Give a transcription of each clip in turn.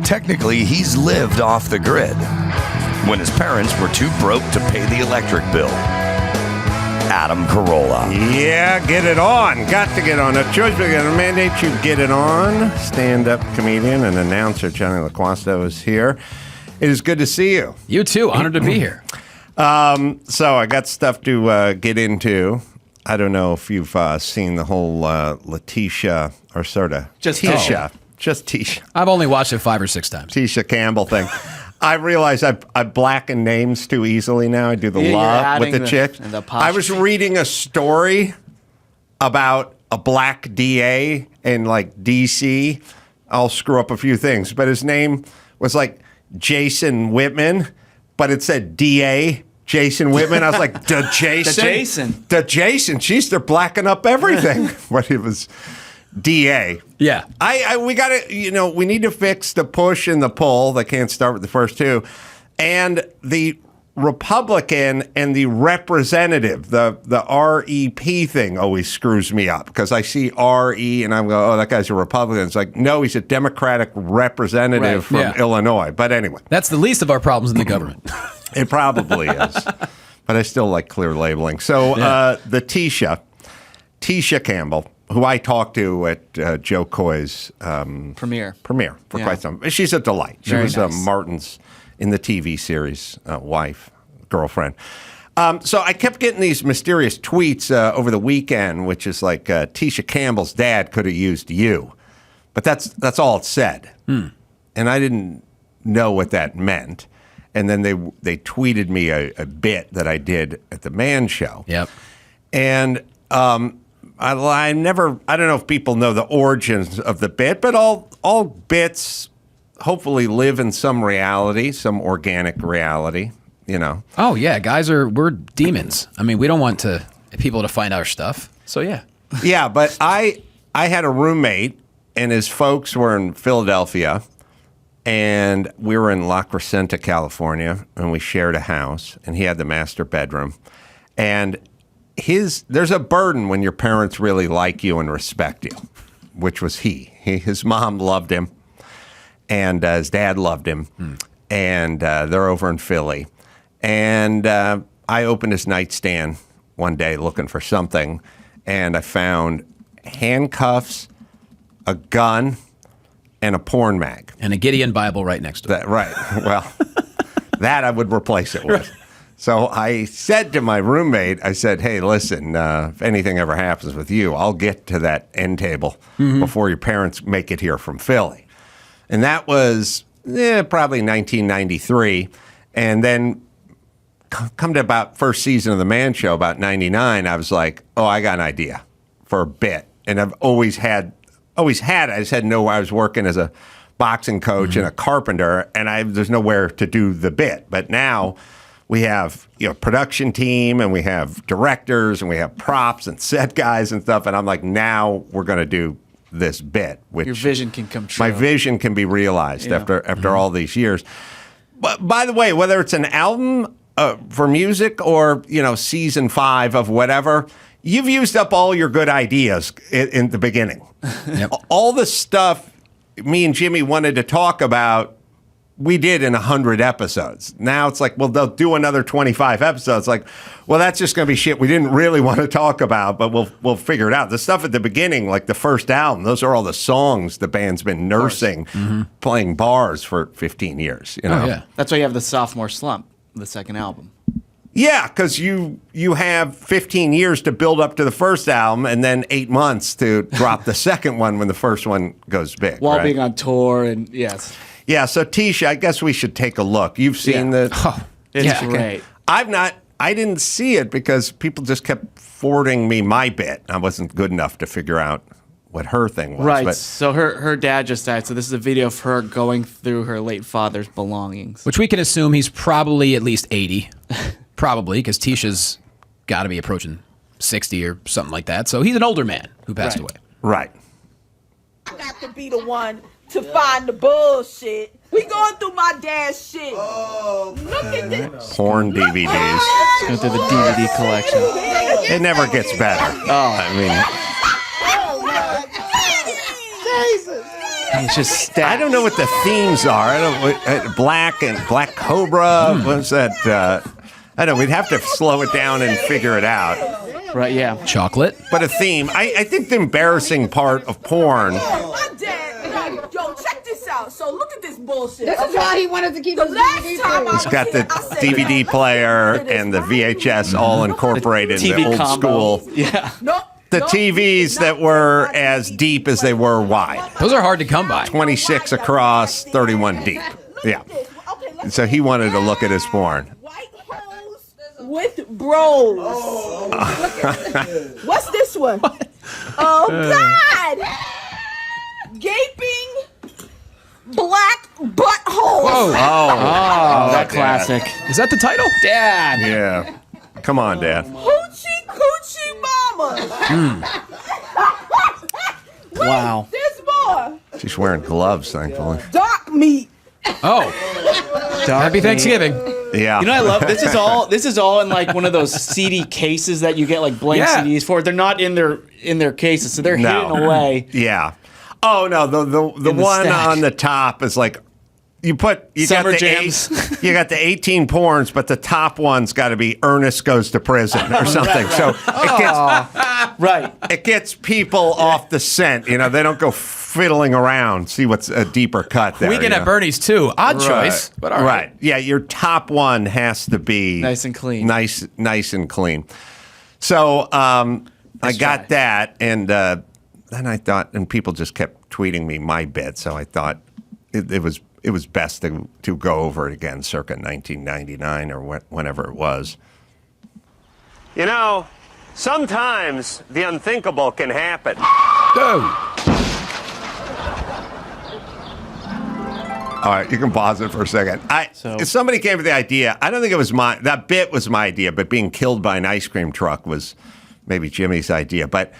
Technically, he's lived off the grid when his parents were too broke to pay the electric bill. Adam Carolla. Yeah, get it on. Got to get on. A choice we're going to mandate you get it on. Stand-up comedian and announcer Jonny Loquasto is here. It is good to see you. You too. Honored to be here. So I got stuff to get into. I don't know if you've seen the whole Letitia, or sort of Tisha. Just Tisha. I've only watched it 5 or 6 times. Tisha Campbell thing. I realize I blacken names too easily now. I do the law with the chick. I was reading a story about a black DA in like D.C. I'll screw up a few things, but his name was like Jason Whitman, but it said DA. Jason Whitman. I was like, the Jason. Jeez, they're blacking up everything. But it was DA. Yeah. We got to, we need to fix the push and the pull. They can't start with the first two. And the Republican and the representative, the REP thing always screws me up because I see RE and I'm going, oh, that guy's a Republican. It's like, no, he's a Democratic representative from Illinois. But anyway. That's the least of our problems in the government. It probably is. But I still like clear labeling. So the Tisha Campbell, who I talked to at Joe Coy's premiere for quite some time. She's a delight. She was Martin's in the TV series wife, girlfriend. So I kept getting these mysterious tweets over the weekend, which is like Tisha Campbell's dad could have used you. But that's all it said. And I didn't know what that meant. And then they tweeted me a bit that I did at the Man Show. Yep. And I don't know if people know the origins of the bit, but all bits hopefully live in some reality, some organic reality, Oh, yeah. Guys, we're demons. I mean, we don't want people to find our stuff. So, yeah. Yeah, but I had a roommate, and his folks were in Philadelphia. And we were in La Crescenta, California, and we shared a house, and he had the master bedroom. And there's a burden when your parents really like you and respect you, which was his mom loved him, and his dad loved him, and they're over in Philly. And I opened his nightstand one day looking for something, and I found handcuffs, a gun, and a porn mag. And a Gideon Bible right next to it. Right. Well, that I would replace it with. So I said to my roommate, I said, hey, listen, if anything ever happens with you, I'll get to that end table before your parents make it here from Philly. And that was probably 1993. And then come to about first season of the Man Show, about 99, I was like, oh, I got an idea for a bit. And I've always had it. I just had I was working as a boxing coach and a carpenter, and there's nowhere to do the bit. But now we have production team, and we have directors, and we have props and set guys and stuff. And I'm like, now we're going to do this bit. Which your vision can come true. My vision can be realized after all these years. But by the way, whether it's an album for music or season 5 of whatever, you've used up all your good ideas in the beginning. Yep. All the stuff me and Jimmy wanted to talk about, we did in 100 episodes. Now it's like, well, they'll do another 25 episodes. Like, well, that's just going to be shit we didn't really want to talk about, but we'll figure it out. The stuff at the beginning, like the first album, those are all the songs the band's been nursing, playing bars for 15 years. Oh, yeah. That's why you have the sophomore slump, the second album. Yeah, because you have 15 years to build up to the first album and then 8 months to drop the second one when the first one goes big. While being on tour and yes. Yeah, so Tisha, I guess we should take a look. You've seen the... Oh, it's great. I didn't see it because people just kept forwarding me my bit. I wasn't good enough to figure out what her thing was. Right, so her dad just died, so this is a video of her going through her late father's belongings. Which we can assume he's probably at least 80. Probably, because Tisha's got to be approaching 60 or something like that. So he's an older man who passed away. Right. I got to be the one to find the bullshit. We going through my dad's shit. Oh, look at this. Porn DVDs. Going through the DVD collection. It never gets better. Oh. I mean... It's just stats. I don't know what the themes are. I don't Black Cobra. What's that? I don't know. We'd have to slow it down and figure it out. Right, yeah. Chocolate. But a theme. I think the embarrassing part of porn. My dad, yo, check this out. So look at this bullshit. This is why he wanted to keep The his last DVD time player. It's got the I said, DVD player and the VHS all incorporated in the TV old combo. school. Yeah. The TVs that were as deep as they were wide. Those are hard to come by. 26 across, 31 deep. Yeah. So he wanted to look at his porn. White hoes with bros. What's this one? Oh, God. Gaping black buttholes. Whoa. Oh, That classic. Is that the title? Dad. Yeah. Come on, Dad. Hoochie coochie mama. Wait, Wow. there's more. She's wearing gloves, thankfully. Dark meat. Oh. Happy Thanksgiving. Yeah. You know, I love this is all in like one of those CD cases that you get like blank Yeah. CDs for. They're not in their cases, so they're No. hidden away. Yeah. Oh no, the In the one stack. on the top is like you Summer got the jams. you got the 18 porns, but the top one's got to be Ernest Goes to Prison or something. So it gets people off the scent. You know, they don't go fiddling around, see what's a deeper cut there. Weekend you at know? Bernie's too. Odd choice, but all right. Right. Yeah, your top one has to be Nice and clean. Nice and clean. So I got that, and then I thought, and people just kept tweeting me my bit, so I thought it was best to go over it again, circa 1999 or whenever it was. You know, sometimes the unthinkable can happen. Go. All right, you can pause it for a second. If somebody came with the idea, I don't think it was mine. That bit was my idea, but being killed by an ice cream truck was maybe Jimmy's idea. But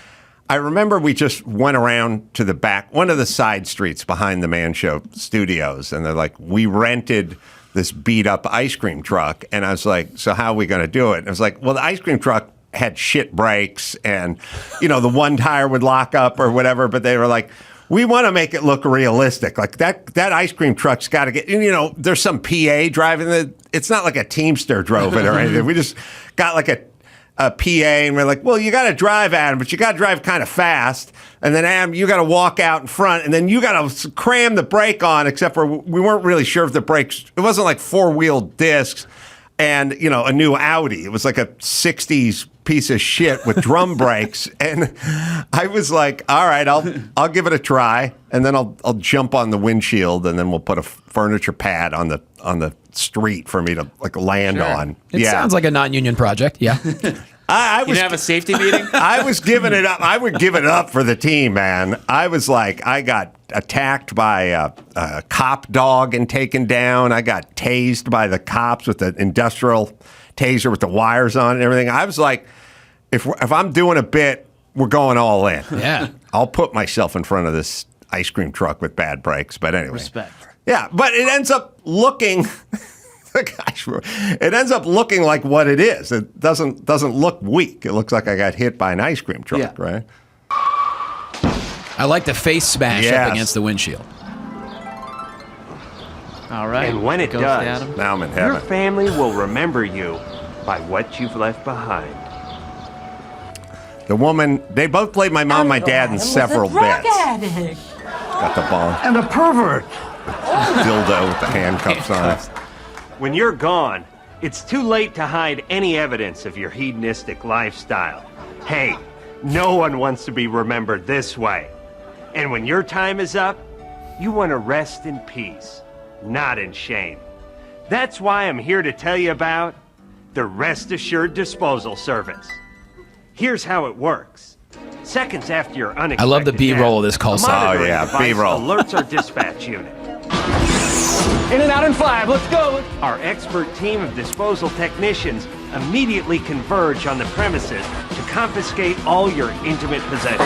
I remember we just went around to the back, one of the side streets behind the Man Show studios, and they're like, we rented this beat-up ice cream truck. And I was like, so how are we going to do it? And I was like, well, the ice cream truck had shit brakes, and, you know, the one tire would lock up or whatever, but they were like, we want to make it look realistic. Like that ice cream truck's got to get, you know, there's some PA driving it. It's not like a Teamster drove it or anything. We just got like a PA, and we're like, well, you got to drive, Adam, but you got to drive kind of fast. And then, Adam, you got to walk out in front, and then you got to cram the brake on, except for we weren't really sure if the brakes, it wasn't like four-wheel discs and, you know, a new Audi. It was like a 60s piece of shit with drum brakes. And I was like, all right, I'll give it a try, and then I'll jump on the windshield, and then we'll put a furniture pad on the street for me to like land on. It sounds like a non-union project. Yeah. I was You didn't have a safety meeting? I was giving it up. I would give it up for the team, man. I was like, I got attacked by a cop dog and taken down. I got tased by the cops with the industrial taser with the wires on it and everything. I was like, if I'm doing a bit, we're going all in. Yeah. I'll put myself in front of this ice cream truck with bad brakes. But anyway. Respect. Yeah, but it ends up looking... Gosh, it ends up looking like what it is. It doesn't look weak. It looks like I got hit by an ice cream truck, right? I like the face smash up against the windshield. All right. And when it Goes to does, Adam. Now I'm in your heaven. family will remember you by what you've left behind. The woman, they both played my mom and my dad in several bits. Got the bomb. And a pervert. Dildo with the handcuffs on it. When you're gone, it's too late to hide any evidence of your hedonistic lifestyle. Hey, no one wants to be remembered this way. And when your time is up, you want to rest in peace, not in shame. That's why I'm here to tell you about the Rest Assured Disposal Service. Here's how it works. Seconds after your unexpected I love the B-roll of this call sign. Oh, yeah, B-roll. Alerts our dispatch unit. In and out in 5, let's go. Our expert team of disposal technicians immediately converge on the premises to confiscate all your intimate possessions.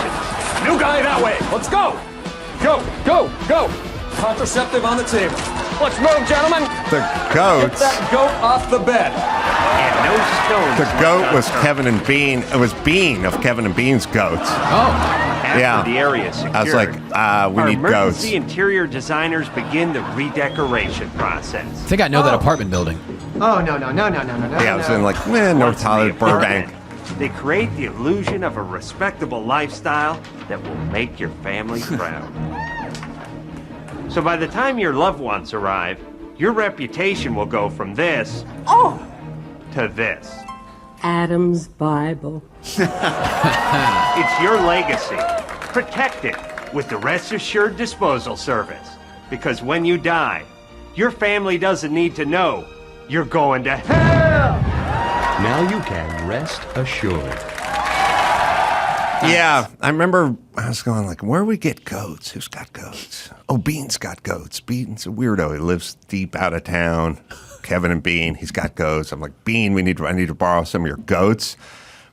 New guy that way. Let's go. Go, go, go. Contraceptive on the table. Let's move, gentlemen. The Get goats. that goat off the bed. And no stones. The goat was Kevin and Bean. It was Bean of Kevin and Bean's goats. Oh. After the area is secured, I was like, we our need goats. emergency interior designers begin the redecoration process. I think I know that apartment building. Oh, no. Yeah, I was in like, North Once in the Hollywood, Burbank. apartment, they create the illusion of a respectable lifestyle that will make your family proud. So by the time your loved ones arrive, your reputation will go from this to this. Adam's Bible. It's your legacy. Protect it with the Rest Assured Disposal Service. Because when you die, your family doesn't need to know you're going to hell. Now you can rest assured. Yeah, I remember I was going like, where we get goats? Who's got goats? Oh, Bean's got goats. Bean's a weirdo. He lives deep out of town. Kevin and Bean, he's got goats. I'm like, Bean, I need to borrow some of your goats.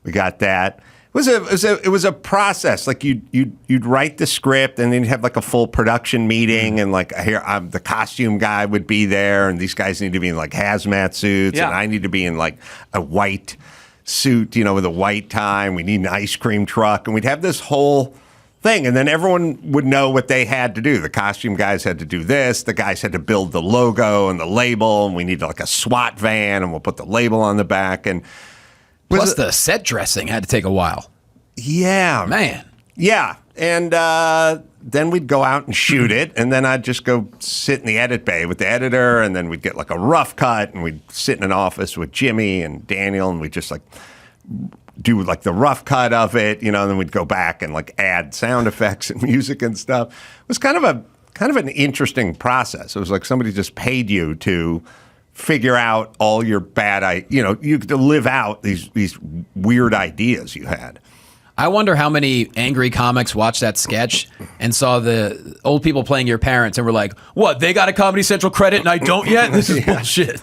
We got that. It was a process. Like you'd write the script, and then you'd have like a full production meeting, and like the costume guy would be there, and these guys need to be in like hazmat suits, and I need to be in like a white suit, with a white tie. And we need an ice cream truck, and we'd have this whole thing, and then everyone would know what they had to do. The costume guys had to do this. The guys had to build the logo and the label, and we needed like a SWAT van, and we'll put the label on the back. And Plus, the set dressing had to take a while. Yeah. Man. Yeah. And then we'd go out and shoot it, and then I'd just go sit in the edit bay with the editor, and then we'd get like a rough cut, and we'd sit in an office with Jimmy and Daniel, and we'd just like do like the rough cut of it, and then we'd go back and like add sound effects and music and stuff. It was kind of an interesting process. It was like somebody just paid you to figure out all your you to live out these weird ideas you had. I wonder how many angry comics watched that sketch and saw the old people playing your parents and were like, what, they got a Comedy Central credit and I don't yet? This is bullshit.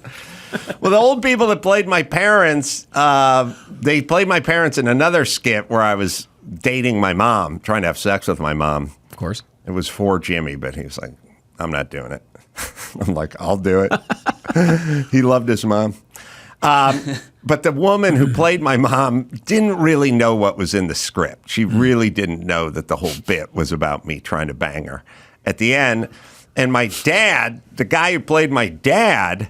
Well, the old people that played my parents, they played my parents in another skit where I was dating my mom, trying to have sex with my mom. Of course. It was for Jimmy, but he was like, I'm not doing it. I'm like, I'll do it. He loved his mom. But the woman who played my mom didn't really know what was in the script. She really didn't know that the whole bit was about me trying to bang her at the end. And my dad, the guy who played my dad,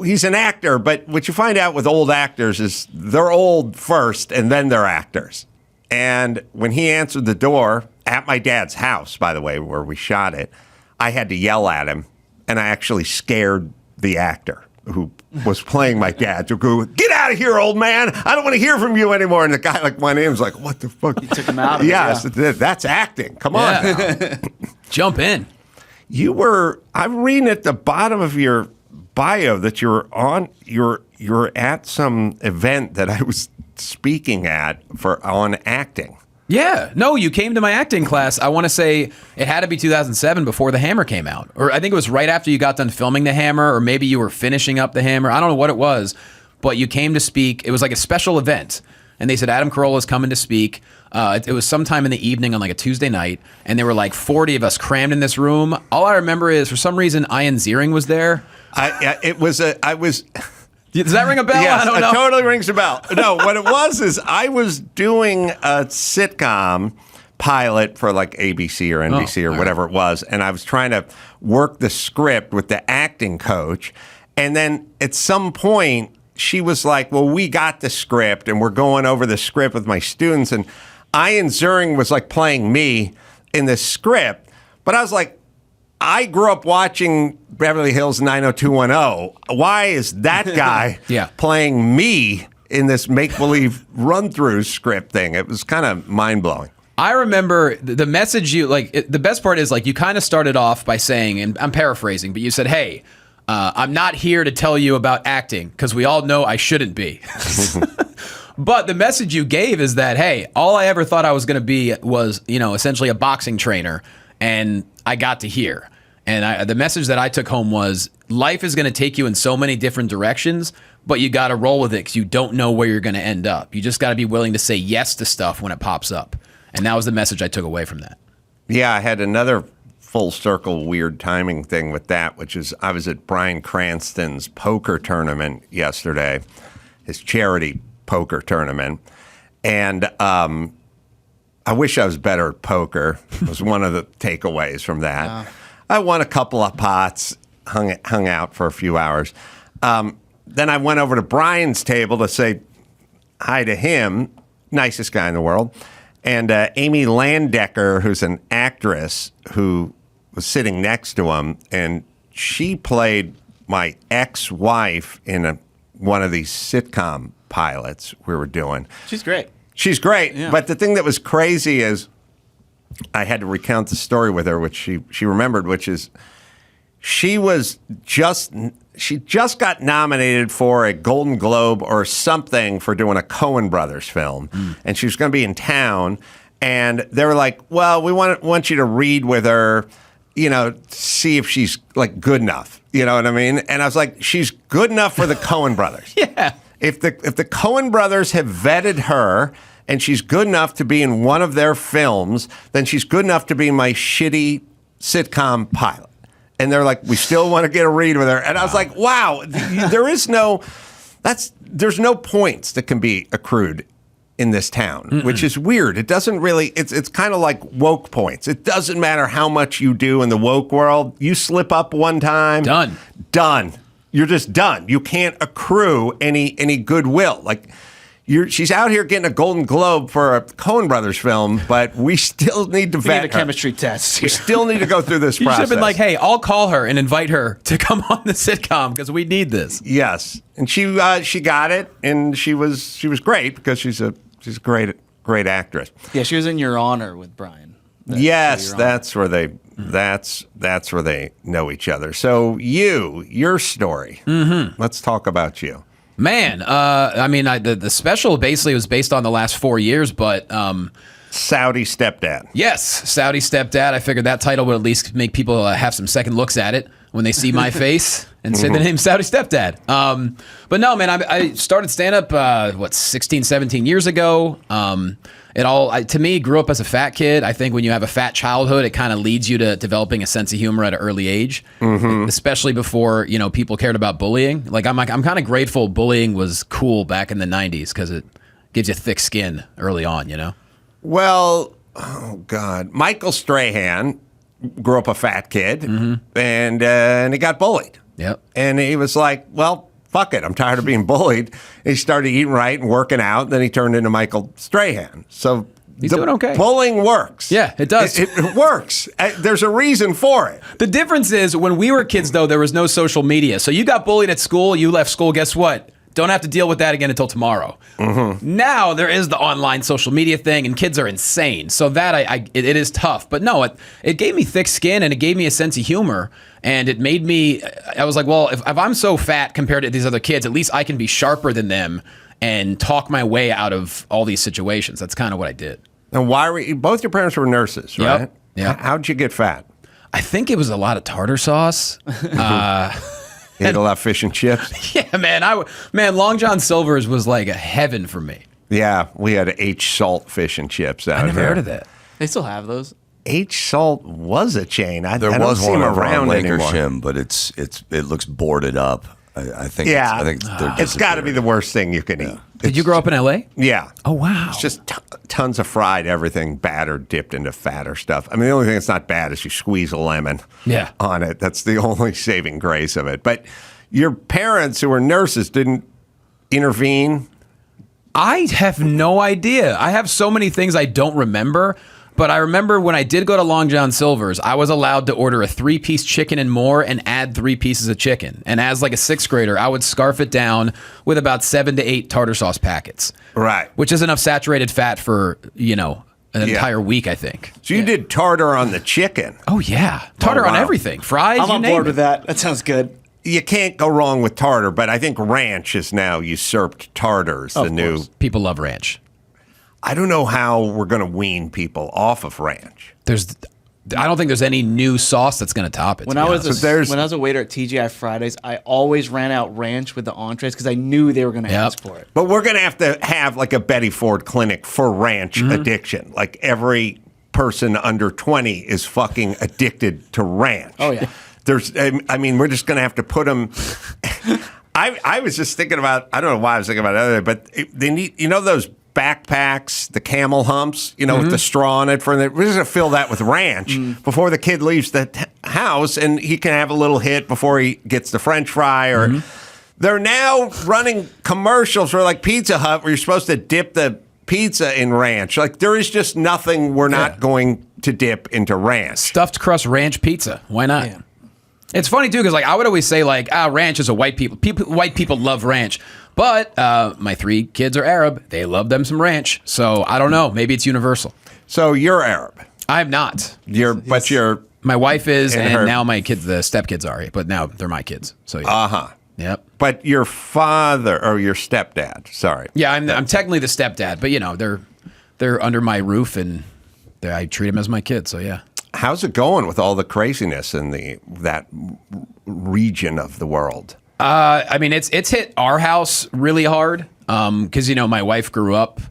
he's an actor, but what you find out with old actors is they're old first and then they're actors. And when he answered the door at my dad's house, by the way, where we shot it, I had to yell at him, and I actually scared the actor who was playing my dad to go, get out of here, old man. I don't want to hear from you anymore. And the guy like my name was like, what the fuck? You took him out of it. Yeah, so that's acting. Come on now. Jump in. I'm reading at the bottom of your bio that you're at some event that I was speaking at on acting. Yeah. No, you came to my acting class. I want to say it had to be 2007 before The Hammer came out. Or I think it was right after you got done filming The Hammer, or maybe you were finishing up The Hammer. I don't know what it was, but you came to speak. It was like a special event. And they said, Adam Carolla is coming to speak. It was sometime in the evening on like a Tuesday night. And there were like 40 of us crammed in this room. All I remember is for some reason, Ian Ziering was there. Does that ring a bell? Yes, I don't know. It totally rings a bell. No, what it was is I was doing a sitcom pilot for like ABC or NBC or whatever it was, and I was trying to work the script with the acting coach. And then at some point, she was like, well, we got the script, and we're going over the script with my students. And Ian Ziering was like playing me in the script. But I was like, I grew up watching Beverly Hills 90210. Why is that guy playing me in this make-believe run-through script thing? It was kind of mind-blowing. I remember the message the best part is like you kind of started off by saying, and I'm paraphrasing, but you said, hey, I'm not here to tell you about acting because we all know I shouldn't be. But the message you gave is that, hey, all I ever thought I was going to be was, essentially a boxing trainer. And I got to here. And the message that I took home was life is going to take you in so many different directions, but you got to roll with it because you don't know where you're going to end up. You just got to be willing to say yes to stuff when it pops up. And that was the message I took away from that. Yeah, I had another full circle weird timing thing with that, which is I was at Bryan Cranston's poker tournament yesterday, his charity poker tournament. And I wish I was better at poker. Was one of the takeaways from that. I won a couple of pots, hung out for a few hours. Then I went over to Brian's table to say hi to him, nicest guy in the world, and Amy Landecker, who's an actress who was sitting next to him, and she played my ex-wife in one of these sitcom pilots we were doing. She's great. She's great, Yeah. but the thing that was crazy is I had to recount the story with her, which she remembered, which is she just got nominated for a Golden Globe or something for doing a Coen Brothers film, and she was going to be in town, and they were like, "Well, we want you to read with her, see if she's like good enough." You know what I mean? And I was like, "She's good enough for the Coen Brothers." Yeah. If the Coen Brothers have vetted her and she's good enough to be in one of their films, then she's good enough to be my shitty sitcom pilot. And they're like, we still want to get a read with her. And I was like, wow, there's no points that can be accrued in this town, which is weird. It doesn't really, it's kind of like woke points. It doesn't matter how much you do in the woke world. You slip up one time. Done. You're just done. You can't accrue any goodwill. Like she's out here getting a Golden Globe for a Coen Brothers film, but we still need to vet We need a chemistry test. We still need to go through this You process. should have been like, hey, I'll call her and invite her to come on the sitcom because we need this. Yes, and she got it, and she was great because she's a great actress. Yeah, she was in Your Honor with Brian. Yes, that's where they know each other. So your story. Mm-hmm. Let's talk about you. Man, the special basically was based on the last 4 years, but Saudi Stepdad. yes, Saudi Stepdad. I figured that title would at least make people have some second looks at it when they see my face and say the name Saudi Stepdad. But no, man, I started stand-up, 16, 17 years ago. To me, grew up as a fat kid. I think when you have a fat childhood, it kind of leads you to developing a sense of humor at an early age, especially before, people cared about bullying. I'm kind of grateful bullying was cool back in the 90s because it gives you thick skin early on, Well, oh God, Michael Strahan grew up a fat kid, and he got bullied. Yep. And he was like, well, fuck it, I'm tired of being bullied. And he started eating right and working out, and then he turned into Michael Strahan. So He's doing okay. Bullying works. Yeah, it does. It works. There's a reason for it. The difference is when we were kids, though, there was no social media. So you got bullied at school, you left school, guess what? Don't have to deal with that again until tomorrow. Now there is the online social media thing, and kids are insane. So that it is tough. But no, it gave me thick skin, and it gave me a sense of humor, and it made me. I was like, well, if I'm so fat compared to these other kids, at least I can be sharper than them and talk my way out of all these situations. That's kind of what I did. And why were you, both your parents were nurses, right? Yep. Yep. How'd you get fat? I think it was a lot of tartar sauce. You ate a lot of fish and chips? Yeah, man, Long John Silver's was like a heaven for me. Yeah, we had H Salt fish and chips out I never here. heard of that. They still have those. H Salt was a chain. There I don't was see one them over around on anymore. Lakershim, but it looks boarded up. I think. Yeah, I think it's got to be the worst thing you can eat. Did you grow up in L.A.? Yeah. Oh, wow. It's just tons of fried everything, battered, dipped into fatter stuff. I mean, the only thing that's not bad is you squeeze a lemon on it. That's the only saving grace of it. But your parents, who were nurses, didn't intervene? I have no idea. I have so many things I don't remember. But I remember when I did go to Long John Silver's, I was allowed to order a 3-piece chicken and more and add 3 pieces of chicken. And as like a 6th grader, I would scarf it down with about 7 to 8 tartar sauce packets. Right. Which is enough saturated fat for, an entire week, I think. So you did tartar on the chicken. Oh, yeah. Tartar on everything. Fries, I'm you on name board it. with that. That sounds good. You can't go wrong with tartar, but I think ranch has now usurped tartars, the new. People love ranch. I don't know how we're going to wean people off of ranch. I don't think there's any new sauce that's going to top it. When I was a waiter at TGI Fridays, I always ran out ranch with the entrees because I knew they were going to ask for it. But we're going to have like a Betty Ford clinic for ranch addiction. Like every person under 20 is fucking addicted to ranch. Oh, yeah. We're just going to have to put them. I was just thinking about, I don't know why I was thinking about it, but they need, those backpacks, the camel humps, with the straw on it. We're just going to fill that with ranch before the kid leaves the house, and he can have a little hit before he gets the French fry. Or they're now running commercials for like Pizza Hut where you're supposed to dip the pizza in ranch. Like there is just nothing we're not going to dip into ranch. Stuffed crust ranch pizza. Why not? Yeah. It's funny too because like I would always say like ranch is a white people. White people love ranch, but my 3 kids are Arab. They love them some ranch. So I don't know. Maybe it's universal. So you're Arab. I'm not. But you're. My wife is, and now my kids, the stepkids are. But now they're my kids. So yeah. Yep. But your father or your stepdad, sorry. Yeah, I'm technically the stepdad, but they're under my roof and I treat them as my kids. So yeah. How's it going with all the craziness in that region of the world? I mean, it's hit our house really hard because my wife grew up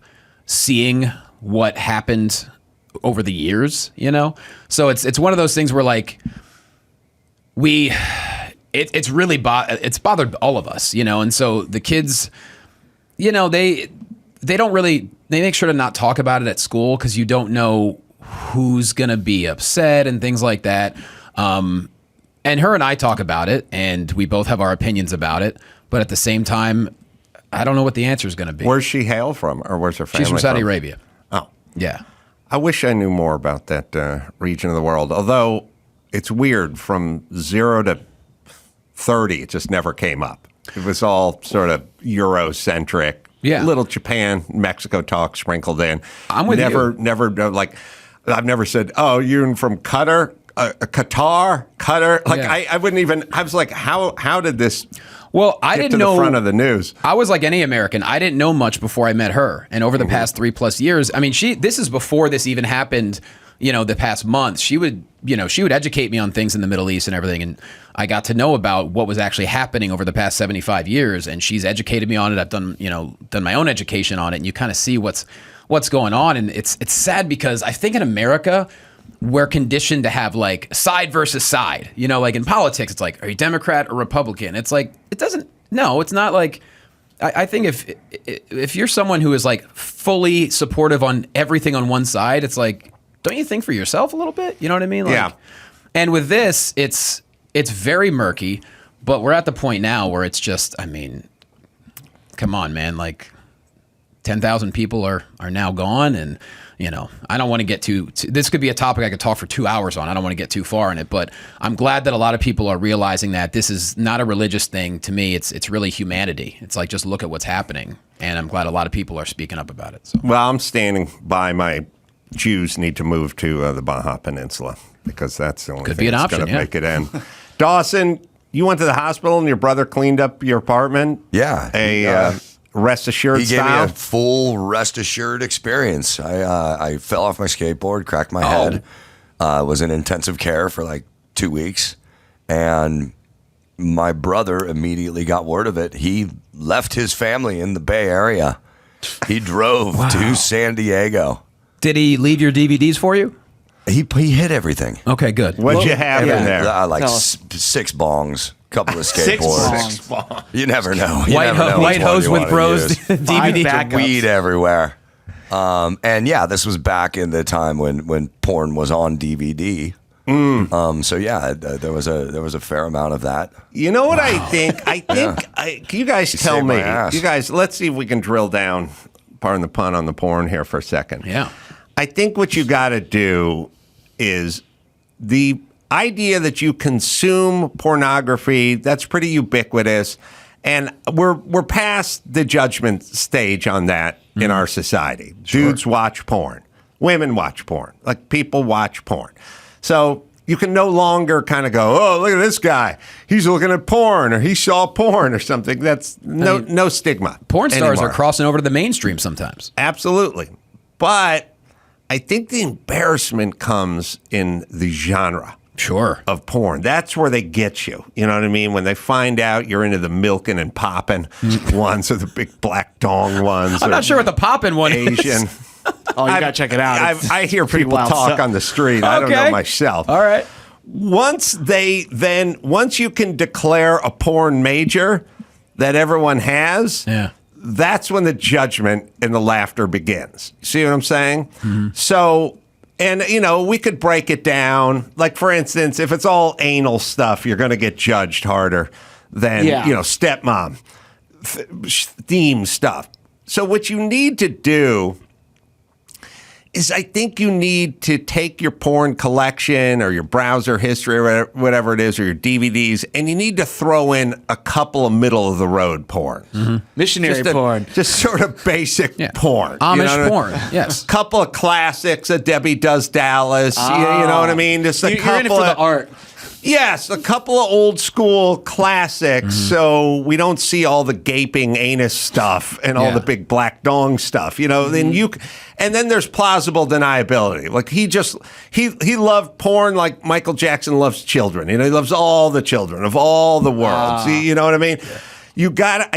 seeing what happened over the years. So it's one of those things where like it's really it's bothered all of us, and so the kids, they don't really, they make sure to not talk about it at school because you don't know who's gonna be upset and things like that. And her and I talk about it, and we both have our opinions about it, but at the same time, I don't know what the answer is gonna be. Where's she hail from, or where's her family? She's from Saudi Arabia. Oh, yeah. I wish I knew more about that region of the world. Although it's weird, from 0 to 30, it just never came up. It was all sort of Eurocentric. Yeah. Little Japan, Mexico talk sprinkled in. I'm with you. Never, like, I've never said, oh, you're from Qatar? Qatar? Like, yeah. I wouldn't even, I was like, how did this I didn't know the front of the news? I was like any American. I didn't know much before I met her. And over the past 3+ years, I mean, this is before this even happened, the past month. She would educate me on things in the Middle East and everything. And I got to know about what was actually happening over the past 75 years. And she's educated me on it. I've done my own education on it. And you kind of see what's going on. And it's sad because I think in America, we're conditioned to have like side versus side, like in politics, it's like, are you Democrat or Republican? It's like, it's not like, I think if you're someone who is like fully supportive on everything on one side, it's like, don't you think for yourself a little bit? You know what I mean? Like, yeah. And with this, it's very murky, but we're at the point now where it's just, I mean, come on, man, like 10,000 people are now gone. And, I don't want to get too, this could be a topic I could talk for 2 hours on. I don't want to get too far in it, but I'm glad that a lot of people are realizing that this is not a religious thing. To me, it's really humanity. It's like, just look at what's happening. And I'm glad a lot of people are speaking up about it. So. Well, I'm standing by my Jews need to move to the Baja Peninsula because that's the only thing that's going to make it end. Dawson, you went to the hospital and your brother cleaned up your apartment? Yeah. Rest assured he style? He gave me a full rest assured experience. I fell off my skateboard, cracked my head, was in intensive care for like 2 weeks, and my brother immediately got word of it. He left his family in the Bay Area. He drove to San Diego. Did he leave your DVDs for you? He hit everything. Okay, good. What'd you have in there? Like 6 bongs. Couple of skateboards. 6 bongs. You never know. White hose with bros DVD. Weed everywhere. And yeah, this was back in the time when porn was on DVD. So yeah, there was a fair amount of that. You know what I think? Can you guys tell me? You guys, let's see if we can drill down, pardon the pun, on the porn here for a second. Yeah. I think what you got to do is the idea that you consume pornography, that's pretty ubiquitous, and we're past the judgment stage on that in our society. Sure. Dudes watch porn, women watch porn, like people watch porn. So you can no longer kind of go, oh, look at this guy, he's looking at porn, or he saw porn or something. That's no stigma. Porn stars anymore. Are crossing over to the mainstream sometimes. Absolutely. But I think the embarrassment comes in the genre. Sure. Of porn. That's where they get you. You know what I mean? When they find out you're into the milking and popping ones, or the big black dong ones. I'm not sure what the popping one Asian. is. Oh, you got to check it out. I hear people talk on the street. I don't know myself. All right. Once you can declare a porn major that everyone has, that's when the judgment and the laughter begins. See what I'm saying? So, and, we could break it down. Like, for instance, if it's all anal stuff, you're going to get judged harder than, stepmom theme stuff. So what you need to do is I think you need to take your porn collection or your browser history or whatever it is, or your DVDs, and you need to throw in a couple of middle-of-the-road porn. Missionary porn. Just sort of basic porn. Amish porn, yes. Couple of classics, a Debbie Does Dallas, you know what I mean? Just a You're couple in it for the art. Yes, a couple of old school classics, so we don't see all the gaping anus stuff and all the big black dong stuff. Then and then there's plausible deniability. Like he loved porn like Michael Jackson loves children. He loves all the children of all the worlds. You know what I mean? You got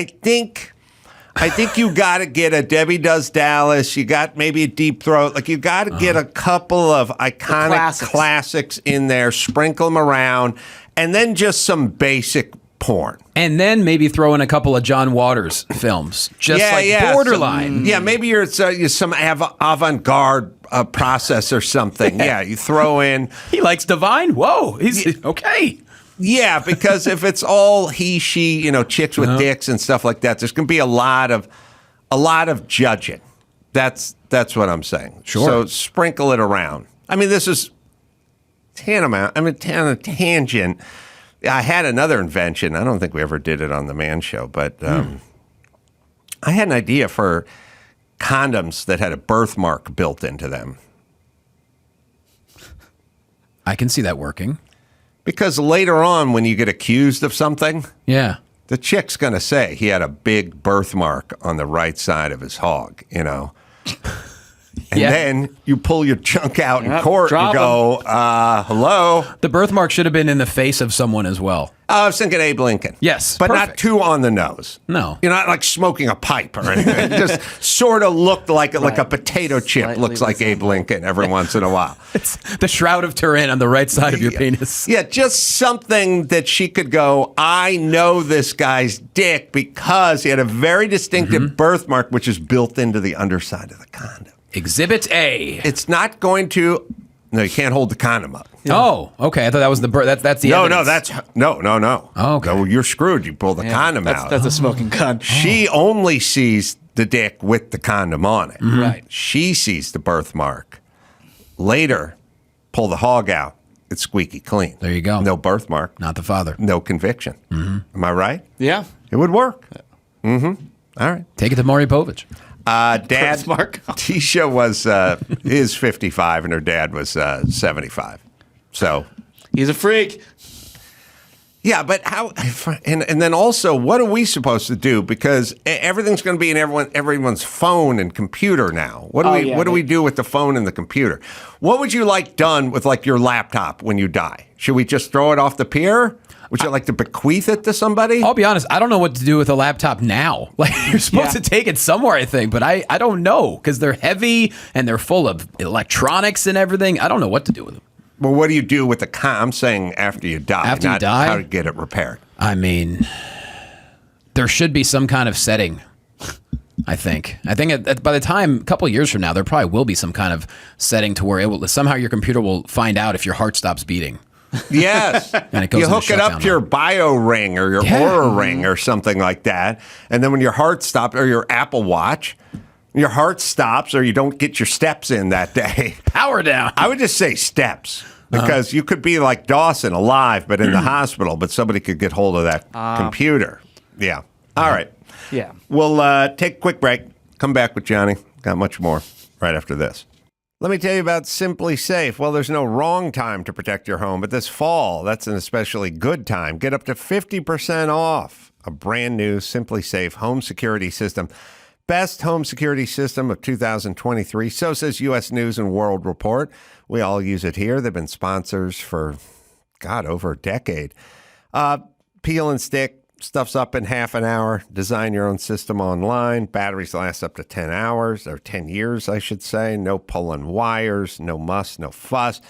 I think you got to get a Debbie Does Dallas. You got maybe a Deep Throat. Like, you got to get a couple of iconic classics in there, sprinkle them around, and then just some basic porn. And then maybe throw in a couple of John Waters films. Borderline. Maybe you're some avant-garde process or something. Yeah, you throw in. He likes Divine? Whoa, he's okay. Yeah, because if it's all he, she, chicks with dicks and stuff like that, there's going to be a lot of judging. That's what I'm saying. Sure. So sprinkle it around. I mean, this is tantamount. I mean, on a tangent. I had another invention. I don't think we ever did it on the Man Show, but I had an idea for condoms that had a birthmark built into them. I can see that working. Because later on, when you get accused of something, the chick's going to say he had a big birthmark on the right side of his hog, And then you pull your chunk out in court and go, hello? The birthmark should have been in the face of someone as well. I was thinking Abe Lincoln. Yes, but perfect. not too on the nose. No. You're not like smoking a pipe or anything. It just sort of looked like a potato chip Slightly looks like Abe Lincoln every once in a while. It's the Shroud of Turin on the right side of your penis. Yeah, just something that she could go, I know this guy's dick because he had a very distinctive birthmark, which is built into the underside of the condom. Exhibit A. It's not going to. No, you can't hold the condom up. Oh, okay. I thought that was the that's the evidence. No. Oh, okay. No, you're screwed. You pull the condom out. That's a smoking gun. She only sees the dick with the condom on it. Right. She sees the birthmark. Later, pull the hog out. It's squeaky clean. There you go. No birthmark. Not the father. No conviction. Am I right? Yeah. It would work. All right. Take it to Maury Povich. Dad, Birthmark. Tisha is 55 and her dad was 75. So He's a freak. yeah, but how? And then also, what are we supposed to do? Because everything's going to be in everyone's phone and computer now. What do we do with the phone and the computer? What would you like done with like your laptop when you die? Should we just throw it off the pier? Would you like to bequeath it to somebody? I'll be honest, I don't know what to do with a laptop now. Like, you're supposed to take it somewhere, I think, but I don't know because they're heavy and they're full of electronics and everything. I don't know what to do with them. Well, what do you do with the I'm saying after you die, After you not die? how to get it repaired. I mean, there should be some kind of setting, I think. I think by the time, a couple of years from now, there probably will be some kind of setting to where somehow your computer will find out if your heart stops beating. Yes. And it goes you into hook it up shutdown to your bio ring or your Aura ring or something like that. And then when your heart stops, or your Apple Watch, your heart stops or you don't get your steps in that day. Power down. I would just say steps because you could be like Dawson, alive, but in the hospital, but somebody could get hold of that computer. Yeah. All right. Yeah. We'll take a quick break. Come back with Johnny. Got much more right after this. Let me tell you about Simply Safe. Well, there's no wrong time to protect your home, but this fall, that's an especially good time. Get up to 50% off a brand new Simply Safe home security system. Best home security system of 2023. So says U.S. News and World Report. We all use it here. They've been sponsors for, over a decade. Peel and stick. Stuff's up in half an hour. Design your own system online. Batteries last up to 10 hours, or 10 years, I should say. No pulling wires, no muss, no fuss.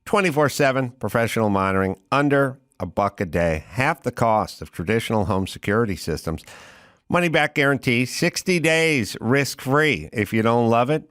24/7 professional monitoring under $1 a day. Half the cost of traditional home security systems. Money back guarantee, 60 days, risk-free. If you don't love it,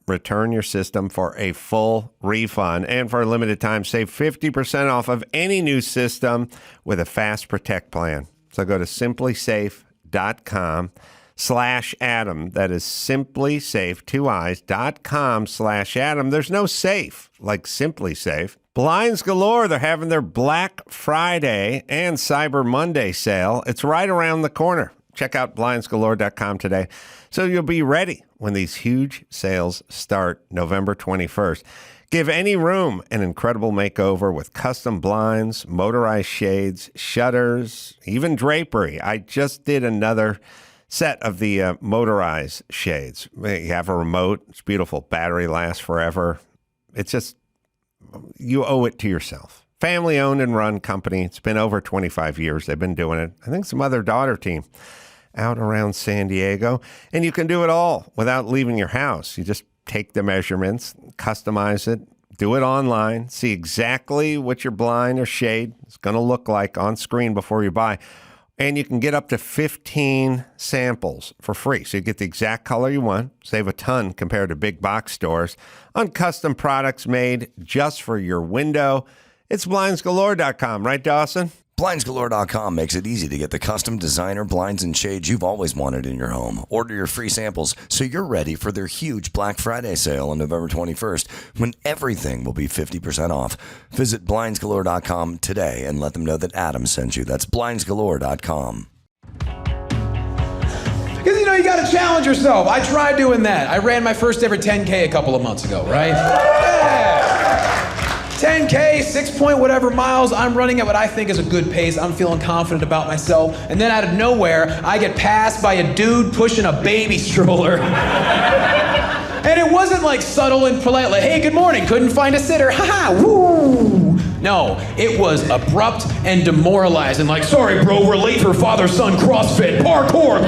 return your system for a full refund. And for a limited time, save 50% off of any new system with a Fast Protect plan. So go to simplysafe.com/Adam. That is simplysafe.com/Adam. There's no safe like Simply Safe. Blinds galore. They're having their Black Friday and Cyber Monday sale. It's right around the corner. Check out blindsgalore.com today so you'll be ready when these huge sales start November 21st. Give any room an incredible makeover with custom blinds, motorized shades, shutters, even drapery. I just did another set of the motorized shades. You have a remote. It's beautiful. Battery lasts forever. It's just, you owe it to yourself. Family owned and run company. It's been over 25 years. They've been doing it. I think some other daughter team out around San Diego. And you can do it all without leaving your house. You just take the measurements, customize it, do it online, see exactly what your blind or shade is going to look like on screen before you buy. And you can get up to 15 samples for free. So you get the exact color you want, save a ton compared to big box stores on custom products made just for your window. It's blindsgalore.com, right, Dawson? Blindsgalore.com makes it easy to get the custom designer blinds and shades you've always wanted in your home. Order your free samples so you're ready for their huge Black Friday sale on November 21st when everything will be 50% off. Visit blindsgalore.com today and let them know that Adam sent you. That's blindsgalore.com. Because, you got to challenge yourself. I tried doing that. I ran my first ever 10K a couple of months ago, right? Yeah. 10K, 6 point whatever miles. I'm running at what I think is a good pace. I'm feeling confident about myself. And then out of nowhere, I get passed by a dude pushing a baby stroller. And it wasn't like subtle and polite, like, hey, good morning, couldn't find a sitter, haha, woo. No, it was abrupt and demoralizing, like, sorry, bro, we're late for father-son CrossFit, parkour.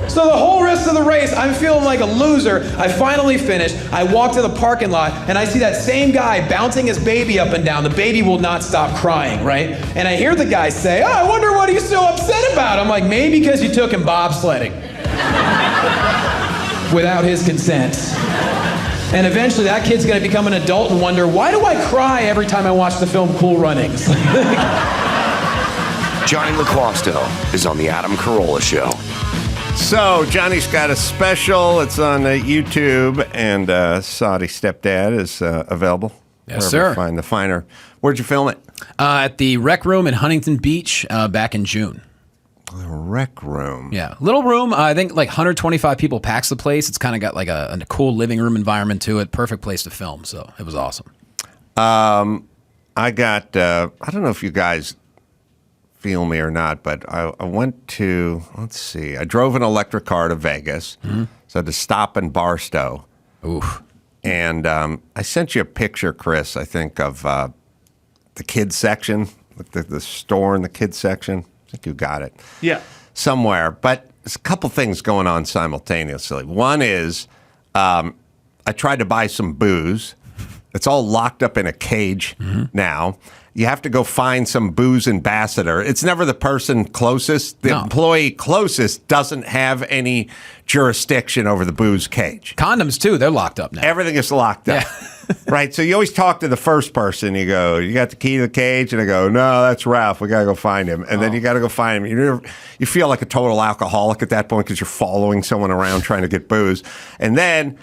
So the whole rest of the race, I'm feeling like a loser. I finally finished. I walk to the parking lot, and I see that same guy bouncing his baby up and down. The baby will not stop crying, right? And I hear the guy say, oh, I wonder what he's so upset about. I'm like, maybe because you took him bobsledding. Without his consent. And eventually that kid's gonna become an adult and wonder, why do I cry every time I watch the film Cool Runnings? Jonny Loquasto is on the Adam Carolla Show. So, Johnny's got a special. It's on YouTube, and Saudi Stepdad is available. Yes, Wherever sir. Find the finer. Where'd you film it? At the Rec Room in Huntington Beach back in June. The Rec Room. Yeah, little room. I think like 125 people packs the place. It's kind of got like a cool living room environment to it. Perfect place to film. So it was awesome. I got, I don't know if you guys feel me or not, but I went to, let's see, I drove an electric car to Vegas. So I had to stop in Barstow. Oof. And I sent you a picture, Chris, I think, of the kids section, the store in the kids section. I think you got it. Yeah. Somewhere. But there's a couple things going on simultaneously. One is I tried to buy some booze. It's all locked up in a cage now. You have to go find some booze ambassador. It's never the person closest. The employee closest doesn't have any jurisdiction over the booze cage. Condoms, too. They're locked up now. Everything is locked up. Yeah. Right? So you always talk to the first person. You go, you got the key to the cage? And I go, no, that's Ralph. We got to go find him. And then you got to go find him. You feel like a total alcoholic at that point because you're following someone around trying to get booze. And then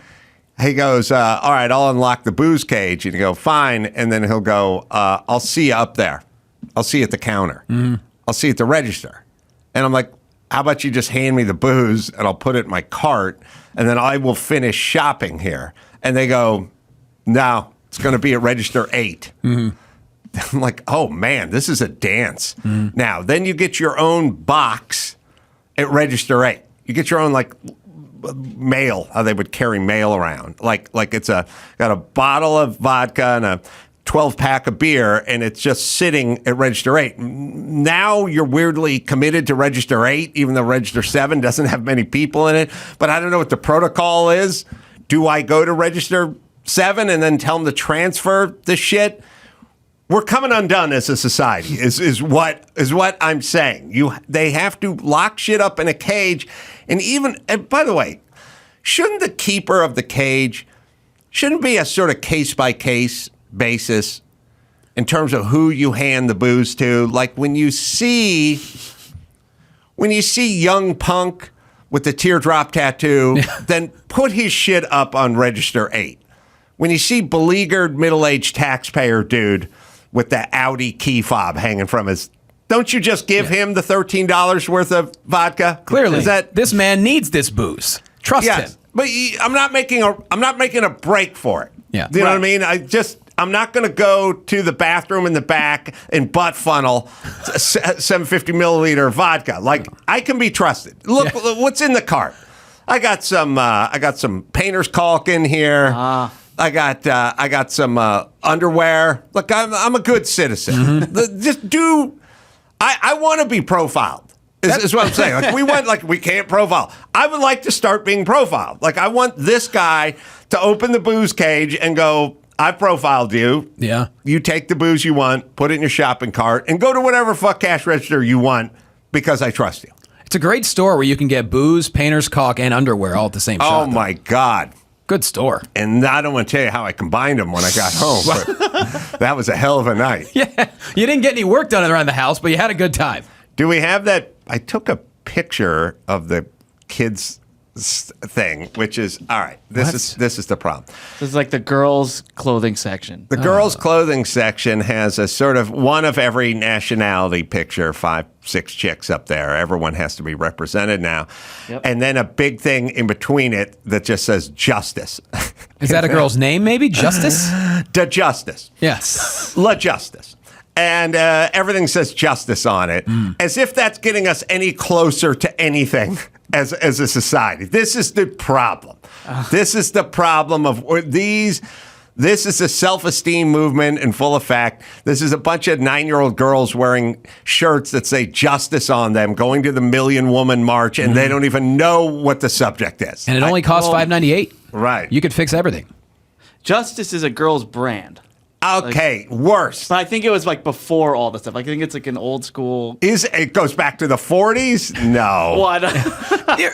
he goes, all right, I'll unlock the booze cage. And you go, fine. And then he'll go, I'll see you up there. I'll see you at the counter. I'll see you at the register. And I'm like, how about you just hand me the booze and I'll put it in my cart and then I will finish shopping here. And they go, no, it's going to be at register 8. I'm like, oh, man, this is a dance. Now, then you get your own box at register 8. You get your own, like, mail, how they would carry mail around. Like it's got a bottle of vodka and a 12-pack of beer, and it's just sitting at register 8. Now you're weirdly committed to register 8, even though register 7 doesn't have many people in it. But I don't know what the protocol is. Do I go to register 7 and then tell them to transfer the shit? we're coming undone as a society. Is what I'm saying. They have to lock shit up in a cage, and by the way, shouldn't the keeper of the cage shouldn't be a sort of case by case basis in terms of who you hand the booze to? Like when you see young punk with the teardrop tattoo, then put his shit up on register 8. When you see beleaguered middle-aged taxpayer dude with the Audi key fob hanging from his, don't you just give him the $13 worth of vodka? Clearly, this man needs this booze. Trust him. But I'm not making a break for it. Yeah. You know what I mean? I'm not going to go to the bathroom in the back and butt funnel 750 milliliter vodka. Like, I can be trusted. Look, what's in the cart? I got some painter's caulk in here. I got some underwear. Look, I'm a good citizen. Mm-hmm. I want to be profiled. Is what I'm saying. Like we can't profile. I would like to start being profiled. Like, I want this guy to open the booze cage and go, I profiled you. Yeah. You take the booze you want, put it in your shopping cart, and go to whatever fuck cash register you want because I trust you. It's a great store where you can get booze, painter's caulk, and underwear all at the same shop. Oh, my God. Good store. And I don't want to tell you how I combined them when I got home. But that was a hell of a night. Yeah. You didn't get any work done around the house, but you had a good time. Do we have that? I took a picture of the kids' thing, which is, all right, this is the problem. This is like the girls' clothing section. The girls' clothing section has a sort of one of every nationality picture, 5, 6 chicks up there. Everyone has to be represented now. Yep. And then a big thing in between it that just says justice. Is that a girl's name, maybe? Justice? Da Justice. Yes. La Justice. And everything says justice on it, as if that's getting us any closer to anything as a society. This is the problem. This is the problem of these. This is a self-esteem movement in full effect. This is a bunch of 9-year-old girls wearing shirts that say justice on them, going to the Million Woman March, and they don't even know what the subject is. And it only costs $5.98. Right. You could fix everything. Justice is a girl's brand. Okay, worse. But I think it was like before all this stuff. Like, I think it's like an old school. It goes back to the 40s? No. What?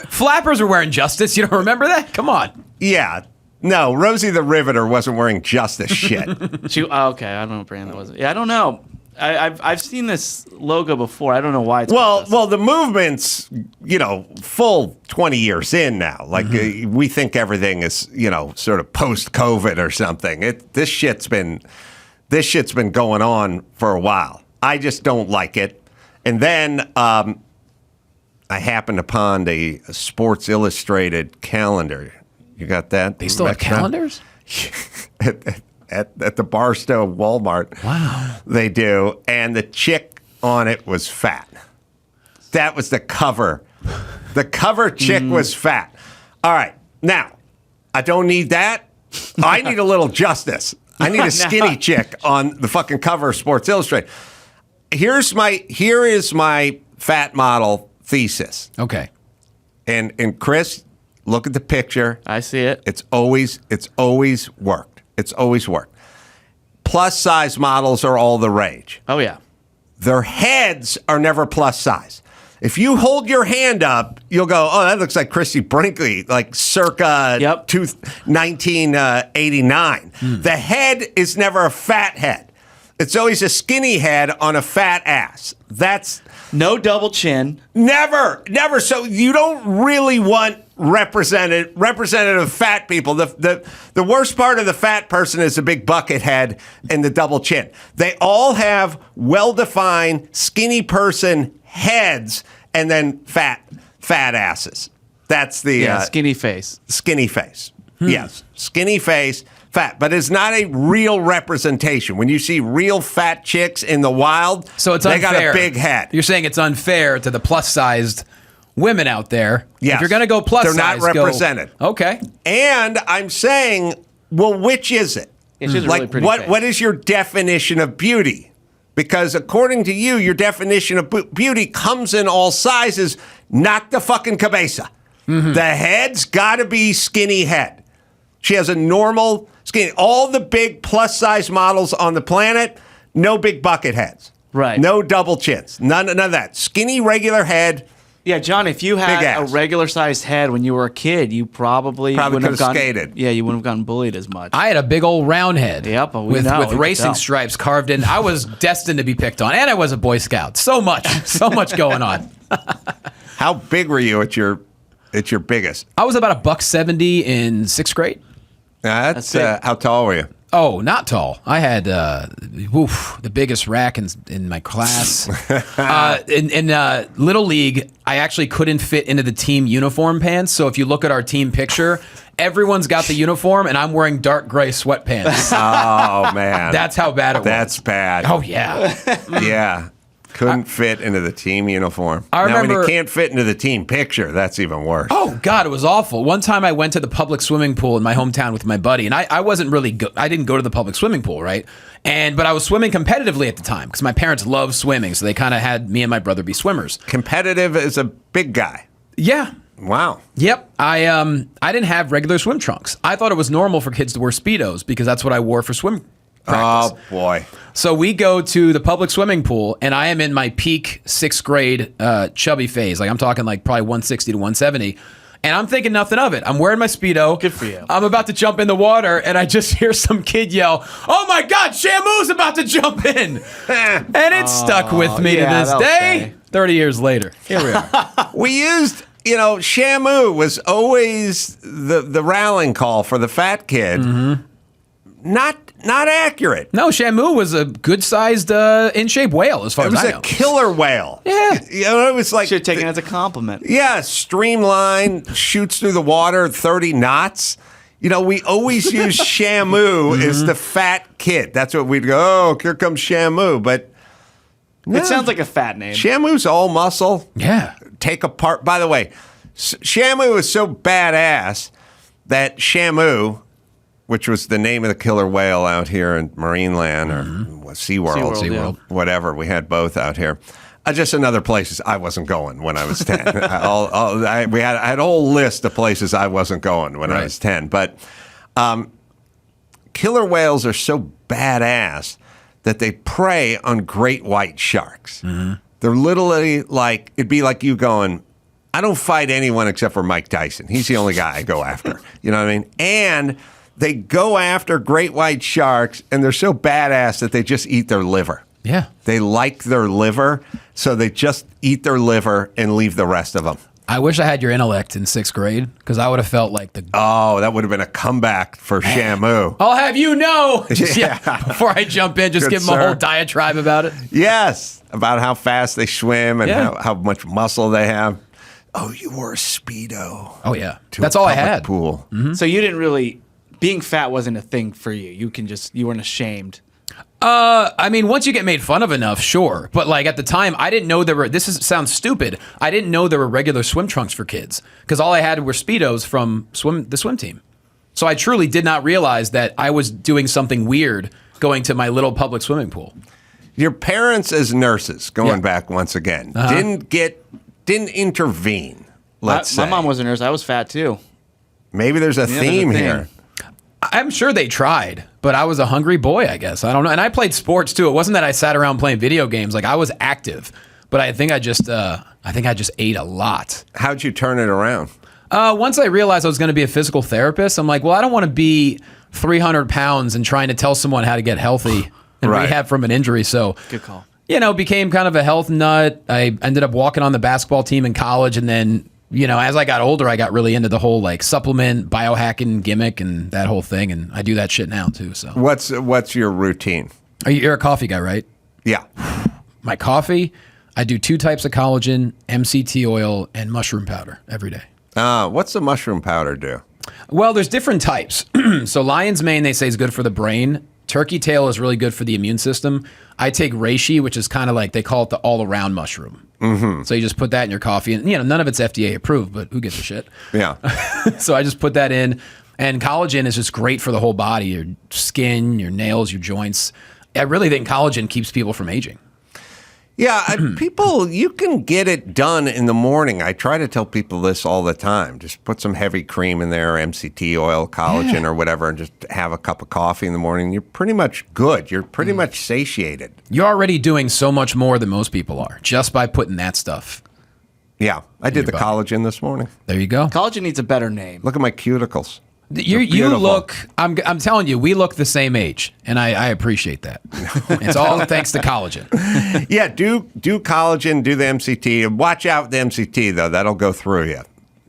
Flappers were wearing justice. You don't remember that? Come on. Yeah. No, Rosie the Riveter wasn't wearing justice shit. Okay, I don't know what brand that was. Yeah, I don't know. I've seen this logo before. I don't know why it's well, the movement's, full 20 years in now. Like, we think everything is, sort of post-COVID or something. This shit's been going on for a while. I just don't like it. And then I happened upon a Sports Illustrated calendar. You got that? They still have calendars? At the Barstow Walmart. Wow. They do. And the chick on it was fat. That was the cover. The cover chick was fat. All right. Now, I don't need that. I need a little justice. I need a skinny chick on the fucking cover of Sports Illustrated. Here is my fat model thesis. Okay. And Chris, look at the picture. I see it. It's always worked. It's always worked. Plus size models are all the rage. Oh, yeah. Their heads are never plus size. If you hold your hand up, you'll go, oh, that looks like Christy Brinkley, like circa 1989. The head is never a fat head. It's always a skinny head on a fat ass. That's no double chin. Never. So you don't really want representative fat people. The worst part of the fat person is the big bucket head and the double chin. They all have well-defined skinny person heads and then fat asses. That's the skinny face. Skinny face. Yes, skinny face, fat, but it's not a real representation. When you see real fat chicks in the wild, so it's they unfair. got a big head. You're saying it's unfair to the plus-sized women out there. Yes. If you're going to go plus they're size, not represented. Okay. And I'm saying, well, which is it? She's a really pretty face. What is your definition of beauty? Because according to you, your definition of beauty comes in all sizes, not the fucking cabeza. The head's got to be skinny head. She has a normal skinny. All the big plus size models on the planet No big bucket heads. Right. No double chins. None of that. Skinny, regular head. Yeah, John, if you had a regular-sized head when you were a kid, you probably wouldn't have gotten skated. Yeah, you wouldn't have gotten bullied as much. I had a big old round head. Yep, with racing stripes carved in. I was destined to be picked on, and I was a Boy Scout. So much going on. How big were you at your biggest? I was about $170 in 6th grade. That's how tall were you? Oh, not tall. I had the biggest rack in my class. In Little League, I actually couldn't fit into the team uniform pants. So if you look at our team picture, everyone's got the uniform, and I'm wearing dark gray sweatpants. Oh, man. That's how bad it was. That's bad. Oh, yeah. Yeah. Couldn't fit into the team uniform. I remember, now, when you can't fit into the team picture, that's even worse. Oh, God, it was awful. One time I went to the public swimming pool in my hometown with my buddy, and I wasn't really I didn't go to the public swimming pool, right? But I was swimming competitively at the time because my parents love swimming, so they kind of had me and my brother be swimmers. Competitive as a big guy. Yeah. Wow. Yep. I didn't have regular swim trunks. I thought it was normal for kids to wear Speedos because that's what I wore for swim practice. Oh, boy. So we go to the public swimming pool, and I am in my peak 6th grade chubby phase. Like, I'm talking like probably 160 to 170. And I'm thinking nothing of it. I'm wearing my Speedo. Good for you. I'm about to jump in the water, and I just hear some kid yell, "Oh, my God, Shamu's about to jump in." And it stuck with me to this day, 30 years later. Here we are. We used... Shamu was always the rallying call for the fat kid. Mm-hmm. Not accurate. No, Shamu was a good-sized, in-shape whale, as far as I know. It was a killer whale. Yeah. It was like... Should have taken it as a compliment. Yeah, streamlined, shoots through the water 30 knots. We always use Shamu as the fat kid. That's what we'd go, oh, here comes Shamu. But... no, it sounds like a fat name. Shamu's all muscle. Yeah. Take apart. By the way, Shamu is so badass that Shamu, which was the name of the killer whale out here in Marineland or SeaWorld, whatever. We had both out here. Just in other places I wasn't going when I was 10. I had a whole list of places I wasn't going when I was 10. But killer whales are so badass that they prey on great white sharks. Mm-hmm. They're literally like, it'd be like you going, I don't fight anyone except for Mike Tyson. He's the only guy I go after. You know what I mean? And they go after great white sharks, and they're so badass that they just eat their liver. Yeah. They like their liver, so they just eat their liver and leave the rest of them. I wish I had your intellect in 6th grade, because I would have felt like the... Oh, that would have been a comeback for Shamu. I'll have you know. Yeah. Before I jump in, just give them a whole diatribe about it. Yes, about how fast they swim and how much muscle they have. Oh, you wore a Speedo. Oh, yeah. That's all I had. Pool. Mm-hmm. So you didn't really... Being fat wasn't a thing for you. You weren't ashamed. I mean, once you get made fun of enough, sure. But like at the time, I didn't know sounds stupid. I didn't know there were regular swim trunks for kids because all I had were Speedos from the swim team. So I truly did not realize that I was doing something weird going to my little public swimming pool. Your parents as nurses, going back once again, didn't intervene, let's say. My mom was a nurse. I was fat too. Maybe there's a theme here. I'm sure they tried, but I was a hungry boy, I guess. I don't know. And I played sports too. It wasn't that I sat around playing video games. Like I was active, but I think I just ate a lot. How'd you turn it around? Once I realized I was going to be a physical therapist, I'm like, well, I don't want to be 300 pounds and trying to tell someone how to get healthy and rehab from an injury. So good call. Became kind of a health nut. I ended up walking on the basketball team in college, and then as I got older, I got really into the whole like supplement biohacking gimmick and that whole thing, and I do that shit now too. So what's your routine? You're a coffee guy, right? Yeah. My coffee, I do 2 types of collagen, MCT oil, and mushroom powder every day. What's the mushroom powder do? Well, there's different types. So lion's mane, they say, is good for the brain. Turkey tail is really good for the immune system. I take reishi, which is kind of like, they call it the all-around mushroom. Mm-hmm. So you just put that in your coffee, and none of it's FDA approved, but who gives a shit? Yeah. So I just put that in, and collagen is just great for the whole body, your skin, your nails, your joints. I really think collagen keeps people from aging. Yeah, people, you can get it done in the morning. I try to tell people this all the time. Just put some heavy cream in there, MCT oil, collagen, or whatever, and just have a cup of coffee in the morning. You're pretty much good. You're pretty much satiated. You're already doing so much more than most people are just by putting that stuff. Yeah, I did the collagen this morning. There you go. Collagen needs a better name. Look at my cuticles. You look. I'm telling you, we look the same age, and I appreciate that. It's all thanks to collagen. Yeah, do collagen, do the MCT. Watch out with the MCT though; that'll go through you.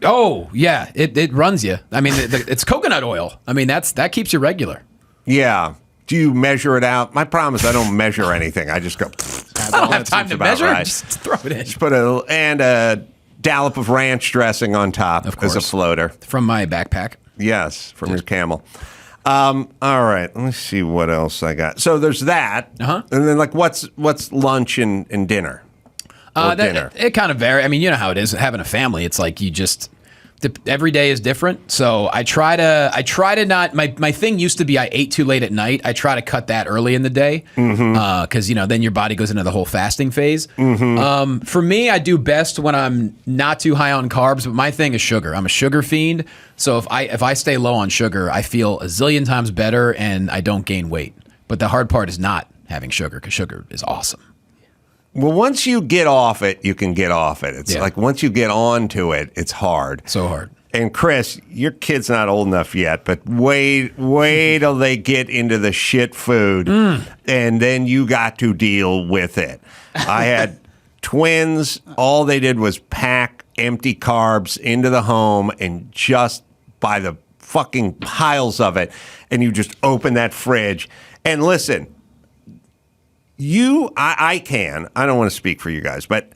Oh yeah, it runs you. I mean, it's coconut oil. I mean, that keeps you regular. Yeah. Do you measure it out? My problem is I don't measure anything. I just go. I don't have time to measure. Right. Just throw it in. Just put a dollop of ranch dressing on top as a floater from my backpack. Yes, from your camel. All right, let me see what else I got. So there's that, and then like what's lunch and dinner? Dinner. It kind of varies. I mean, you know how it is having a family. It's like you just every day is different. So I try to not. My thing used to be I ate too late at night. I try to cut that early in the day because then your body goes into the whole fasting phase. For me, I do best when I'm not too high on carbs. But my thing is sugar. I'm a sugar fiend. So if I stay low on sugar, I feel a zillion times better and I don't gain weight. But the hard part is not having sugar because sugar is awesome. Well, once you get off it, you can get off it. It's like once you get onto it, it's hard. So hard. And Chris, your kid's not old enough yet, but wait till they get into the shit food, and then you got to deal with it. I had twins. All they did was pack empty carbs into the home and just by the fucking piles of it, and you just open that fridge. And listen, I don't want to speak for you guys, but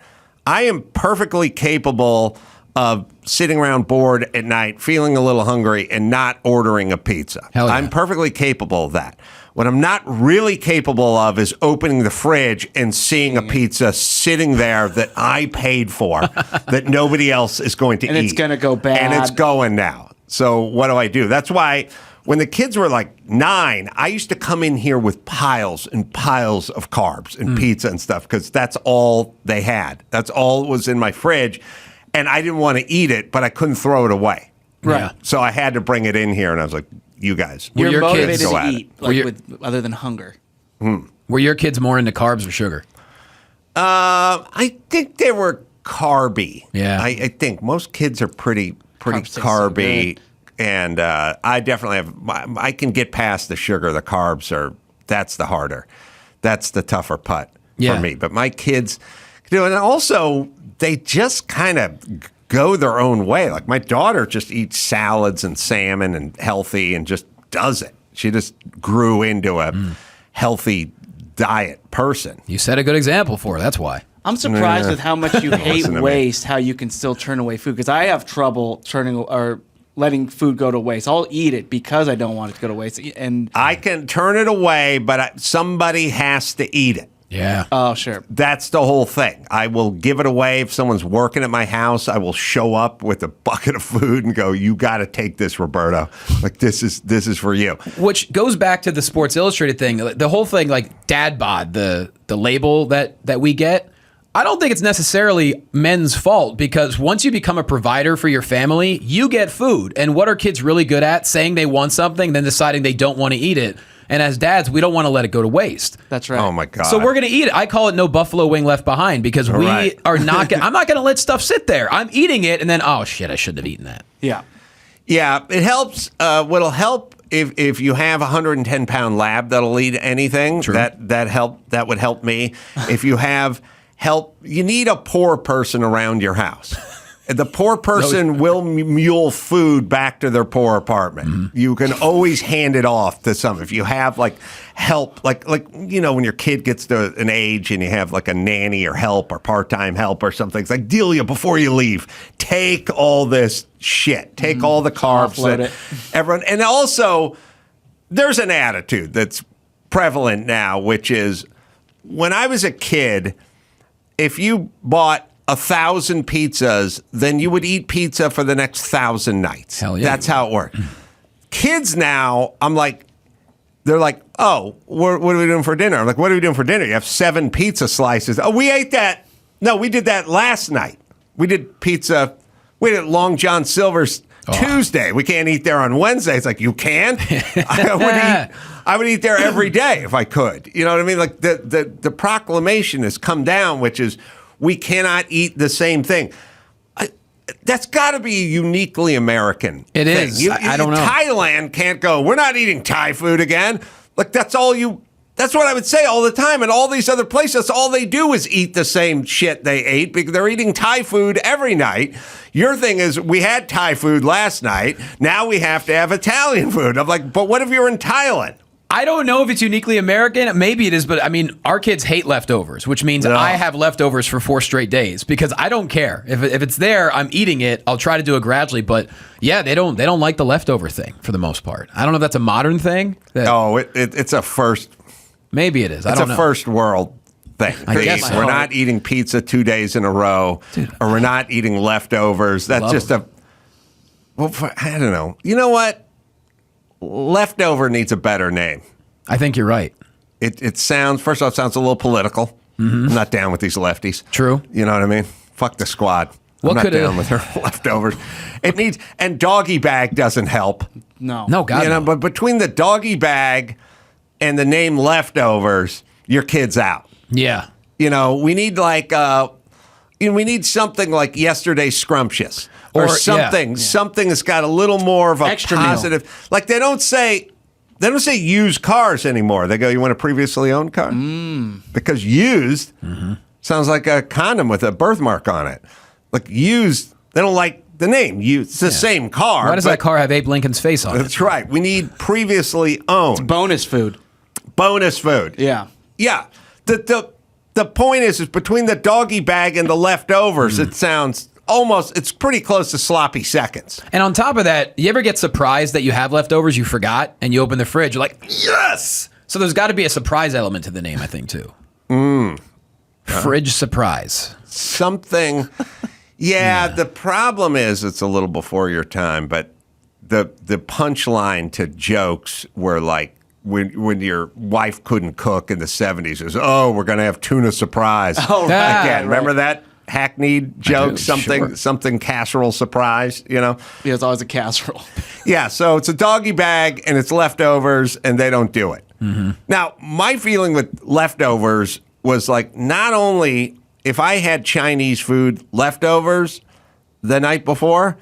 I am perfectly capable of sitting around bored at night, feeling a little hungry, and not ordering a pizza. Hell yeah. I'm perfectly capable of that. What I'm not really capable of is opening the fridge and seeing a pizza sitting there that I paid for that nobody else is going to eat. And it's going to go bad. And it's going now. So what do? That's why when the kids were like 9, I used to come in here with piles and piles of carbs and pizza and stuff because that's all they had. That's all that was in my fridge. And I didn't want to eat it, but I couldn't throw it away. Right. Yeah. So I had to bring it in here, and I was like, you guys. Were You're your motivated kids to eat, other than hunger. Were your kids more into carbs or sugar? I think they were carby. Yeah. I think most kids are pretty Carbs taste so carby. good. And I definitely have, I can get past the sugar. The carbs that's the harder. That's the tougher putt for me. But my kids, and also they just kind of go their own way. Like my daughter just eats salads and salmon and healthy and just does it. She just grew into a healthy diet person. You set a good example for her. That's why. I'm surprised with how much you hate Listen to me. waste, how you can still turn away food. Because I have trouble letting food go to waste. I'll eat it because I don't want it to go to waste. And I can turn it away, but somebody has to eat it. Yeah. oh, sure. That's the whole thing. I will give it away. If someone's working at my house, I will show up with a bucket of food and go, you got to take this, Roberto. Like, this is for you. Which goes back to the Sports Illustrated thing. The whole thing, like dad bod, the label that we get, I don't think it's necessarily men's fault because once you become a provider for your family, you get food. And what are kids really good at? Saying they want something, then deciding they don't want to eat it. And as dads, we don't want to let it go to waste. That's right. Oh, my God. So we're going to eat it. I call it no buffalo wing left behind because we are not I'm not going to let stuff sit there. I'm eating it and then, oh, shit, I shouldn't have eaten that. Yeah. Yeah, it helps. What'll help if you have a 110-pound lab that'll eat anything, that would help me. If you have help, you need a poor person around your house. The poor person will mule food back to their poor apartment. Mm-hmm. You can always hand it off to some. If you have like help, like when your kid gets to an age and you have like a nanny or help or part-time help or something, it's like, Delia, before you leave, take all this shit. Take all the carbs that everyone. And also, there's an attitude that's prevalent now, which is when I was a kid, if you bought 1,000 pizzas, then you would eat pizza for the next 1,000 nights. Hell yeah. That's how it worked. Kids now, I'm like, they're like, oh, what are we doing for dinner? I'm like, what are we doing for dinner? You have 7 pizza slices. Oh, we ate that. No, we did that last night. We did pizza. We did Long John Silver's Tuesday. We can't eat there on Wednesday. It's like, you can? I would eat there every day if I could. You know what I mean? Like the proclamation has come down, which is we cannot eat the same thing. That's got to be a uniquely American It thing. is. I don't know. Thailand can't go, we're not eating Thai food again. Like, that's what I would say all the time. And all these other places, that's all they do is eat the same shit they ate because they're eating Thai food every night. Your thing is, we had Thai food last night. Now we have to have Italian food. I'm like, but what if you're in Thailand? I don't know if it's uniquely American. Maybe it is, but I mean, our kids hate leftovers, which means I have leftovers for 4 straight days because I don't care. If it's there, I'm eating it. I'll try to do it gradually, but yeah, they don't like the leftover thing for the most part. I don't know if that's a modern thing. It's a first. Maybe it is. I don't know. It's a first world thing. I guess We're not eating pizza 2 days in a row, or we're not eating leftovers. That's just I don't know. You know what? Leftover needs a better name. I think you're right. It sounds, first off, sounds a little political. I'm not down with these lefties. True. You know what I mean? Fuck the squad. I'm not down with their leftovers. It needs, and doggy bag doesn't help. No, God, you know, but between the doggy bag and the name leftovers, your kid's out. Yeah. You know, we need we need something like Yesterday's Scrumptious or something that's got a little more of a Extra positive. meal. Like they don't say used cars anymore. They go, you want a previously owned car? Because used sounds like a condom with a birthmark on it. Like used, they don't like the name. It's the same car. Why does that car have Abe Lincoln's face on it? That's right. We need previously owned. bonus food. Bonus food. Yeah. Yeah. The point is between the doggy bag and the leftovers, it sounds it's pretty close to sloppy seconds. And on top of that, you ever get surprised that you have leftovers you forgot and you open the fridge, you're like, yes! So there's got to be a surprise element to the name, I think, too. Fridge surprise. Something. Yeah, the problem is it's a little before your time, but the punchline to jokes were like, when your wife couldn't cook in the 70s, is, oh, we're going to have tuna surprise. Oh, right. Again, remember that hackneyed joke? Something casserole surprise, you know? Yeah, it's always a casserole. Yeah, so it's a doggy bag and it's leftovers and they don't do it. Now, my feeling with leftovers was like, not only if I had Chinese food leftovers the night before,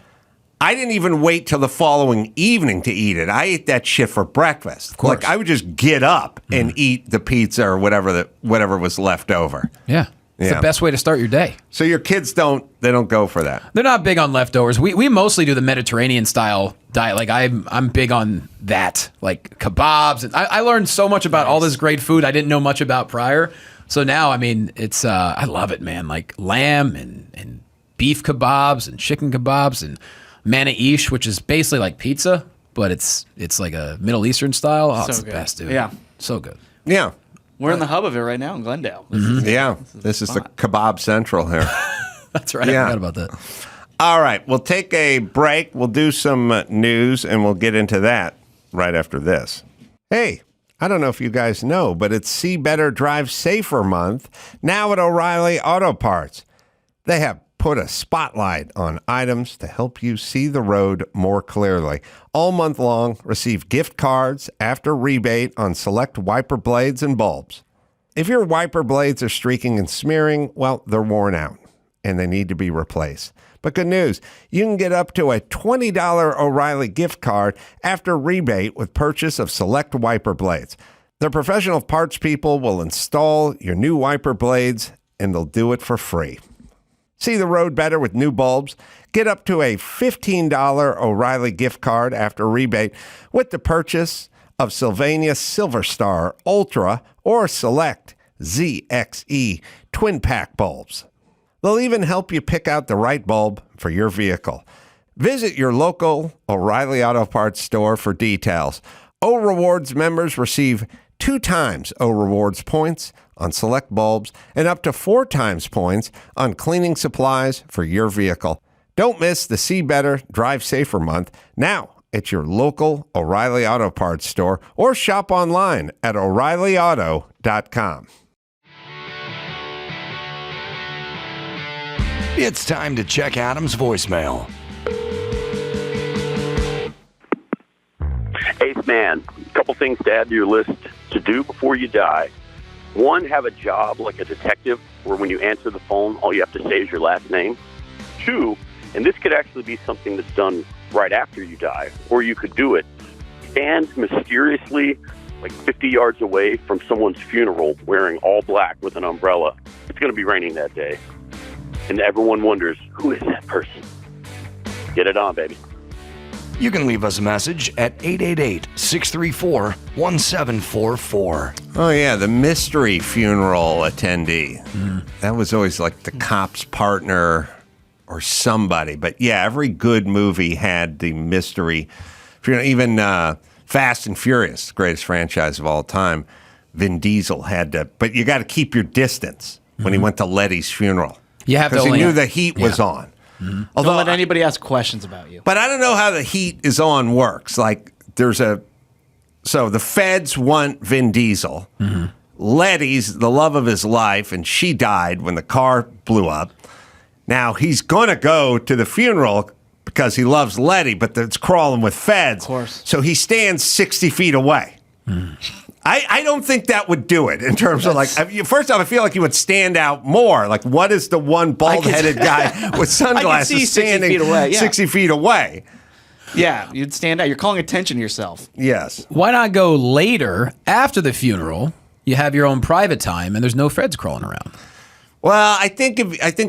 I didn't even wait till the following evening to eat it. I ate that shit for breakfast. Of course. Like I would just get up and eat the pizza or whatever was left over. Yeah. It's the best way to start your day. So your kids don't go for that. They're not big on leftovers. We mostly do the Mediterranean style diet. Like I'm big on that, like kebabs. And I learned so much about all this great food I didn't know much about prior. So now, I mean, it's I love it, man. Like lamb and beef kebabs and chicken kebabs and manaish, which is basically like pizza, but it's like a Middle Eastern style. Oh, it's the best, dude. Yeah. So good. Yeah. We're in the hub of it right now in Glendale. This is the Kebab Central here. That's right. Yeah. I forgot about that. All right. We'll take a break. We'll do some news, and we'll get into that right after this. Hey, I don't know if you guys know, but it's See Better, Drive Safer month now at O'Reilly Auto Parts. They have put a spotlight on items to help you see the road more clearly. All month long, receive gift cards after rebate on select wiper blades and bulbs. If your wiper blades are streaking and smearing, well, they're worn out and they need to be replaced. But good news, you can get up to a $20 O'Reilly gift card after rebate with purchase of select wiper blades. The professional parts people will install your new wiper blades and they'll do it for free. See the road better with new bulbs? Get up to a $15 O'Reilly gift card after rebate with the purchase of Sylvania Silver Star Ultra or select ZXE twin pack bulbs. They'll even help you pick out the right bulb for your vehicle. Visit your local O'Reilly Auto Parts store for details. O Rewards members receive 2 times O Rewards points on select bulbs and up to 4 times points on cleaning supplies for your vehicle. Don't miss the See Better, Drive Safer month now at your local O'Reilly Auto Parts store or shop online at O'ReillyAuto.com. It's time to check Adam's voicemail. Eighth man, a couple things to add to your list to do before you die. One, have a job like a detective where when you answer the phone, all you have to say is your last name. Two, and this could actually be something that's done right after you die, or you could do it, stand mysteriously like 50 yards away from someone's funeral wearing all black with an umbrella. It's going to be raining that day. And everyone wonders, who is that person? Get it on, baby. You can leave us a message at 888-634-1744. Oh, yeah, the mystery funeral attendee. That was always like the cop's partner or somebody. But yeah, every good movie had the mystery funeral. Even Fast and Furious, the greatest franchise of all time, Vin Diesel had to. But you got to keep your distance when he went to Letty's funeral. You have to because he only- knew the heat was on. Don't let anybody ask questions about you. But I don't know how the heat is on works. Like so the feds want Vin Diesel. Letty's the love of his life, and she died when the car blew up. Now he's going to go to the funeral because he loves Letty, but it's crawling with feds. Of course. So he stands 60 feet away. I don't think that would do it in terms of like, first off, I feel like he would stand out more. Like, what is the one bald-headed guy with sunglasses see 60 standing feet away, yeah. 60 feet away? Yeah, you'd stand out. You're calling attention to yourself. Yes. Why not go later after the funeral? You have your own private time, and there's no feds crawling around. Well, I think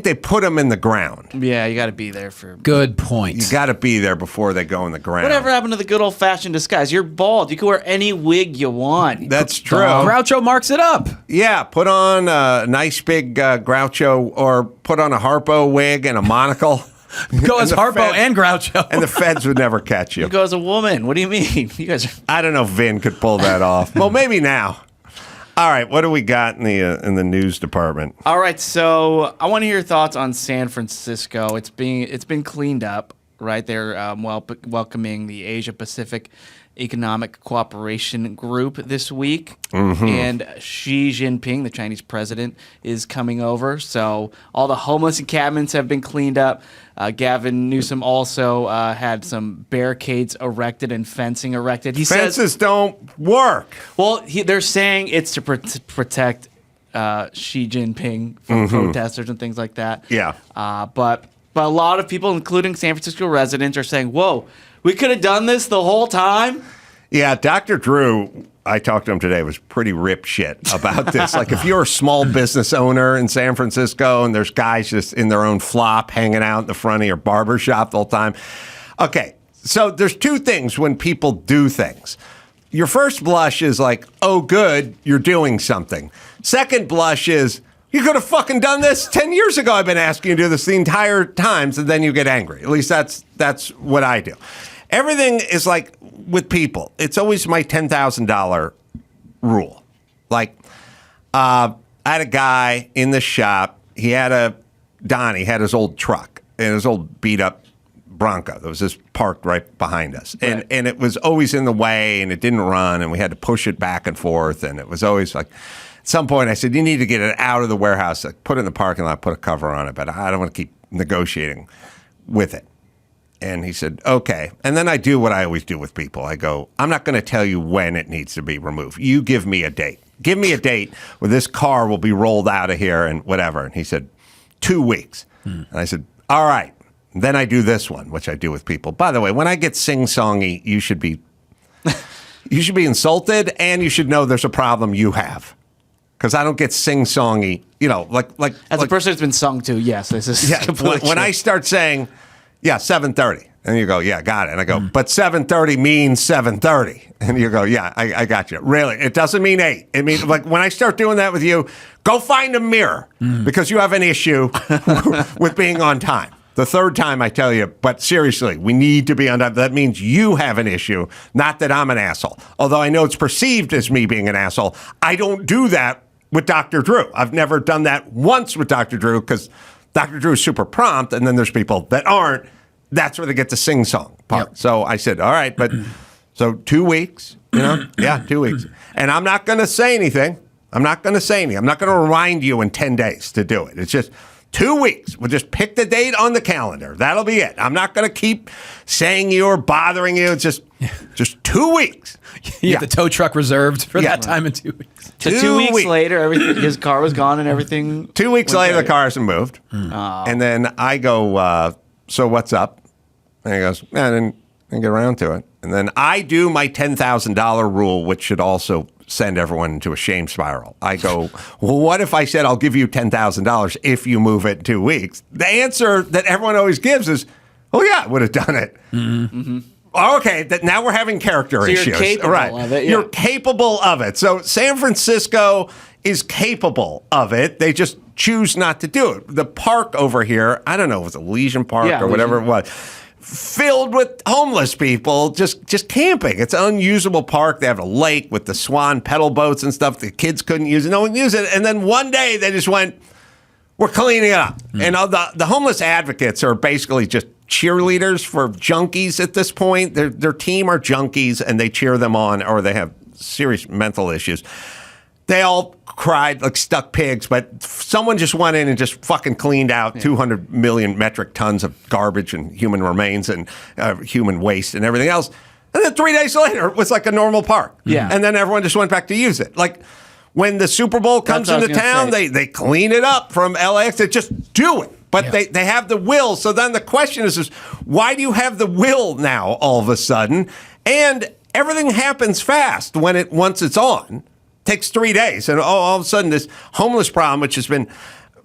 they put him in the ground. Yeah, you got to be there for. Good point. You got to be there before they go in the ground. Whatever happened to the good old-fashioned disguise? You're bald. You can wear any wig you want. That's true. Groucho marks it up. Yeah, put on a nice big Groucho, or put on a Harpo wig and a monocle. Go as the Harpo feds- and Groucho. And the feds would never catch you. You go as a woman. What do you mean? You guys are. I don't know if Vin could pull that off. Well, maybe now. All right, what do we got in the news department? All right, so I want to hear your thoughts on San Francisco. It's been cleaned up, right? They're welcoming the Asia Pacific Economic Cooperation Group this week, and Xi Jinping, the Chinese president, is coming over. So all the homeless encampments have been cleaned up. Gavin Newsom also had some barricades erected and fencing erected. He Fences don't work. Well, they're saying it's to protect Xi Jinping from protesters and things like that. Yeah. But a lot of people, including San Francisco residents, are saying, whoa, we could have done this the whole time? Yeah, Dr. Drew, I talked to him today, was pretty rip shit about this. Like, if you're a small business owner in San Francisco and there's guys just in their own flop hanging out in the front of your barber shop the whole time. Okay, so there's two things when people do things. Your first blush is like, oh, good, you're doing something. Second blush is, you could have fucking done this 10 years ago. I've been asking you to do this the entire time, and then you get angry. At least that's what I do. Everything is like with people. It's always my $10,000 rule. Like, I had a guy in the shop. He had Donnie had his old truck and his old beat up Bronco that was just parked right behind us. And it was always in the way, and it didn't run, and we had to push it back and forth, and it was always like, at some point I said, you need to get it out of the warehouse, like, put it in the parking lot, put a cover on it, but I don't want to keep negotiating with it. And he said, okay. And then I do what I always do with people. I go, I'm not going to tell you when it needs to be removed. You give me a date. Give me a date where this car will be rolled out of here and whatever. And he said, 2 weeks. And I said, all right. And then I do this one, which I do with people. By the way, when I get sing-songy, you should be insulted, and you should know there's a problem you have. Because I don't get sing-songy, like As a person who's been sung to, yes, this is completely when I start saying, yeah, 7:30. And you go, yeah, got it. And I go, but 7:30 means 7:30. And you go, yeah, I got you. Really? It doesn't mean 8. It means, like, when I start doing that with you, go find a mirror because you have an issue with being on time. The third time I tell you, but seriously, we need to be on time. That means you have an issue, not that I'm an asshole. Although I know it's perceived as me being an asshole, I don't do that with Dr. Drew. I've never done that once with Dr. Drew because Dr. Drew is super prompt, and then there's people that aren't, That's where they get the sing-song part. Yep. So I said, all right, but so 2 weeks, yeah, 2 weeks. And I'm not going to say anything. I'm not going to remind you in 10 days to do it. It's just 2 weeks. We'll just pick the date on the calendar. That'll be it. I'm not going to keep saying you or bothering you. It's just 2 weeks. You have the tow truck reserved for that time in 2 weeks. So 2 weeks later, his car was gone and everything. 2 weeks later, the car hasn't moved. And then I go, so what's up? And he goes, I didn't get around to it. And then I do my $10,000 rule, which should also send everyone into a shame spiral. I go, well, what if I said I'll give you $10,000 if you move it in 2 weeks? The answer that everyone always gives is, oh, yeah, I would have done it. Okay, now we're having character issues. You're capable of it. Yeah. You're capable of it. So San Francisco is capable of it. They just choose not to do it. The park over here, I don't know if it's a Legion Park or whatever it was, filled with homeless people just camping. It's an unusable park. They have a lake with the swan pedal boats and stuff. The kids couldn't use it. No one used it. And then one day they just went, we're cleaning it up. And the homeless advocates are basically just cheerleaders for junkies at this point. Their team are junkies, and they cheer them on, or they have serious mental issues. They all cried like stuck pigs, but someone just went in and just fucking cleaned out 200 million metric tons of garbage and human remains and human waste and everything else. And then 3 days later, it was like a normal park. Yeah. And then everyone just went back to use it. Like when the Super Bowl comes into town, they clean it up from LAX. They just do it. But they have the will. So then the question is, why do you have the will now all of a sudden? And everything happens fast once it's on. Takes 3 days, and all of a sudden this homeless problem, which has been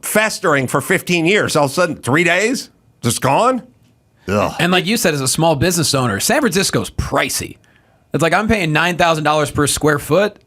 festering for 15 years, all of a sudden 3 days, just gone. Ugh. And like you said, as a small business owner, San Francisco's pricey. It's like I'm paying $9,000 per square foot.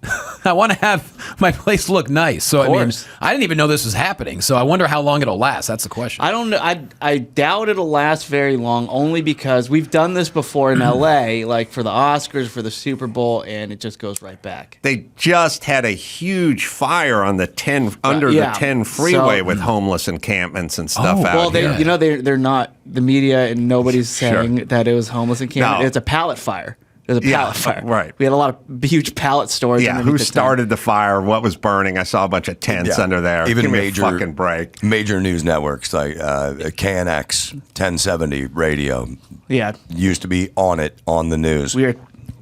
I want to have my place look nice. So I mean, I didn't even know this was happening. So I wonder how long it'll last. That's the question. I don't know. I doubt it'll last very long, only because we've done this before in LA, like for the Oscars, for the Super Bowl, and it just goes right back. They just had a huge fire on the 10 the 10 freeway with homeless encampments and stuff out here. Well, they're not the media, and nobody's saying that it was homeless encampment. No. It's a pallet fire. There's a pallet fire. Right. We had a lot of huge pallet stores. Yeah, who started the fire? What was burning? I saw a bunch of tents under there. Even Give me major a fucking break. Major news networks like KNX 1070 radio. Yeah, used to be on the news.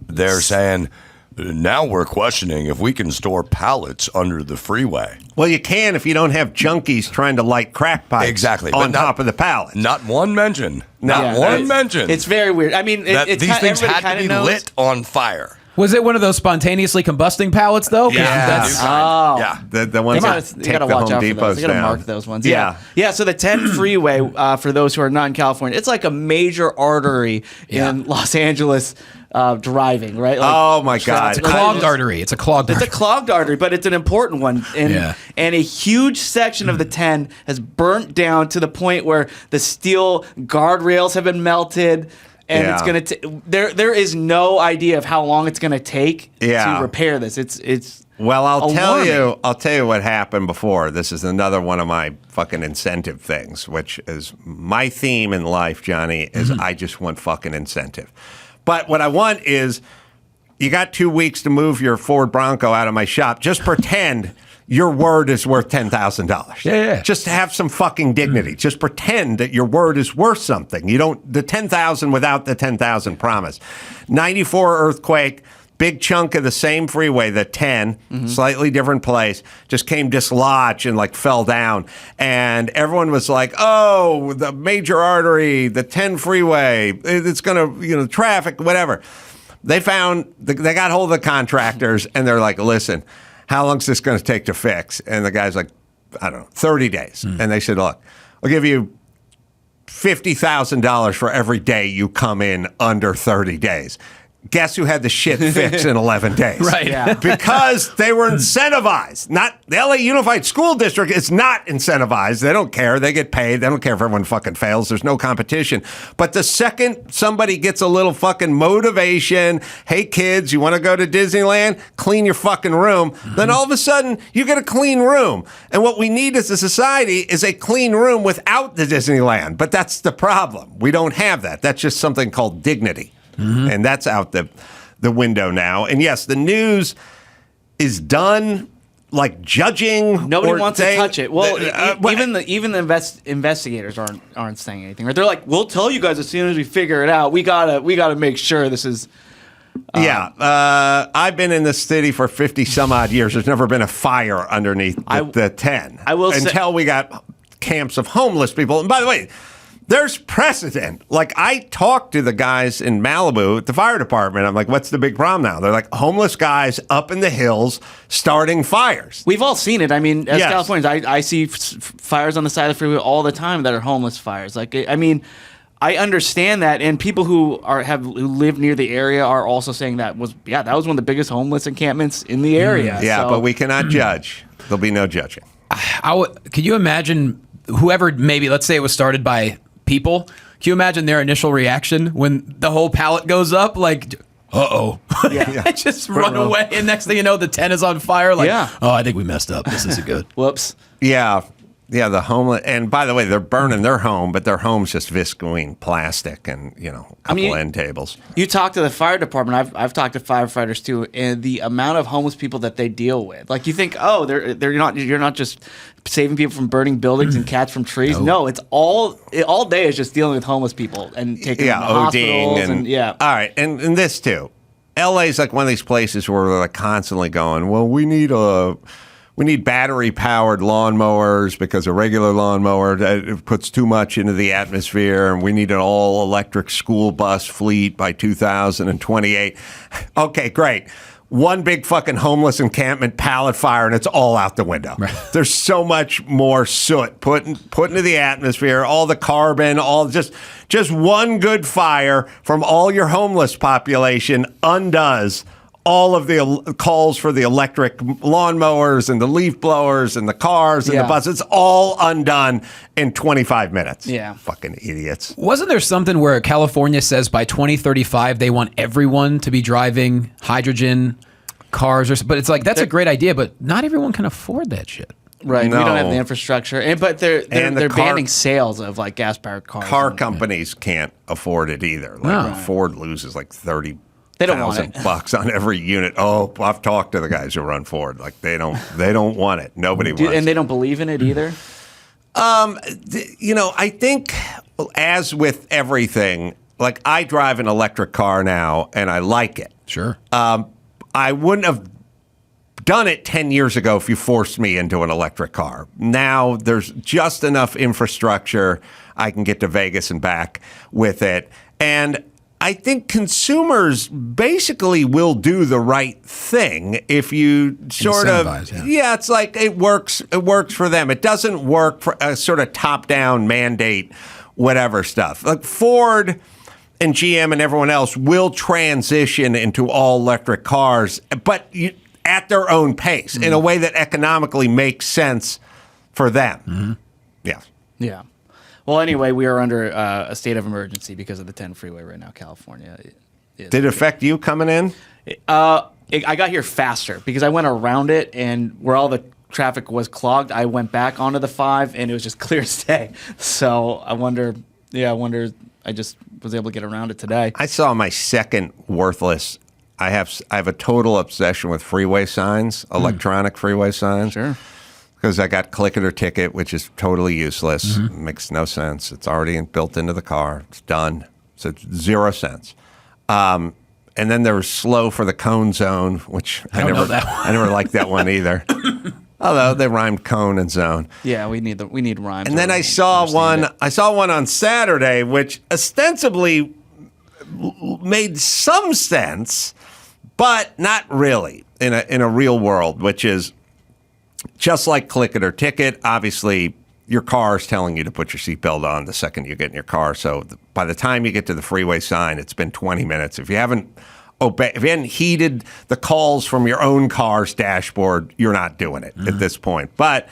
They're saying now we're questioning if we can store pallets under the freeway. Well, you can if you don't have junkies trying to light crack pipes on top of the pallet. Not one mention. Not one mention. It's very weird. I mean, these things had to be lit on fire. Was it one of those spontaneously combusting pallets, though? Yeah. The ones that take the Home Depots down. You got to mark those ones. Yeah. So the 10 freeway, for those who are not in California, it's like a major artery in Los Angeles. Driving, right? Like, oh my God! It's a clogged artery. It's a clogged artery, but it's an important one. And a huge section of the 10 has burnt down to the point where the steel guardrails have been melted. And it's going to there is no idea of how long it's going to take to repair this. It's well, I'll tell you what happened before. This is another one of my fucking incentive things, which is my theme in life, Johnny, is I just want fucking incentive. But what I want is, you got 2 weeks to move your Ford Bronco out of my shop. Just pretend your word is worth $10,000. Yeah. Just have some fucking dignity. Just pretend that your word is worth something. You don't, the 10,000 without the 10,000 promise. 94 earthquake, big chunk of the same freeway, the 10, slightly different place, just came dislodged and like fell down. And everyone was like, oh, the major artery, the 10 freeway, it's going to, traffic, whatever. They got hold of the contractors and they're like, listen, how long is this going to take to fix? And the guy's like, I don't know, 30 days. And they said, look, I'll give you $50,000 for every day you come in under 30 days. Guess who had the shit fixed in 11 days? Right. Yeah. Because they were incentivized. Not the LA Unified School District is not incentivized. They don't care. They get paid. They don't care if everyone fucking fails. There's no competition. But the second somebody gets a little fucking motivation, hey kids, you want to go to Disneyland? Clean your fucking room. Then all of a sudden you get a clean room. And what we need as a society is a clean room without the Disneyland. But that's the problem. We don't have that. That's just something called dignity. And that's out the window now. And yes, the news is done, like judging. Nobody or wants saying, to touch it. Well, even the investigators aren't saying anything. Right? They're like, we'll tell you guys as soon as we figure it out. We gotta make sure this is. I've been in this city for 50 some odd years. There's never been a fire underneath the 10. I will until we got camps of homeless people. And by the way, there's precedent. Like, I talked to the guys in Malibu at the fire department. I'm like, what's the big problem now? They're like, homeless guys up in the hills starting fires. We've all seen it. I mean, as Yes. Californians, I see fires on the side of the freeway all the time that are homeless fires. Like, I mean, I understand that, and people who live near the area are also saying that was one of the biggest homeless encampments in the area. Yeah, So- but we cannot judge. There'll be no judging. Could you imagine whoever, maybe, let's say it was started by people, can you imagine their initial reaction when the whole pallet goes up? Like, uh-oh. Yeah. Just run away, and next thing you know, the tent is on fire. Like, Yeah. oh, I think we messed up. This isn't good. Whoops. Yeah, the homeless. And by the way, they're burning their home, but their home's just viscoing plastic and, a couple end tables. You talk to the fire department. I've talked to firefighters too, and the amount of homeless people that they deal with. Like, you think, oh, you're not just saving people from burning buildings and cats from trees. No, it's all day is just dealing with homeless people and taking them to hospitals and All right, and this too. LA's like one of these places where they're like constantly going, well, we need battery-powered lawnmowers because a regular lawnmower it puts too much into the atmosphere, and we need an all-electric school bus fleet by 2028. Okay, great. One big fucking homeless encampment pallet fire, and it's all out the window. Right. There's so much more soot put into the atmosphere, all the carbon, all just one good fire from all your homeless population undoes all of the calls for the electric lawnmowers and the leaf blowers and the cars and the buses. It's all undone in 25 minutes. Yeah. Fucking idiots. Wasn't there something where California says by 2035 they want everyone to be driving hydrogen cars? But it's like, that's a great idea, but not everyone can afford that shit. Right, No. we don't have the infrastructure, but they're car- banning sales of like gas-powered cars. Car companies can't afford it either. Like Ford loses like $30,000 They don't want it. bucks on every unit. Oh, I've talked to the guys who run Ford. Like, they don't want it. Nobody wants it. And they don't believe in it either. I think, as with everything, like, I drive an electric car now and I like it. Sure. I wouldn't have done it 10 years ago if you forced me into an electric car. Now there's just enough infrastructure. I can get to Vegas and back with it. And I think consumers basically will do the right thing if you sort of, Incentivize, it's like it works for them. It doesn't work for a sort of top-down mandate, whatever stuff. Like Ford and GM and everyone else will transition into all-electric cars, but at their own pace, in a way that economically makes sense for them. Yeah. Yeah. Well, anyway, we are under a state of emergency because of the 10 freeway right now, California. Did it affect you coming in? I got here faster because I went around it, and where all the traffic was clogged, I went back onto the 5, and it was just clear as day. So I wonder. I just was able to get around it today. I saw my second worthless. I have a total obsession with freeway signs, electronic freeway signs. Sure. Because I got click it or ticket, which is totally useless. Makes no sense. It's already built into the car. It's done. So it's 0 cents. And then there was slow for the cone zone, which I never liked that one either. Although they rhymed cone and zone. Yeah, we need rhymes. And then I saw one on Saturday, which ostensibly made some sense, but not really in a real world, which is just like click it or ticket. Obviously, your car is telling you to put your seatbelt on the second you get in your car. So by the time you get to the freeway sign, it's been 20 minutes. If you haven't if you hadn't heeded the calls from your own car's dashboard, you're not doing it at this point. But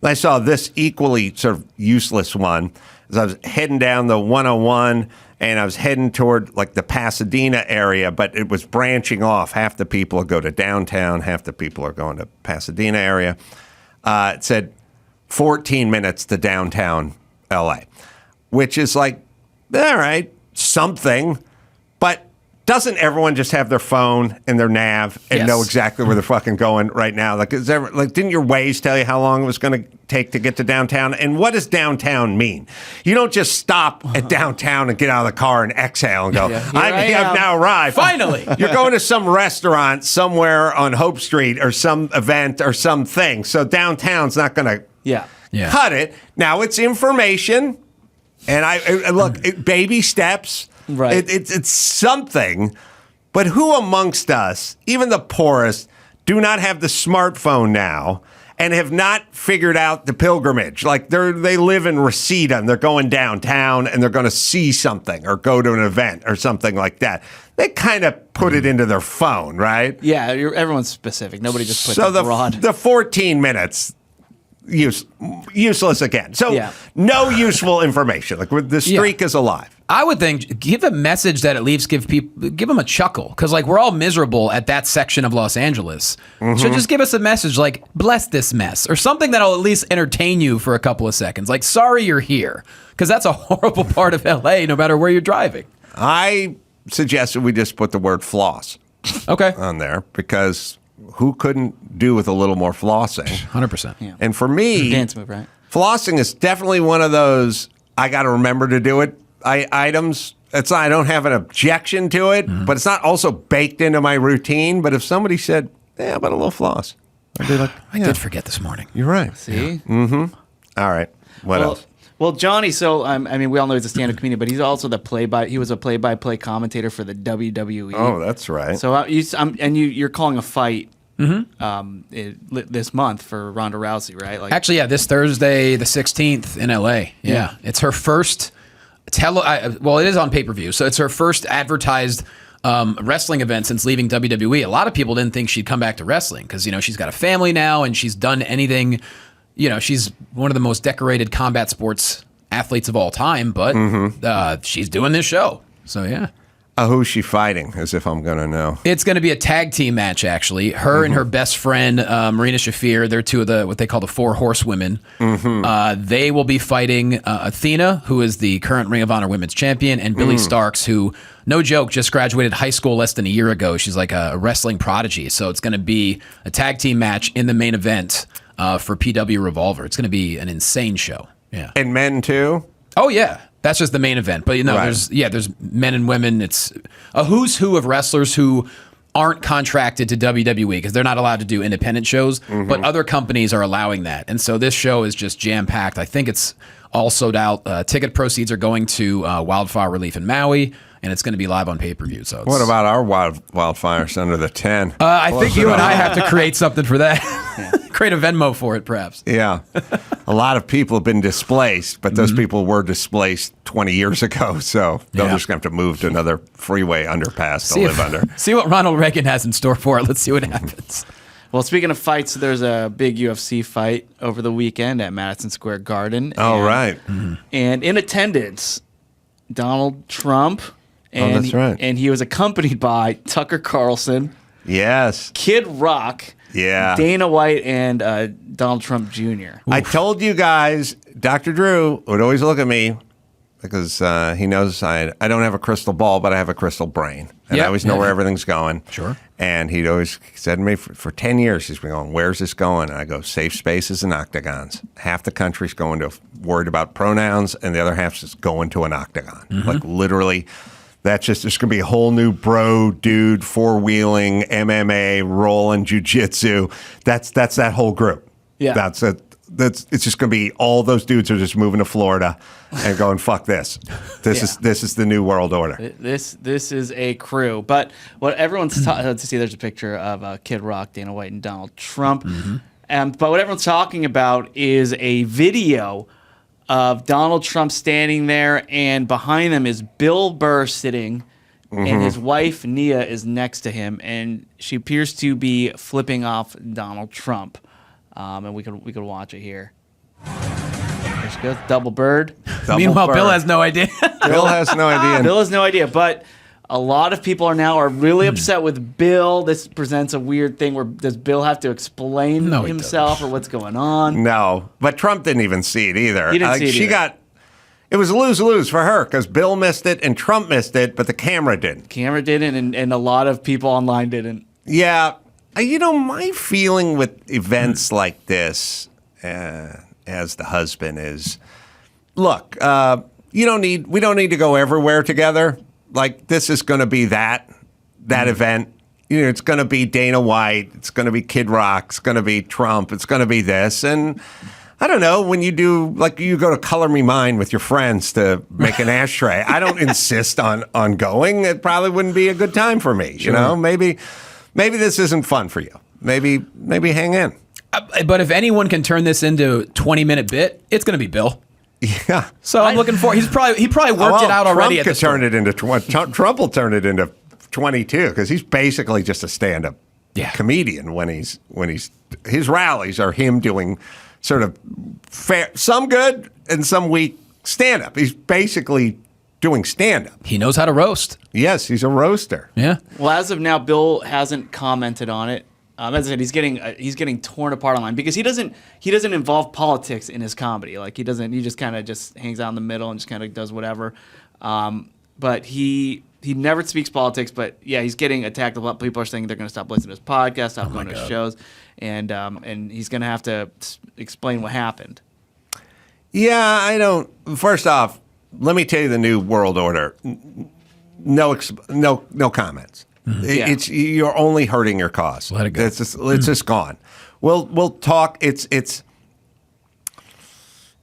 I saw this equally sort of useless one as I was heading down the 101, and I was heading toward like the Pasadena area, but it was branching off. Half the people go to downtown, half the people are going to Pasadena area. It said 14 minutes to downtown LA, which is like, all right, something, but doesn't everyone just have their phone and their nav and know exactly where they're fucking going right now? Like, didn't your Waze tell you how long it was going to take to get to downtown? And what does downtown mean? You don't just stop at downtown and get out of the car and exhale and go, I've now arrived. Finally. You're going to some restaurant somewhere on Hope Street or some event or something. So downtown's not going to cut it. Now, it's information. And look, baby steps. Right. It's something, but who amongst us, even the poorest, do not have the smartphone now and have not figured out the pilgrimage? Like they live in Reseda and they're going downtown and they're going to see something or go to an event or something like that. They kind of put it into their phone, right? Yeah, everyone's specific. Nobody just puts so it broad. The 14 minutes. Useless again. So no useful information. Like the streak is alive. I would think give a message that at least give them a chuckle, because like we're all miserable at that section of Los Angeles. So just give us a message like bless this mess or something that'll at least entertain you for a couple of seconds. Like sorry you're here, because that's a horrible part of LA no matter where you're driving. I suggested we just put the word floss on there, because who couldn't do with a little more flossing? 100%. Yeah. And for me, dance move, right? Flossing is definitely one of those I got to remember to do it items. It's not, I don't have an objection to it, but it's not also baked into my routine. But if somebody said, "Yeah, about a little floss," I'd be like, I did forget this morning. You're right. See? All right. What else? Well, Jonny, so I mean, we all know he's a stand-up comedian, but he's also he was a play-by-play commentator for the WWE. Oh, that's right. So you're calling a fight this month for Ronda Rousey, right? Like, actually, this Thursday, the 16th in LA. Yeah. It's her first it is on pay-per-view, so it's her first advertised wrestling event since leaving WWE. A lot of people didn't think she'd come back to wrestling because, she's got a family now and she's done anything. She's one of the most decorated combat sports athletes of all time, but she's doing this show. So, yeah. Who's she fighting, as if I'm going to know? It's going to be a tag team match, actually. Her and her best friend, Marina Shafir, they're two of what they call the Four Horsewomen. They will be fighting Athena, who is the current Ring of Honor Women's Champion, and Billy Starks, who, no joke, just graduated high school less than a year ago. She's like a wrestling prodigy. So it's going to be a tag team match in the main event for PW Revolver. It's going to be an insane show. Yeah. And men, too? Oh, yeah. That's just the main event. But, there's men and women. It's a who's who of wrestlers who aren't contracted to WWE because they're not allowed to do independent shows, but other companies are allowing that. And so this show is just jam-packed. I think it's all sold out. Ticket proceeds are going to wildfire relief in Maui, and it's going to be live on pay-per-view. So what about our wildfires under the 10? I think you and I have to create something for that. Create a Venmo for it, perhaps. Yeah. A lot of people have been displaced, but those people were displaced 20 years ago, so they're just going to have to move to another freeway underpass to live under. See what Ronald Reagan has in store for it. Let's see what happens. Well, speaking of fights, there's a big UFC fight over the weekend at Madison Square Garden. Right. And in attendance, Donald Trump. And that's right. And he was accompanied by Tucker Carlson. Yes. Kid Rock. Yeah. Dana White and Donald Trump Jr. Oof. I told you guys, Dr. Drew would always look at me because he knows I don't have a crystal ball, but I have a crystal brain. And I always know where everything's going. Sure. And he'd always said to me for 10 years, he's been going, where's this going? And I go, safe spaces and octagons. Half the country's going to worried about pronouns, and the other half's just going to an octagon. Like literally. That's just, there's going to be a whole new bro, dude, four-wheeling, MMA, rolling, jiu-jitsu. That's that whole group. Yeah. It's just going to be all those dudes are just moving to Florida and going, fuck this. This is the new world order. This is a crew. But what everyone's to see, there's a picture of Kid Rock, Dana White, and Donald Trump. But what everyone's talking about is a video of Donald Trump standing there, and behind them is Bill Burr sitting and his wife Nia is next to him, and she appears to be flipping off Donald Trump. And we could watch it here. There she goes, double bird. Meanwhile, Bill has no idea. Bill has no idea. Bill has no idea, but a lot of people are really upset with Bill. This presents a weird thing where does Bill have to explain himself or what's going on? No, but Trump didn't even see it either. He didn't see it either. It was lose-lose for her because Bill missed it and Trump missed it, but the camera didn't. Camera didn't, and a lot of people online didn't. Yeah. My feeling with events like this, as the husband, is, look, we don't need to go everywhere together. Like, this is going to be that event. It's going to be Dana White. It's going to be Kid Rock. It's going to be Trump. It's going to be this. And I don't know, when you do, like, you go to Color Me Mine with your friends to make an ashtray, I don't insist on going. It probably wouldn't be a good time for me. Sure. Maybe this isn't fun for you. Maybe hang in. But if anyone can turn this into a 20-minute bit, it's going to be Bill. Yeah. So I'm looking for. He probably worked it out already. Trump will turn it into 22 because he's basically just a stand-up comedian when he's his rallies are him doing sort of fair, some good and some weak stand-up. He's basically doing stand-up. He knows how to roast. Yes, he's a roaster. Yeah. Well, as of now, Bill hasn't commented on it. As I said, he's getting torn apart online because he doesn't involve politics in his comedy. Like he just kind of hangs out in the middle and just kind of does whatever. But he never speaks politics. But yeah, he's getting attacked. A lot of people are saying they're going to stop listening to his podcast, stop going to his shows, and he's going to have to explain what happened. Yeah, I don't. First off, let me tell you the new world order. No comments. Mm-hmm. You're only hurting your cause. Let it go. It's just gone. We'll talk. It's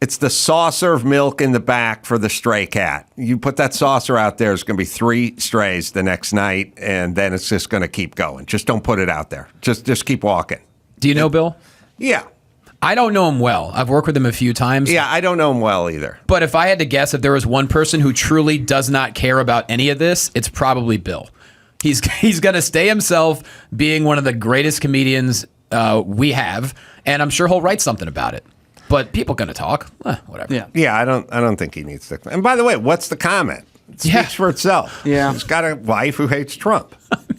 the saucer of milk in the back for the stray cat. You put that saucer out there, it's going to be 3 strays the next night, and then it's just going to keep going. Just don't put it out there. Just keep walking. Do you know Bill? Yeah. I don't know him well. I've worked with him a few times. Yeah, I don't know him well either. But if I had to guess, if there was one person who truly does not care about any of this, it's probably Bill. He's going to stay himself, being one of the greatest comedians we have, and I'm sure he'll write something about it. But people going to talk, whatever. Yeah. I don't think he needs to. And by the way, what's the comment? It speaks for itself. Yeah, he's got a wife who hates Trump.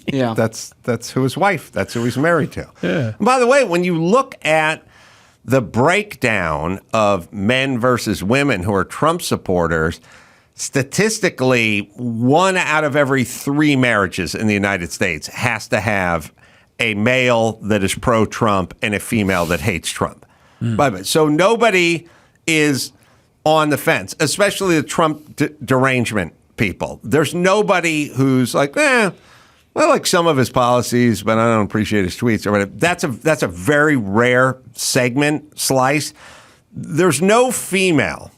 Yeah, that's who his wife. That's who he's married to. Yeah. And by the way, when you look at the breakdown of men versus women who are Trump supporters, statistically, 1 out of every 3 marriages in the United States has to have a male that is pro-Trump and a female that hates Trump. So nobody is on the fence, especially the Trump derangement people. There's nobody who's like, I like some of his policies, but I don't appreciate his tweets or whatever. That's a very rare slice. There's no female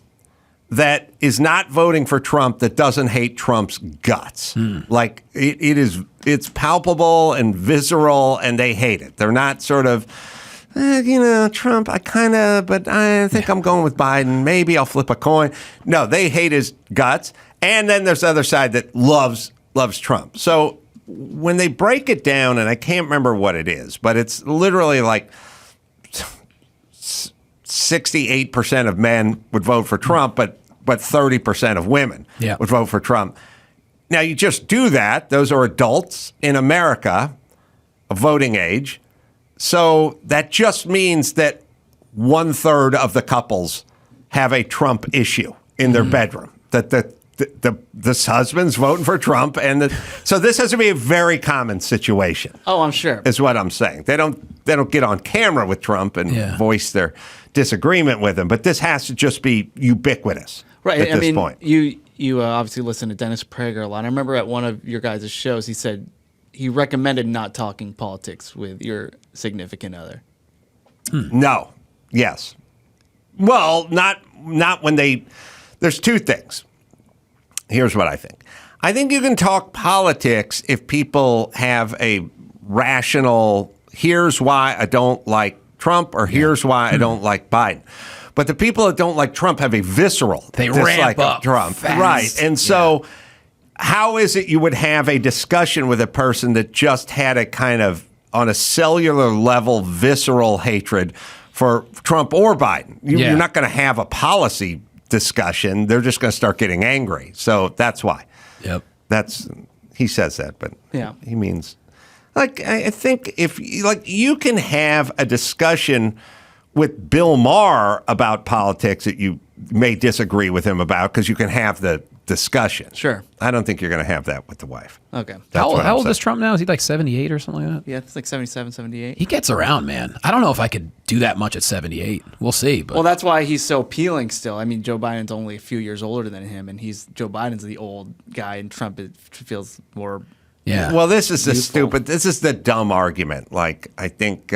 that is not voting for Trump that doesn't hate Trump's guts. Like it's palpable and visceral, and they hate it. They're not sort of, Trump, but I think I'm going with Biden. Maybe I'll flip a coin. No, they hate his guts. And then there's the other side that loves Trump. So when they break it down, and I can't remember what it is, but it's literally like 68% of men would vote for Trump, but 30% of women would vote for Trump. Now, you just do that. Those are adults in America of voting age. So that just means that 1/3 of the couples have a Trump issue in their bedroom. That the husband's voting for Trump, so this has to be a very common situation. Oh, I'm sure. Is what I'm saying. They don't get on camera with Trump and voice their disagreement with him, but this has to just be ubiquitous at this point. You obviously listen to Dennis Prager a lot. I remember at one of your guys' shows, he said he recommended not talking politics with your significant other. No. Yes. Well, not when there's 2 things. Here's what I think. I think you can talk politics if people have a rational, here's why I don't like Trump, or here's why I don't like Biden. But the people that don't like Trump have a visceral dislike of Trump. Fast. Right. And so how is it you would have a discussion with a person that just had a kind of, on a cellular level, visceral hatred for Trump or Biden? You're not going to have a policy discussion. They're just going to start getting angry. So that's why. Yep. He says that, but he means, like, I think if, like, you can have a discussion with Bill Maher about politics that you may disagree with him about, because you can have the discussion. Sure. I don't think you're going to have that with the wife. Okay. How old is Trump now? Is he like 78 or something like that? Yeah, it's like 77, 78. He gets around, man. I don't know if I could do that much at 78. We'll see. But Well, that's why he's so appealing still. I mean, Joe Biden's only a few years older than him, and Joe Biden's the old guy, and Trump feels more. yeah. Well, this is this is the dumb argument. Like, I think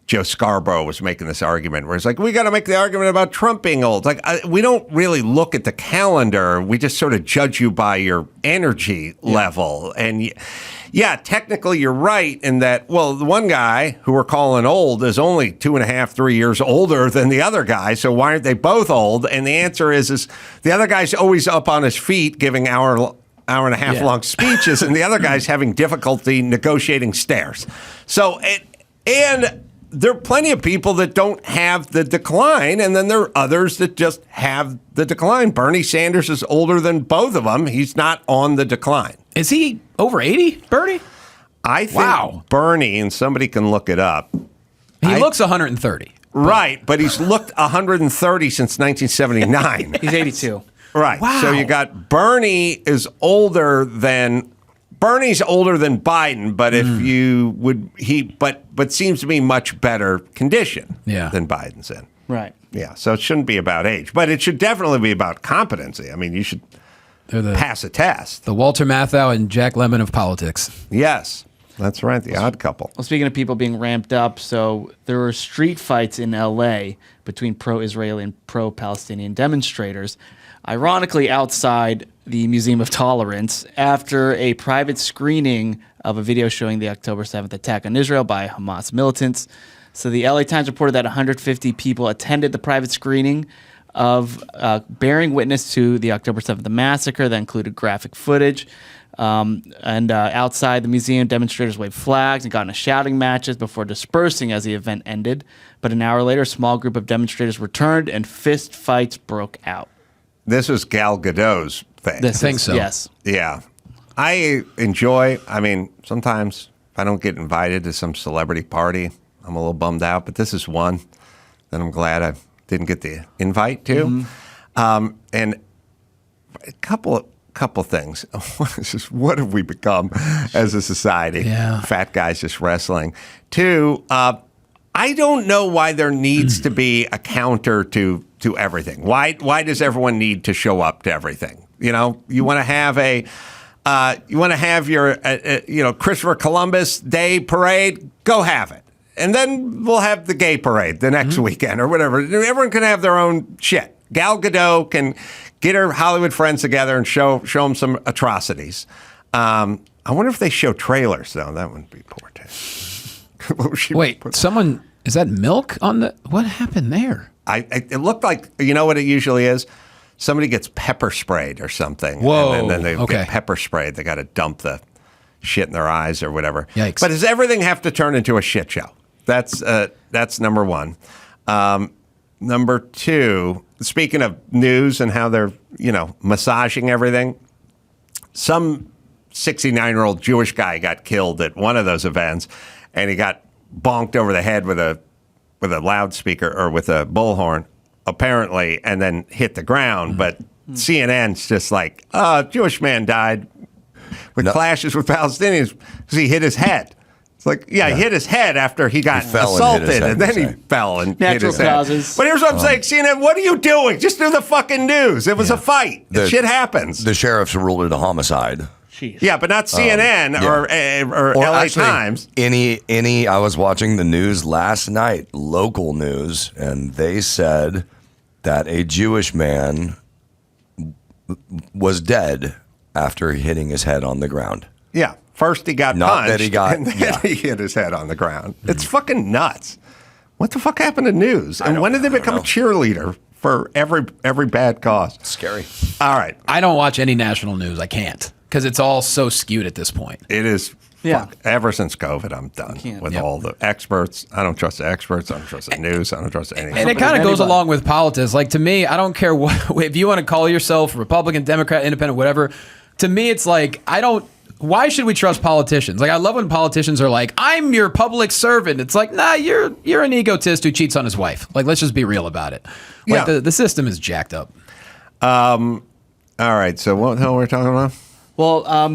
Joe Scarborough was making this argument where it's like, we got to make the argument about Trump being old. Like, we don't really look at the calendar. We just sort of judge you by your energy level. And yeah, technically you're right in that, well, the one guy who we're calling old is only 2.5, 3 years older than the other guy. So why aren't they both old? And the answer is the other guy's always up on his feet giving hour and a half long speeches, and the other guy's having difficulty negotiating stairs. So, and there are plenty of people that don't have the decline, and then there are others that just have the decline. Bernie Sanders is older than both of them. He's not on the decline. Is he over 80, Bernie? I think Bernie, and somebody can look it up. He looks 130. Right, but he's looked 130 since 1979. He's 82. Right. Wow. So you got Bernie's older than Biden, but if you would but seems to be much better condition than Biden's in. Right. Yeah. So it shouldn't be about age, but it should definitely be about competency. I mean, you should pass a test. The Walter Matthau and Jack Lemmon of politics. Yes. That's right, the odd couple. Well, speaking of people being ramped up, so there were street fights in L.A. between pro-Israeli and pro-Palestinian demonstrators, ironically outside the Museum of Tolerance, after a private screening of a video showing the October 7th attack on Israel by Hamas militants. So the LA Times reported that 150 people attended the private screening of bearing witness to the October 7th massacre that included graphic footage. And outside the museum, demonstrators waved flags and got into shouting matches before dispersing as the event ended. But an hour later, a small group of demonstrators returned and fist fights broke out. This was Gal Gadot's thing. I think so. Yes. Yeah. I enjoy, sometimes if I don't get invited to some celebrity party, I'm a little bummed out, but this is one that I'm glad I didn't get the invite to. And a couple things. What have we become as a society? Yeah. Fat guys just wrestling. Two, I don't know why there needs to be a counter to everything. Why does everyone need to show up to everything? You know, you want to have your Christopher Columbus Day parade, go have it. And then we'll have the gay parade the next weekend or whatever. Everyone can have their own shit. Gal Gadot can get her Hollywood friends together and show them some atrocities. I wonder if they show trailers, though. That wouldn't be poor taste. Wait, is that milk on the, what happened there? It looked like, you know what it usually is? Somebody gets pepper sprayed or something. Whoa. And then they get pepper sprayed. They got to dump the shit in their eyes or whatever. Yikes. But does everything have to turn into a shit show? That's number one. Number two, speaking of news and how they're, massaging everything, some 69-year-old Jewish guy got killed at one of those events, and he got bonked over the head with a loudspeaker or with a bullhorn, apparently, and then hit the ground. But CNN's just like, Jewish man died with clashes with Palestinians because he hit his head. It's like, he hit his head after he got assaulted, and then he fell and hit his head. Causes. But here's what I'm saying, CNN, what are you doing? Just do the fucking news. It was a fight. Shit happens. The sheriffs ruled it a homicide. Jeez. Yeah, but not CNN or LA actually, Times. I was watching the news last night, local news, and they said that a Jewish man was dead after hitting his head on the ground. Yeah. First he got Not punched, that he got, and then he hit his head on the ground. It's fucking nuts. What the fuck happened to news? And when did they become a cheerleader for every bad cause? Scary. All right. I don't watch any national news. I can't because it's all so skewed at this point. It is. Yeah. Ever since COVID, I'm done with all the experts. I don't trust the experts. I don't trust the news. I don't trust anything. And it kind of goes along with politics. Like, to me, I don't care what, if you want to call yourself Republican, Democrat, Independent, whatever. To me, it's like, why should we trust politicians? Like, I love when politicians are like, I'm your public servant. It's like, nah, you're an egotist who cheats on his wife. Like, let's just be real about it. Like, the system is jacked up. All right. So what the hell were we talking about? Well,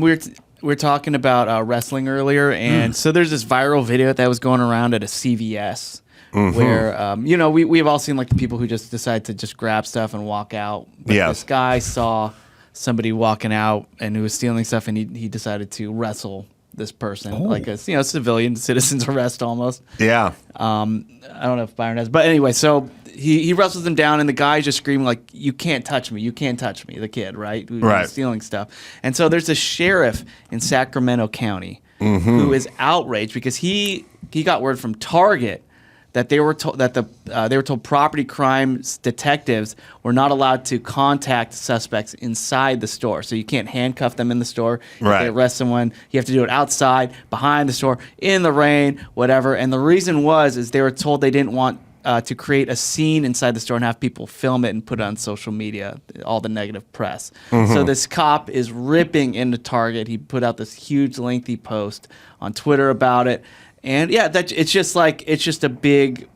we're talking about wrestling earlier, and so there's this viral video that was going around at a CVS where, we've all seen like the people who just decide to just grab stuff and walk out. But this guy saw somebody walking out and who was stealing stuff, and he decided to wrestle this person, like a civilian citizen's arrest almost. Yeah. I don't know if Byron has, but anyway, so he wrestles him down, and the guy's just screaming like, "You can't touch me! You can't touch me!" The kid, right? Who's stealing stuff. And so there's a sheriff in Sacramento County who is outraged because he got word from Target that they were told property crime detectives were not allowed to contact suspects inside the store. So you can't handcuff them in the store. Right. If they arrest someone, you have to do it outside, behind the store, in the rain, whatever. And the reason is they were told they didn't want to create a scene inside the store and have people film it and put it on social media, all the negative press. So this cop is ripping into Target. He put out this huge lengthy post on Twitter about it. And yeah, it's just a big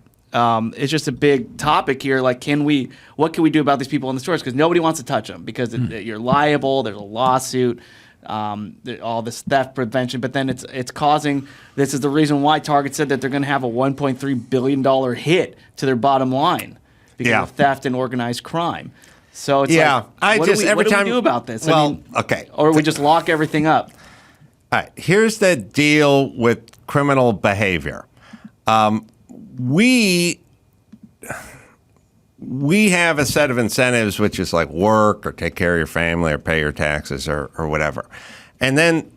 topic here. Like, what can we do about these people in the stores? Because nobody wants to touch them because you're liable. There's a lawsuit, all this theft prevention. But then it's causing. This is the reason why Target said that they're going to have a $1.3 billion hit to their bottom line because of theft and organized crime. So it's what do we do about this? Okay, or we just lock everything up. All right, here's the deal with criminal behavior. We have a set of incentives, which is like work or take care of your family or pay your taxes or whatever. And then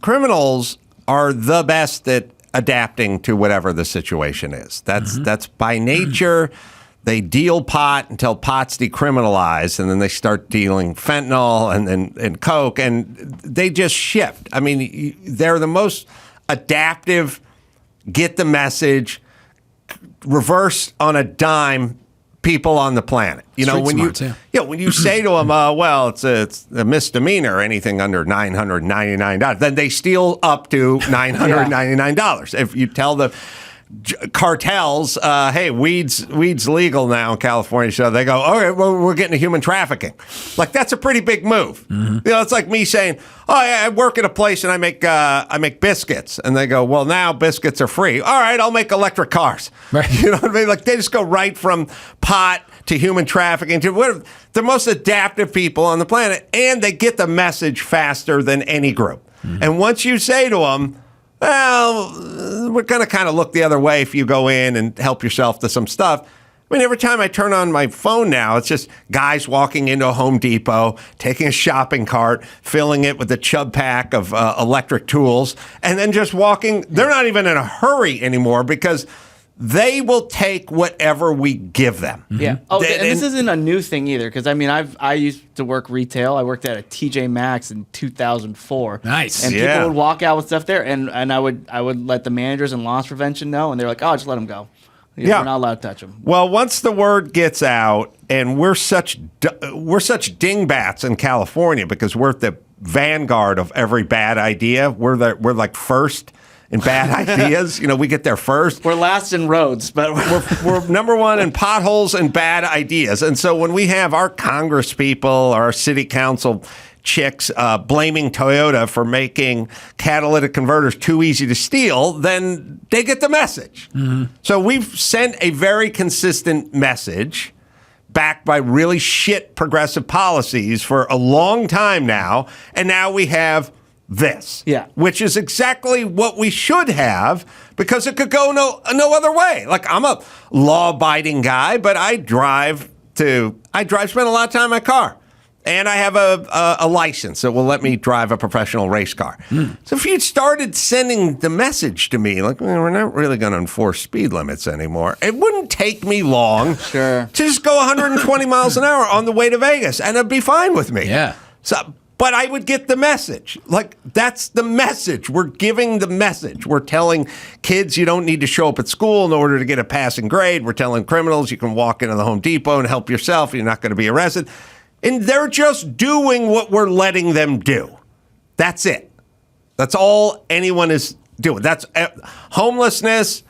criminals are the best at adapting to whatever the situation is. That's by nature. They deal pot until pot's decriminalized, and then they start dealing fentanyl and coke, and they just shift. I mean, they're the most adaptive, get the message, reverse on a dime people on the planet. When you say to them, well, it's a misdemeanor, anything under $999, then they steal up to $999. If you tell the cartels, hey, weed's legal now in California, so they go, all right, well, we're getting to human trafficking. Like, that's a pretty big move. It's like me saying, oh yeah, I work at a place and I make biscuits, and they go, well, now biscuits are free. All right, I'll make electric cars. Right. You know what I mean? Like, they just go right from pot to human trafficking to whatever. The most adaptive people on the planet, and they get the message faster than any group. And once you say to them, well, we're going to kind of look the other way if you go in and help yourself to some stuff. I mean, every time I turn on my phone now, it's just guys walking into a Home Depot, taking a shopping cart, filling it with a chub pack of electric tools, and then just walking. They're not even in a hurry anymore because they will take whatever we give them. Yeah. Oh, and this isn't a new thing either, because I mean, I used to work retail. I worked at a TJ Maxx in 2004. Nice. And people would walk out with stuff there, and I would let the managers and loss prevention know, and they're like, oh, just let them go. We're not allowed to touch them. Well, once the word gets out, and we're such dingbats in California because we're at the vanguard of every bad idea. We're like first in bad ideas. We get there first. We're last in roads, but we're number one in potholes and bad ideas. And so when we have our Congress people, our city council chicks blaming Toyota for making catalytic converters too easy to steal, then they get the message. So we've sent a very consistent message backed by really shit progressive policies for a long time now. And now we have this, which is exactly what we should have, because it could go no other way. Like, I'm a law-abiding guy, but I spend a lot of time in my car. And I have a license that will let me drive a professional race car. So if you started sending the message to me, like, we're not really going to enforce speed limits anymore, it wouldn't take me long to just go 120 miles an hour on the way to Vegas, and it'd be fine with me. Yeah. So, but I would get the message. Like, that's the message. We're giving the message. We're telling kids you don't need to show up at school in order to get a passing grade. We're telling criminals you can walk into the Home Depot and help yourself. You're not going to be arrested. And they're just doing what we're letting them do. That's it. That's all anyone is doing. That's homelessness,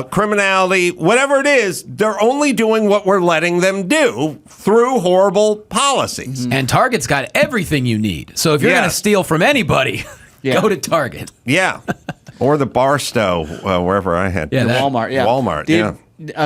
criminality, whatever it is, they're only doing what we're letting them do through horrible policies. And Target's got everything you need. So if you're going to steal from anybody, go to Target. Yeah. Or the Barstow, wherever I had. Walmart. Yeah. Walmart, Dude,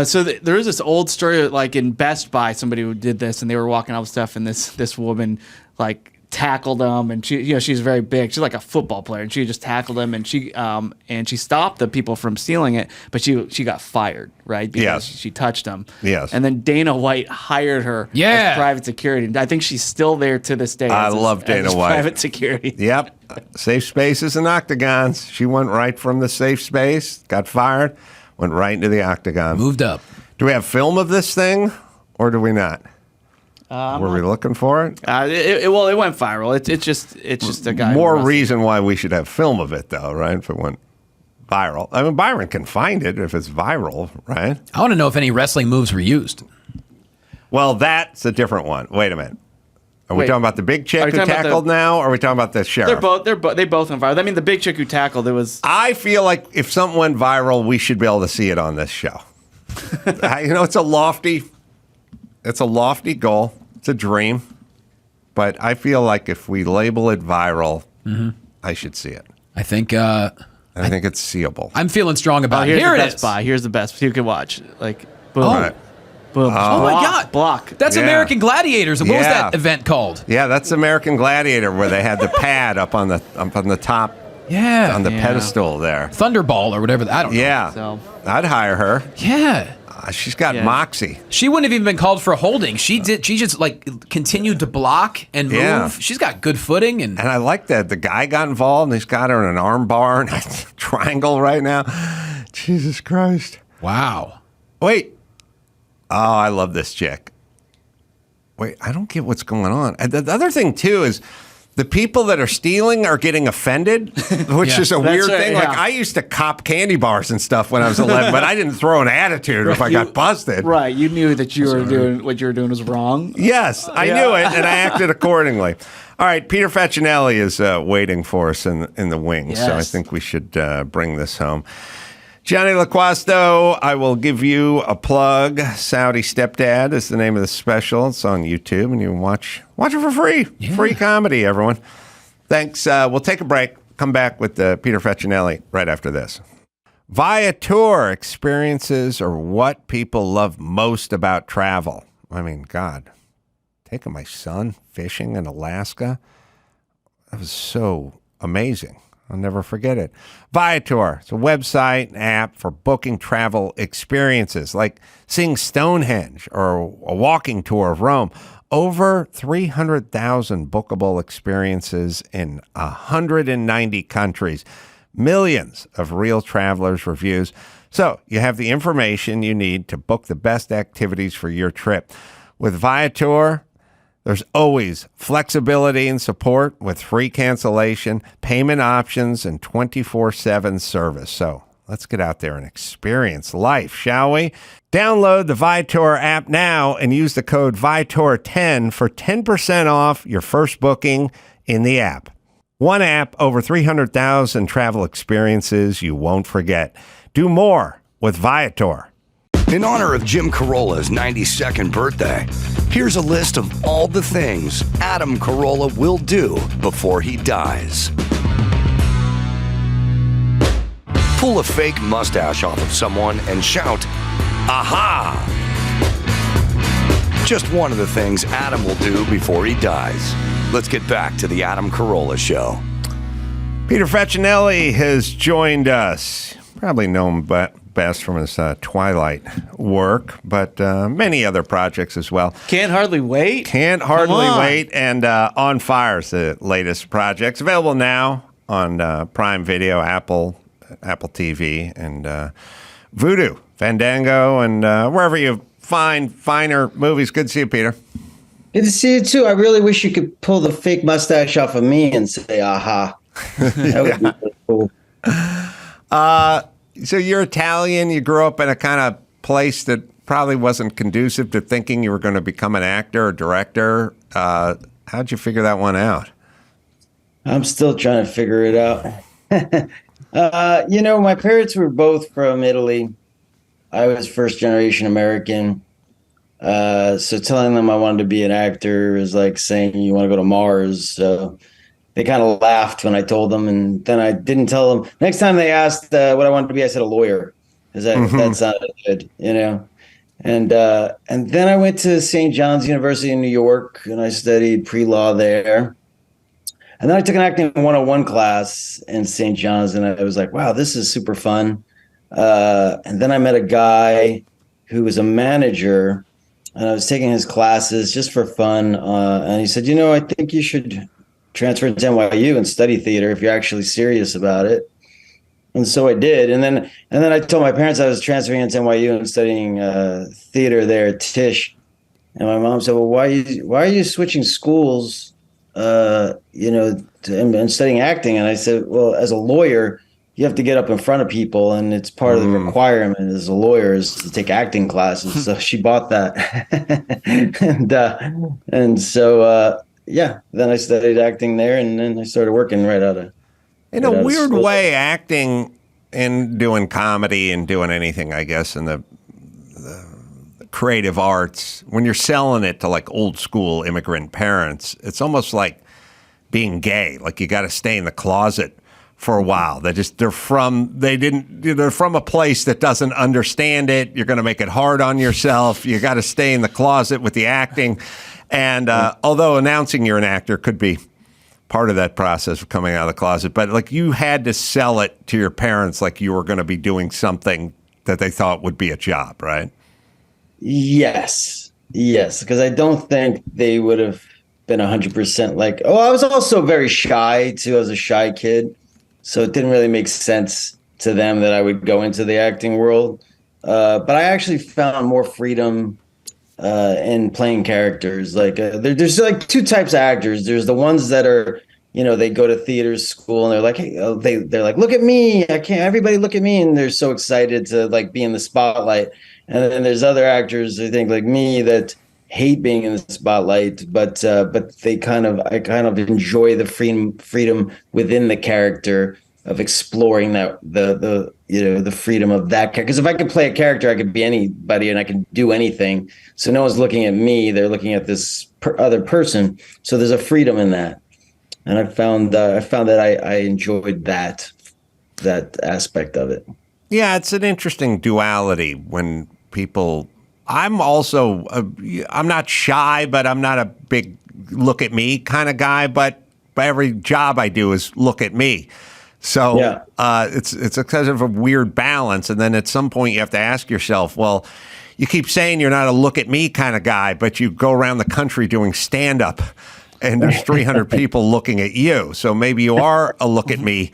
so there is this old story, like in Best Buy, somebody who did this, and they were walking out with stuff, and this woman like tackled them, and she's very big, she's like a football player, and she just tackled them, and she stopped the people from stealing it, but she got fired, right? Because she touched them. Yes. And then Dana White hired her as private security. And I think she's still there to this day. I love Dana White. Private security. Yep. Safe spaces and octagons. She went right from the safe space, got fired, went right into the octagon. Moved up. Do we have film of this thing, or do we not? Were we looking for it? It went viral. It's just a guy. More reason why we should have film of it, though, right? If it went viral. I mean, Byron can find it if it's viral, right? I want to know if any wrestling moves were used. Well, that's a different one. Wait a minute. Are we talking about the big chick who tackled now, or are we talking about the sheriff? They both went viral. I mean, the big chick who tackled, it was... I feel like if something went viral, we should be able to see it on this show. It's a lofty goal. It's a dream. But I feel like if we label it viral, I should see it. I think it's seeable. I'm feeling strong about it. Here it is. Here's the best. You can watch. Like, boom. Right. Boom. Oh my God! Block. That's American Gladiators. What was that event called? Yeah, that's American Gladiator, where they had the pad up on the top. Yeah, on the pedestal there. Thunderball or whatever. I don't know. Yeah, so. I'd hire her. Yeah. She's got moxie. She wouldn't have even been called for a holding. She just like continued to block and move. Yeah. She's got good footing, and I like that the guy got involved, and he's got her in an arm bar and a triangle right now. Jesus Christ! Wow. Wait. Oh, I love this chick. Wait, I don't get what's going on. And the other thing too is the people that are stealing are getting offended, which is a weird thing. Like, I used to cop candy bars and stuff when I was 11, but I didn't throw an attitude if I got busted. Right. You knew that what you were doing was wrong. Yes, I knew it, and I acted accordingly. All right, Peter Facinelli is waiting for us in the wings, so I think we should bring this home. Jonny Loquasto, I will give you a plug. Saudi Stepdad is the name of the special. It's on YouTube, and you can watch it for free. Yeah. Free comedy, everyone. Thanks. We'll take a break. Come back with Peter Facinelli right after this. Viator experiences are what people love most about travel. I mean, God, taking my son fishing in Alaska, that was so amazing. I'll never forget it. Viator, it's a website and app for booking travel experiences like seeing Stonehenge or a walking tour of Rome. Over 300,000 bookable experiences in 190 countries. Millions of real travelers' reviews. So you have the information you need to book the best activities for your trip. With Viator, there's always flexibility and support with free cancellation, payment options, and 24/7 service. So let's get out there and experience life, shall we? Download the Viator app now and use the code Viator10 for 10% off your first booking in the app. One app, over 300,000 travel experiences you won't forget. Do more with Viator. In honor of Jim Carolla's 92nd birthday, here's a list of all the things Adam Carolla will do before he dies. Pull a fake mustache off of someone and shout, "Aha!" Just one of the things Adam will do before he dies. Let's get back to the Adam Carolla Show. Peter Facinelli has joined us. Probably know him best from his Twilight work, but many other projects as well. Can't Hardly Wait. Can't Hardly Wait, and On Fire is the latest project. It's available now on Prime Video, Apple TV, and Vudu, Fandango, and wherever you find finer movies. Good to see you, Peter. Good to see you, too. I really wish you could pull the fake mustache off of me and say, aha. That would be really cool. So you're Italian. You grew up in a kind of place that probably wasn't conducive to thinking you were going to become an actor or director. How'd you figure that one out? I'm still trying to figure it out. My parents were both from Italy. I was first generation American. So telling them I wanted to be an actor is like saying you want to go to Mars. So they kind of laughed when I told them, and then I didn't tell them. Next time they asked what I wanted to be, I said a lawyer, because that sounded good, And then I went to St. John's University in New York, and I studied pre-law there. And then I took an acting 101 class in St. John's, and I was like, wow, this is super fun. And then I met a guy who was a manager, and I was taking his classes just for fun. And he said, I think you should transfer to NYU and study theater if you're actually serious about it. And so I did. And then I told my parents I was transferring into NYU and studying theater there at Tisch. And my mom said, well, why are you switching schools, and studying acting? And I said, well, as a lawyer, you have to get up in front of people, and it's part of the requirement as a lawyer is to take acting classes. So she bought that. and so then I studied acting there, and then I started working right out of. In a weird way, acting and doing comedy and doing anything, I guess, in the creative arts, when you're selling it to like old school immigrant parents, it's almost like being gay. Like you got to stay in the closet for a while. They're from a place that doesn't understand it. You're going to make it hard on yourself. You got to stay in the closet with the acting. And although announcing you're an actor could be part of that process of coming out of the closet, but like you had to sell it to your parents like you were going to be doing something that they thought would be a job, right? Yes, because I don't think they would have been 100% like, I was also very shy too. I was a shy kid, so it didn't really make sense to them that I would go into the acting world. But I actually found more freedom in playing characters. Like there's like two types of actors. There's the ones that are, they go to theater school and they're like, hey, they're like, look at me, everybody look at me, and they're so excited to like be in the spotlight. And then there's other actors, I think, like me, that hate being in the spotlight, but I kind of enjoy the freedom within the character of exploring that the freedom of that character. Because if I could play a character, I could be anybody and I can do anything. So no one's looking at me; they're looking at this other person. So there's a freedom in that, and I found that I enjoyed that aspect of it. Yeah, it's an interesting duality when people. I'm also I'm not shy, but I'm not a big look at me kind of guy. But every job I do is look at me. So it's a kind of a weird balance. And then at some point you have to ask yourself, well, you keep saying you're not a look at me kind of guy, but you go around the country doing stand up and there's 300 people looking at you. So maybe you are a look at me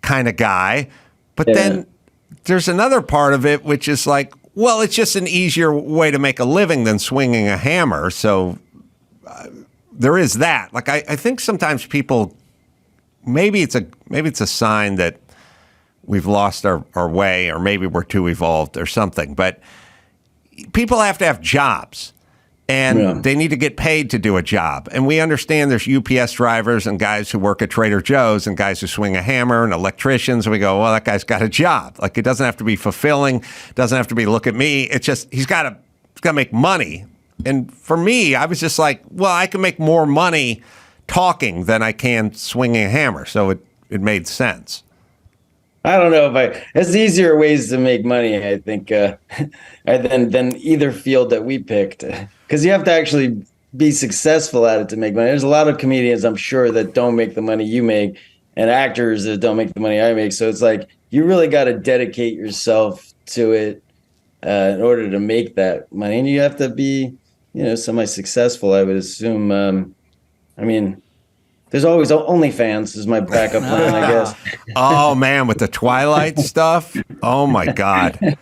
kind of guy. But then there's another part of it, which is like, well, it's just an easier way to make a living than swinging a hammer. So there is that. Like, I think sometimes people, maybe it's a sign that we've lost our way, or maybe we're too evolved or something. But people have to have jobs, and they need to get paid to do a job. And we understand there's UPS drivers and guys who work at Trader Joe's and guys who swing a hammer and electricians. And we go, well, that guy's got a job. Like, it doesn't have to be fulfilling. Doesn't have to be look at me. It's just he's got to make money. And for me, I was just like, well, I can make more money talking than I can swinging a hammer. So it made sense. I don't know if it's easier ways to make money, I think, than either field that we picked. Because you have to actually be successful at it to make money. There's a lot of comedians, I'm sure, that don't make the money you make, and actors that don't make the money I make. So it's like you really got to dedicate yourself to it in order to make that money. And you have to be, semi-successful, I would assume. I mean, there's always OnlyFans is my backup plan, I guess. Oh, man, with the Twilight stuff? Oh, my God.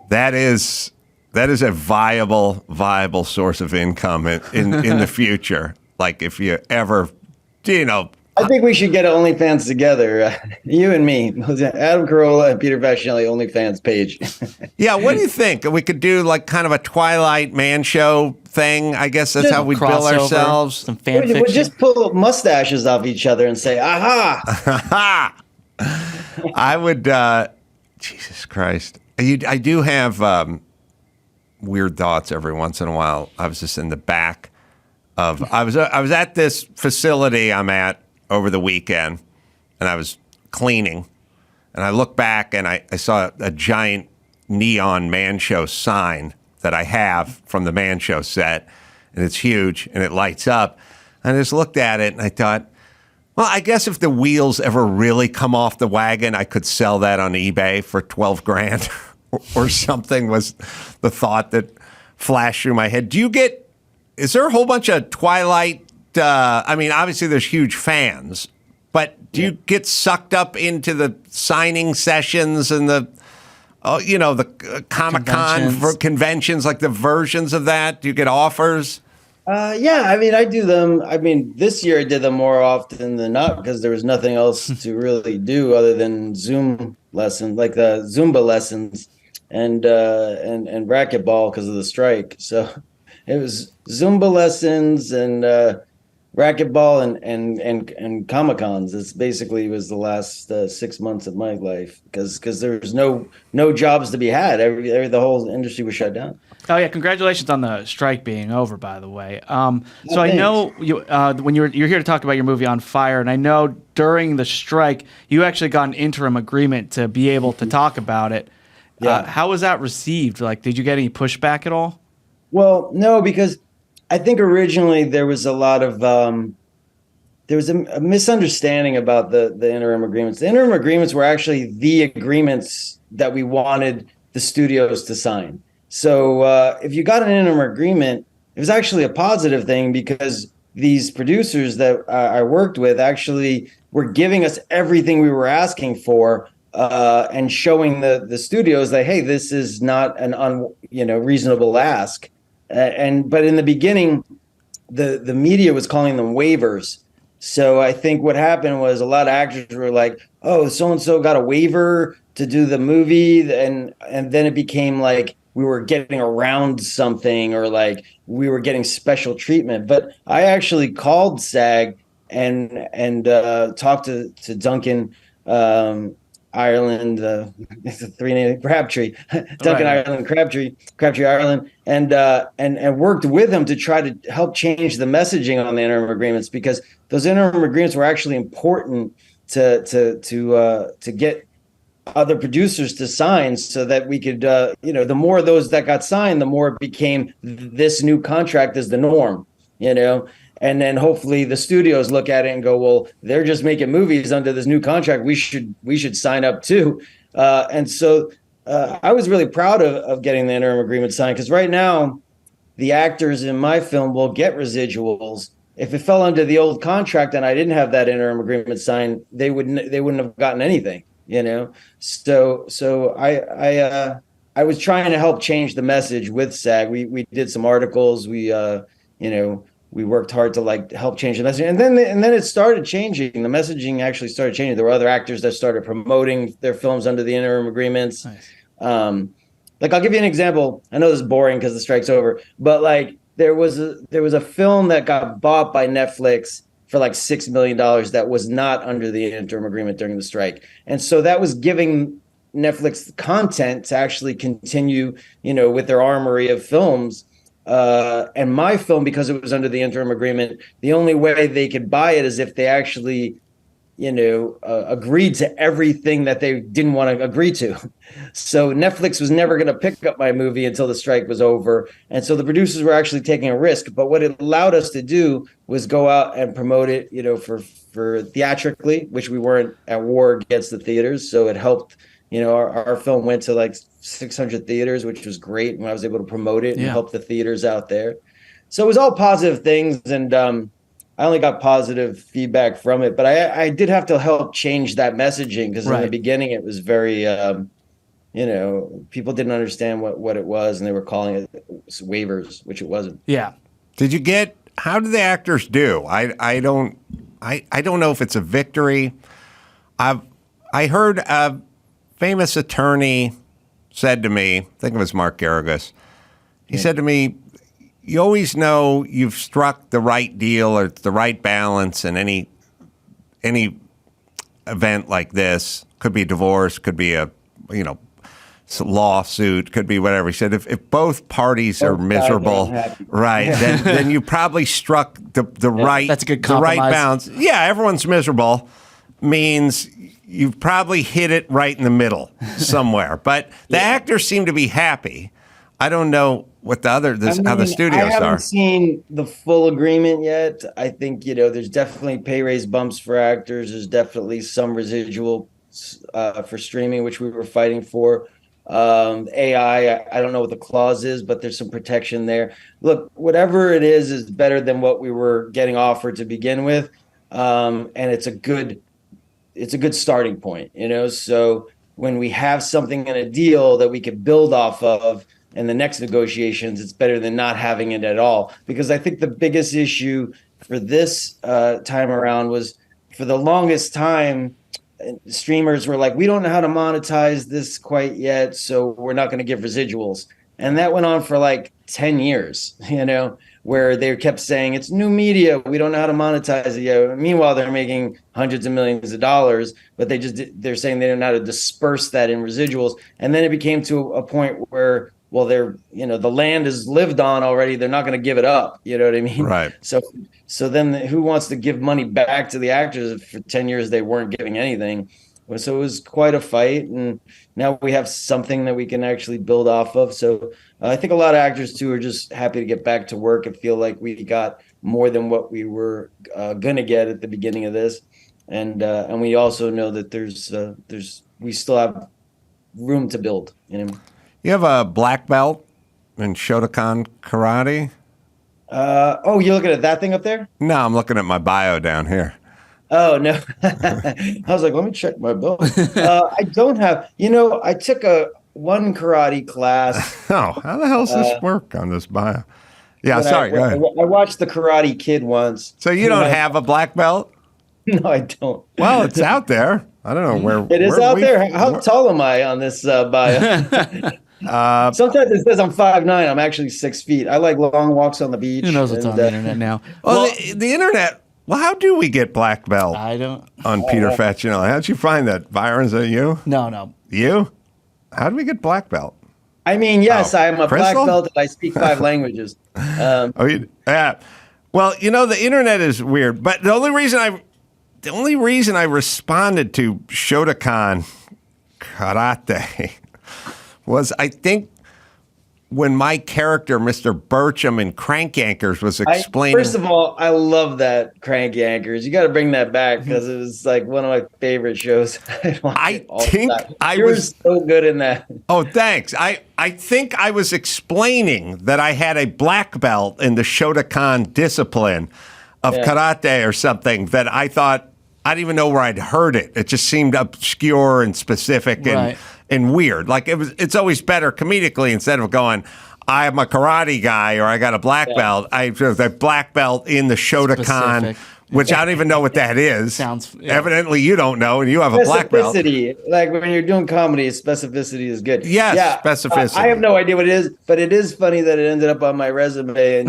That is a viable source of income in the future. Like if you ever, I think we should get OnlyFans together, you and me, Adam Carolla and Peter Facinelli OnlyFans page. Yeah, what do you think? We could do like kind of a Twilight man show thing. I guess that's how we bill ourselves. Some fan fiction. We'll just pull mustaches off each other and say, aha! I would, Jesus Christ. I do have weird thoughts every once in a while. I was just in the back of, I was at this facility I'm at over the weekend, and I was cleaning, and I looked back and I saw a giant neon Man Show sign that I have from the Man Show set, and it's huge and it lights up. And I just looked at it and I thought, well, I guess if the wheels ever really come off the wagon, I could sell that on eBay for 12 grand or something, was the thought that flashed through my head. Is there a whole bunch of Twilight? I mean, obviously there's huge fans, but do you get sucked up into the signing sessions and the Comic-Con conventions, like the versions of that? Do you get offers? Yeah, I mean, I do them. I mean, this year I did them more often than not because there was nothing else to really do other than Zoom lessons, like the Zumba lessons and racquetball because of the strike. So it was Zumba lessons and racquetball and Comic-Cons. This basically was the last 6 months of my life because there was no jobs to be had. The whole industry was shut down. Oh yeah, congratulations on the strike being over, by the way. So I know you when you're here to talk about your movie On Fire, and I know during the strike you actually got an interim agreement to be able to talk about it. Yeah. How was that received? Like, did you get any pushback at all? Well, no, because I think originally there was a lot of there was a misunderstanding about the interim agreements. The interim agreements were actually the agreements that we wanted the studios to sign. So if you got an interim agreement, it was actually a positive thing because these producers that I worked with actually were giving us everything we were asking for and showing the studios that, hey, this is not an reasonable ask. But in the beginning, the media was calling them waivers. So I think what happened was a lot of actors were like, oh, so-and-so got a waiver to do the movie. And then it became like we were getting around something or like we were getting special treatment. But I actually called SAG and talked to Duncan Ireland, it's a three-name Crabtree, Duncan Ireland, Crabtree Ireland, and worked with him to try to help change the messaging on the interim agreements because those interim agreements were actually important to get other producers to sign so that we could, the more of those that got signed, the more it became this new contract is the norm, And then hopefully the studios look at it and go, well, they're just making movies under this new contract. We should sign up too. And so I was really proud of getting the interim agreement signed because right now the actors in my film will get residuals. If it fell under the old contract and I didn't have that interim agreement signed, they wouldn't have gotten anything, So I was trying to help change the message with SAG. We did some articles. We worked hard to help change the message, and then it started changing. The messaging actually started changing. There were other actors that started promoting their films under the interim agreements. Nice. I'll give you an example. I know this is boring because the strike's over, but there was a film that got bought by Netflix for $6 million that was not under the interim agreement during the strike, and so that was giving Netflix content to actually continue, with their armory of films. And my film, because it was under the interim agreement, the only way they could buy it is if they actually, agreed to everything that they didn't want to agree to. So Netflix was never going to pick up my movie until the strike was over. And so the producers were actually taking a risk. But what it allowed us to do was go out and promote it, for theatrically, which we weren't at war against the theaters. So it helped, our film went to like 600 theaters, which was great when I was able to promote it and help the theaters out there. So it was all positive things, and I only got positive feedback from it. But I did have to help change that messaging, because in the beginning it was very, people didn't understand what it was, and they were calling it waivers, which it wasn't. Yeah. How did the actors do? I don't know if it's a victory. I heard a famous attorney said to me, I think it was Mark Garrigus, he said to me, you always know you've struck the right deal or the right balance in any event like this. Could be divorce, could be a lawsuit, could be whatever. He said if both parties are miserable, right, then you probably struck the right, that's a good the right compromise. balance. Yeah, everyone's miserable means you've probably hit it right in the middle somewhere. But the actors seem to be happy. I don't know what how the studios I haven't are. seen the full agreement yet. I think, there's definitely pay raise bumps for actors. There's definitely some residual for streaming, which we were fighting for. AI, I don't know what the clause is, but there's some protection there. Look, whatever it is better than what we were getting offered to begin with. And it's a good starting point, So when we have something in a deal that we could build off of in the next negotiations, it's better than not having it at all. Because I think the biggest issue for this time around was, for the longest time, streamers were like, we don't know how to monetize this quite yet, so we're not going to give residuals. And that went on for like 10 years, where they kept saying it's new media, we don't know how to monetize it yet. Meanwhile, they're making hundreds of millions of dollars, but they're saying they don't know how to disperse that in residuals. And then it became to a point where, well, the land is lived on already, they're not going to give it up. You know what I mean? Right. So then who wants to give money back to the actors if for 10 years they weren't giving anything? So it was quite a fight, and now we have something that we can actually build off of. So I think a lot of actors too are just happy to get back to work and feel like we got more than what we were gonna get at the beginning of this, and we also know that we still have room to build. You have a black belt in Shotokan karate? You're looking at that thing up there? No, I'm looking at my bio down here. Oh, no. I was like, let me check my belt. I don't have, I took one karate class. Oh, how the hell does this work on this bio? Yeah, sorry, go ahead. I watched The Karate Kid once. So you don't have a black belt? No, I don't. Well, it's out there. I don't know where. It is out there. How tall am I on this bio? Sometimes it says I'm 5'9". I'm actually 6 feet. I like long walks on the beach. Who knows what's on the internet now? Well, the internet. Well, how do we get black belt? I don't. On Peter Facinelli. How'd you find that? Byron, is that you? No. You? How do we get black belt? I mean, yes, I'm a Crystal? black belt and I speak 5 languages. Yeah. Well, the internet is weird, but the only reason I responded to Shotokan karate was, I think, when my character, Mr. Burcham in Crank Yankers, was explaining. First of all, I love that Crank Yankers. You got to bring that back because it was like one of my favorite shows. I think you were so good in that. Oh, thanks. I think I was explaining that I had a black belt in the Shotokan discipline of karate or something that I thought, I didn't even know where I'd heard it. It just seemed obscure and specific and weird. Like it's always better comedically, instead of going, I'm a karate guy or I got a black belt. I have a black belt in the Shotokan, which I don't even know what that is. Evidently you don't know, and you have a black belt. Specificity, like when you're doing comedy, specificity is good. Yes, specificity. I have no idea what it is, but it is funny that it ended up on my resume, and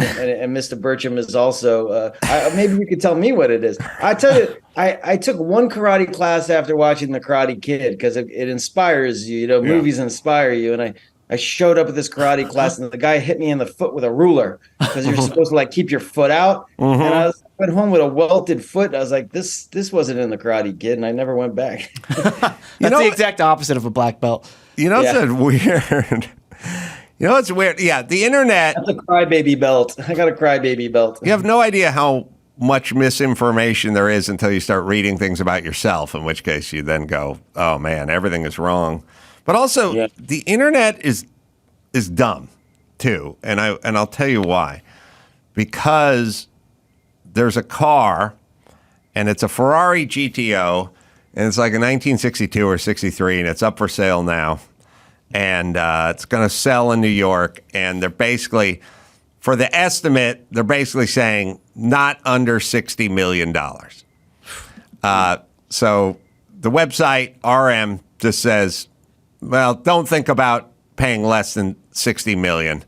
Mr. Burcham is also. Maybe you could tell me what it is. I tell you, I took one karate class after watching The Karate Kid because it inspires you. Movies inspire you, and I showed up at this karate class, and the guy hit me in the foot with a ruler because you're supposed to keep your foot out. And I went home with a welted foot. And I was like, this wasn't in The Karate Kid, and I never went back. That's the exact opposite of a black belt. It's weird. It's weird. Yeah, the internet. That's a crybaby belt. I got a crybaby belt. You have no idea how much misinformation there is until you start reading things about yourself, in which case you then go, oh man, everything is wrong. But also the internet is dumb too. And I'll tell you why. Because there's a car and it's a Ferrari GTO and it's like a 1962 or 63 and it's up for sale now. And it's going to sell in New York. And they're basically, for the estimate, they're basically saying not under $60 million. So the website RM just says, well, don't think about paying less than $60 million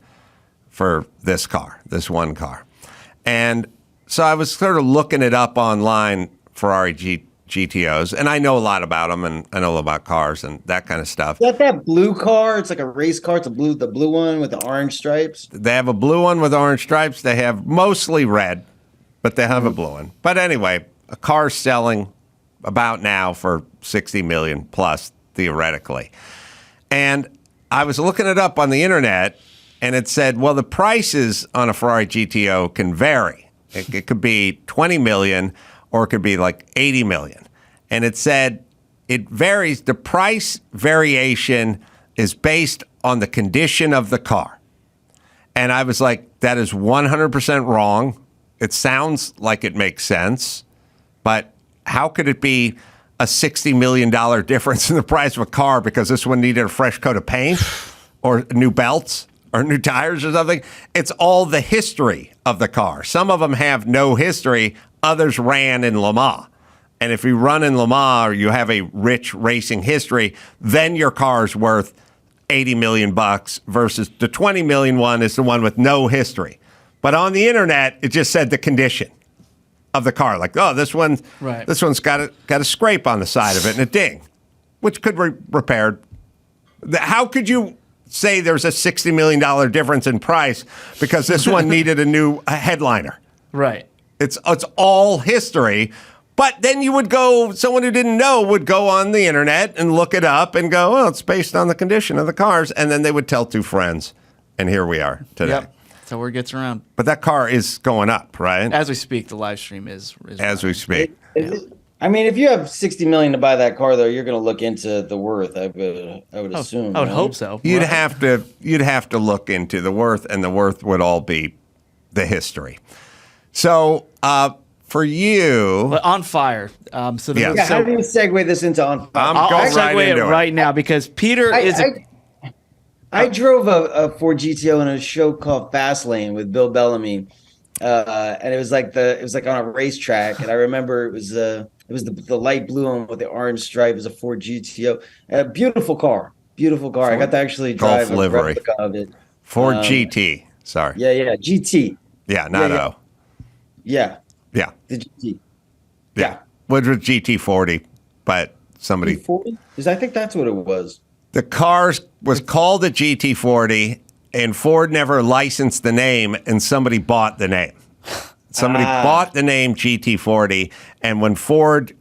for this car, this one car. And so I was sort of looking it up online, Ferrari GTOs, and I know a lot about them, and I know about cars and that kind of stuff. Is that blue car? It's like a race car. It's the blue one with the orange stripes. They have a blue one with orange stripes. They have mostly red, but they have a blue one. But anyway, a car's selling about now for $60 million plus, theoretically. And I was looking it up on the internet, and it said, well, the prices on a Ferrari GTO can vary. It could be $20 million, or it could be like $80 million. And it said it varies. The price variation is based on the condition of the car. And I was like, that is 100% wrong. It sounds like it makes sense, but how could it be a $60 million difference in the price of a car because this one needed a fresh coat of paint or new belts or new tires or something? It's all the history of the car. Some of them have no history. Others ran in Le Mans. And if you run in Le Mans or you have a rich racing history, then your car's worth $80 million versus the $20 million one is the one with no history. But on the internet, it just said the condition of the car. Like, oh, this one's got a scrape on the side of it and a ding, which could be repaired. How could you say there's a $60 million difference in price because this one needed a new headliner? Right. It's all history. But then you would go, someone who didn't know would go on the internet and look it up and go, well, it's based on the condition of the cars. And then they would tell two friends. And here we are today. Yep. So word gets around. But that car is going up, right? As we speak, the live stream is as we speak. I mean, if you have $60 million to buy that car, though, you're going to look into the worth. I would assume. I would hope so. You'd have to look into the worth, and the worth would all be the history. So for you, but On Fire. How do you segue this into On Fire? I'll segue it right now because Peter I drove a Ford GTO in a show called Fastlane with Bill Bellamy, and it was like on a racetrack. And I remember it was the light blue one with the orange stripe. It was a Ford GTO, a beautiful car. I got to actually drive a replica of it. Ford GT. Sorry. Yeah, GT. Yeah, not O. Yeah. Yeah. The GT. Yeah. Which was GT40, but somebody. GT40? I think that's what it was. The car was called a GT40, and Ford never licensed the name, and somebody bought the name. Somebody bought the name GT40, and when Ford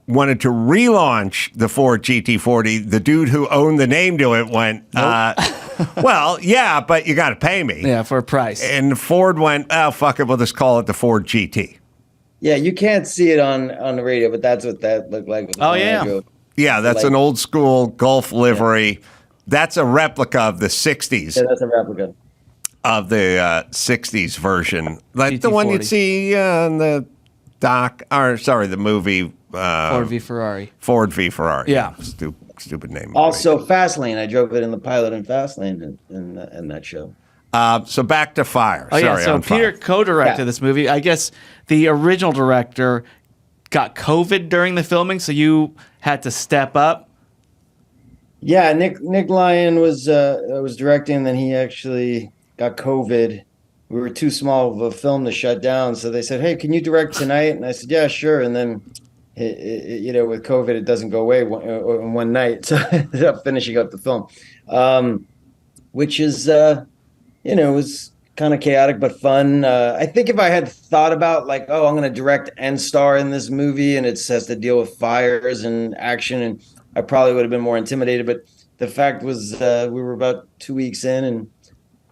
wanted to relaunch the Ford GT40, the dude who owned the name to it went, well, yeah, but you got to pay me. Yeah, for a price. And Ford went, oh, fuck it, we'll just call it the Ford GT. Yeah, you can't see it on the radio, but that's what that looked like. Oh, yeah. Yeah, that's an old school Gulf livery. Yeah. That's a replica of the 60s. Yeah, that's a replica. Of the 60s version. Like GT40. The one you'd see on the the movie. Ford v. Ferrari. Ford v. Ferrari. Yeah. Stupid name. Also, Fastlane. I drove it in the pilot in Fastlane in that show. So back to Fire. Oh, Sorry, yeah. So Peter co-directed this movie. I guess the original director got COVID during the filming, so you had to step up. Yeah, Nick Lyon was directing, and then he actually got COVID. We were too small of a film to shut down, so they said, "Hey, can you direct tonight?" And I said, "Yeah, sure." And then, with COVID, it doesn't go away in one night, so I ended up finishing up the film, which is, was kind of chaotic but fun. I think if I had thought about like, oh, I'm going to direct and star in this movie, and it has to deal with fires and action, and I probably would have been more intimidated. But the fact was, we were about 2 weeks in and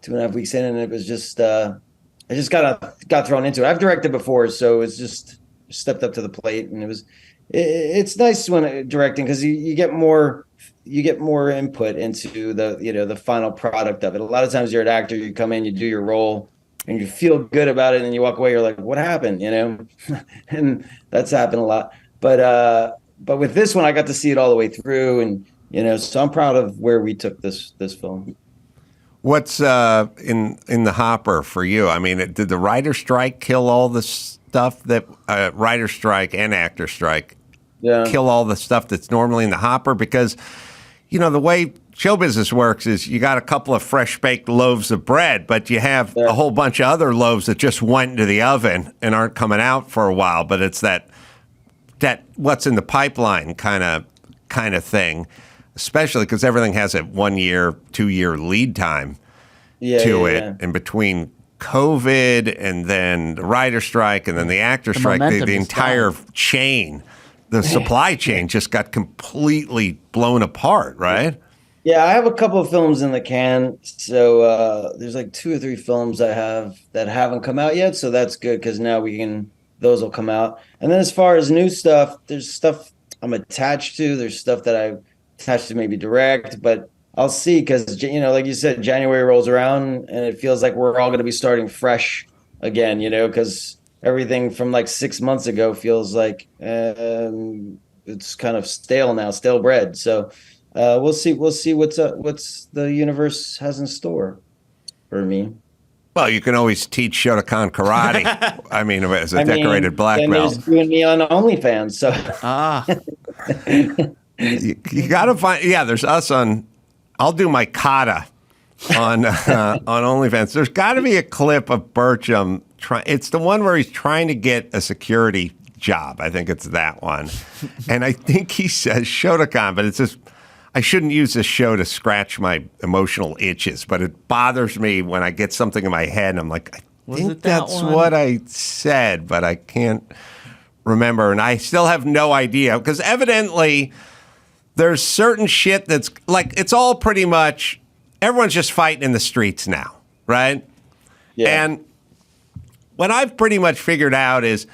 2.5 weeks in, and it was just I just got thrown into it. I've directed before, so it's just stepped up to the plate, and it's nice when directing because you get more input into the final product of it. A lot of times you're an actor, you come in, you do your role, and you feel good about it, and then you walk away, you're like, what happened? And that's happened a lot. But with this one, I got to see it all the way through, and so I'm proud of where we took this film. What's in the hopper for you? I mean, did the writer strike kill all the stuff that writer strike and actor strike kill all the stuff that's normally in the hopper? Because the way show business works is you got a couple of fresh baked loaves of bread, but you have a whole bunch of other loaves that just went into the oven and aren't coming out for a while. But it's that what's in the pipeline kind of thing. Especially because everything has a 1 year, 2 year lead time to it. And between COVID and then the writer strike and then the actor strike, the entire chain, the supply chain just got completely blown apart, right? Yeah, I have a couple of films in the can. So there's like 2 or 3 films I have that haven't come out yet. So that's good because now those will come out. And then as far as new stuff, there's stuff I'm attached to. There's stuff that I've attached to maybe direct, but I'll see because like you said, January rolls around and it feels like we're all going to be starting fresh again, because everything from like 6 months ago feels like it's kind of stale bread. So we'll see what's the universe has in store for me. Well, you can always teach Shotokan karate. I mean, as a decorated black belt. There's you and me on OnlyFans, so You got to find, there's us on, I'll do my kata on OnlyFans. There's got to be a clip of Burcham. It's the one where he's trying to get a security job. I think it's that one. And I think he says Shotokan, but it's just, I shouldn't use this show to scratch my emotional itches, but it bothers me when I get something in my head and I'm like, I think that's what I said, but I can't remember. And I still have no idea because evidently there's certain shit that's like, it's all pretty much, everyone's just fighting in the streets now, right? Yeah. And what I've pretty much figured out is,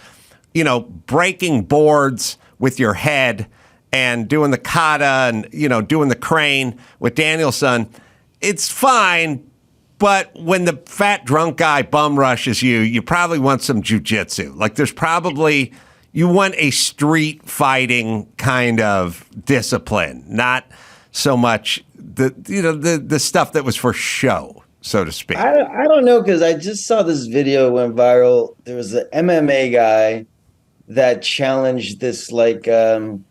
breaking boards with your head and doing the kata and, doing the crane with Danielson, it's fine. But when the fat drunk guy bum rushes you, you probably want some jujitsu. Like there's probably... You want a street fighting kind of discipline, not so much the stuff that was for show, so to speak. I don't know because I just saw this video went viral. There was an MMA guy that challenged this martial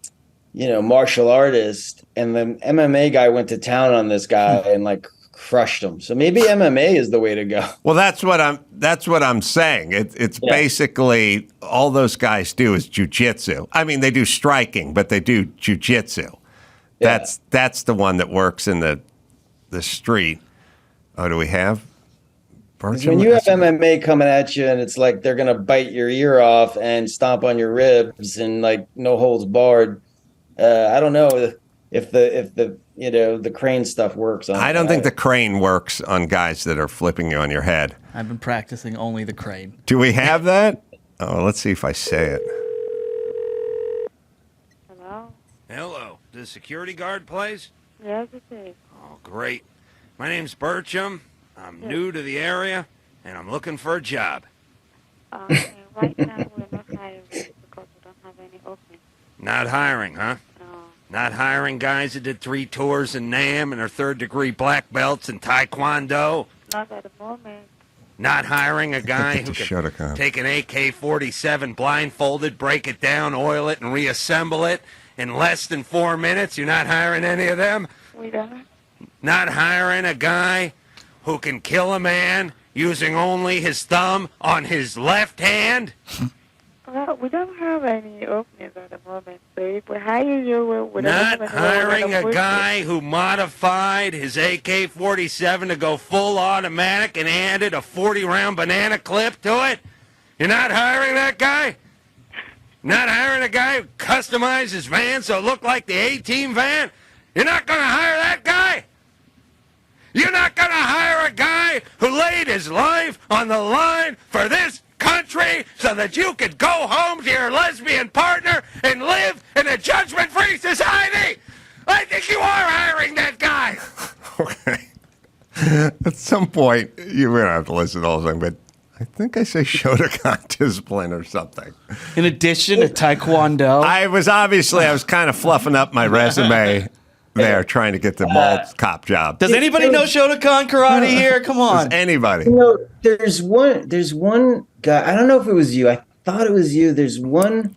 artist, and the MMA guy went to town on this guy and crushed him. So maybe MMA is the way to go. Well, that's what I'm saying. It's basically all those guys do is jujitsu. I mean, they do striking, but they do jujitsu. Yeah. That's the one that works in the street. Oh, do we have? When you have MMA coming at you and it's like they're gonna bite your ear off and stomp on your ribs and no holds barred. I don't know if the crane stuff works on. I don't think the crane works on guys that are flipping you on your head. I've been practicing only the crane. Do we have that? Oh, let's see if I say it. Hello? Hello. Does security guard place? Yes, it is. Oh, great. My name's Burcham. I'm new to the area, and I'm looking for a job. Right now we're not hiring because we don't have any openings. Not hiring, huh? No. Not hiring guys that did 3 tours in NAM and are third-degree black belts in Taekwondo? Not at the moment. Not hiring a guy who can take an AK-47 blindfolded, break it down, oil it, and reassemble it in less than 4 minutes? You're not hiring any of them? We don't. Not hiring a guy who can kill a man using only his thumb on his left hand? Well, we don't have any openings at the moment, so if we hire you, we're not hiring a guy who modified his AK-47 to go full automatic and added a 40-round banana clip to it? You're not hiring that guy? Not hiring a guy who customized his van so it looked like the A-Team van? You're not going to hire that guy? You're not going to hire a guy who laid his life on the line for this country so that you could go home to your lesbian partner and live in a judgment-free society. I think you are hiring that guy. Okay. At some point, you're going to have to listen to the whole thing, but I think I say Shotokan discipline or something. In addition to Taekwondo. I was kind of fluffing up my resume there, trying to get the mall cop job. Does anybody know Shotokan karate here? Come on. Does anybody? There's one guy. I don't know if it was you. I thought it was you. There's one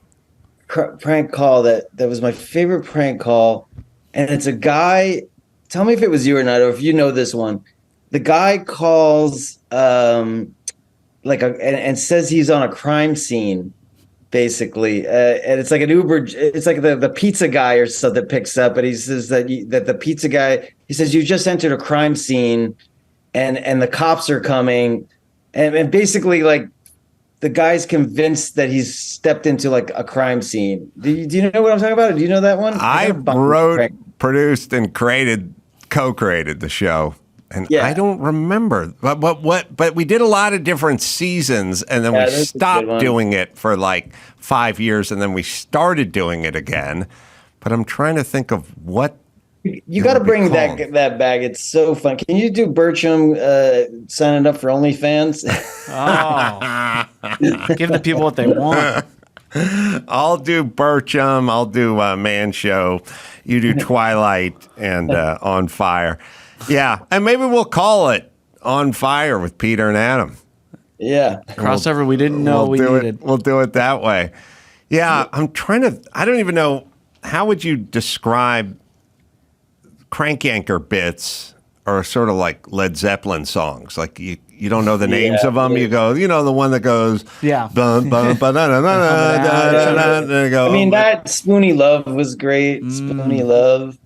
prank call that was my favorite prank call, and it's a guy. Tell me if it was you or not, or if you know this one. The guy calls and says he's on a crime scene, basically, and it's like an Uber. It's like the pizza guy or something that picks up, but he says that the pizza guy. He says you just entered a crime scene, and the cops are coming, and basically like the guy's convinced that he's stepped into like a crime scene. Do you know what I'm talking about? Do you know that one? I wrote, produced, and co-created the show. And I don't remember, but we did a lot of different seasons, and then we stopped doing it for like 5 years, and then we started doing it again. But I'm trying to think of what you got to bring that back. It's so fun. Can you do Bertram signing up for OnlyFans? Give the people what they want. I'll do Bertram. I'll do Man Show. You do Twilight and On Fire. Yeah, and maybe we'll call it On Fire with Peter and Adam. Yeah. Crossover we didn't know we needed. We'll do it that way. Yeah, I don't even know, how would you describe Crank Yanker bits or sort of like Led Zeppelin songs? Like you don't know the names of them. You go, the one that goes, bum, bum, ba, da, da, da, da, da, go. I mean, that Spoony Love was great. Spoony Love.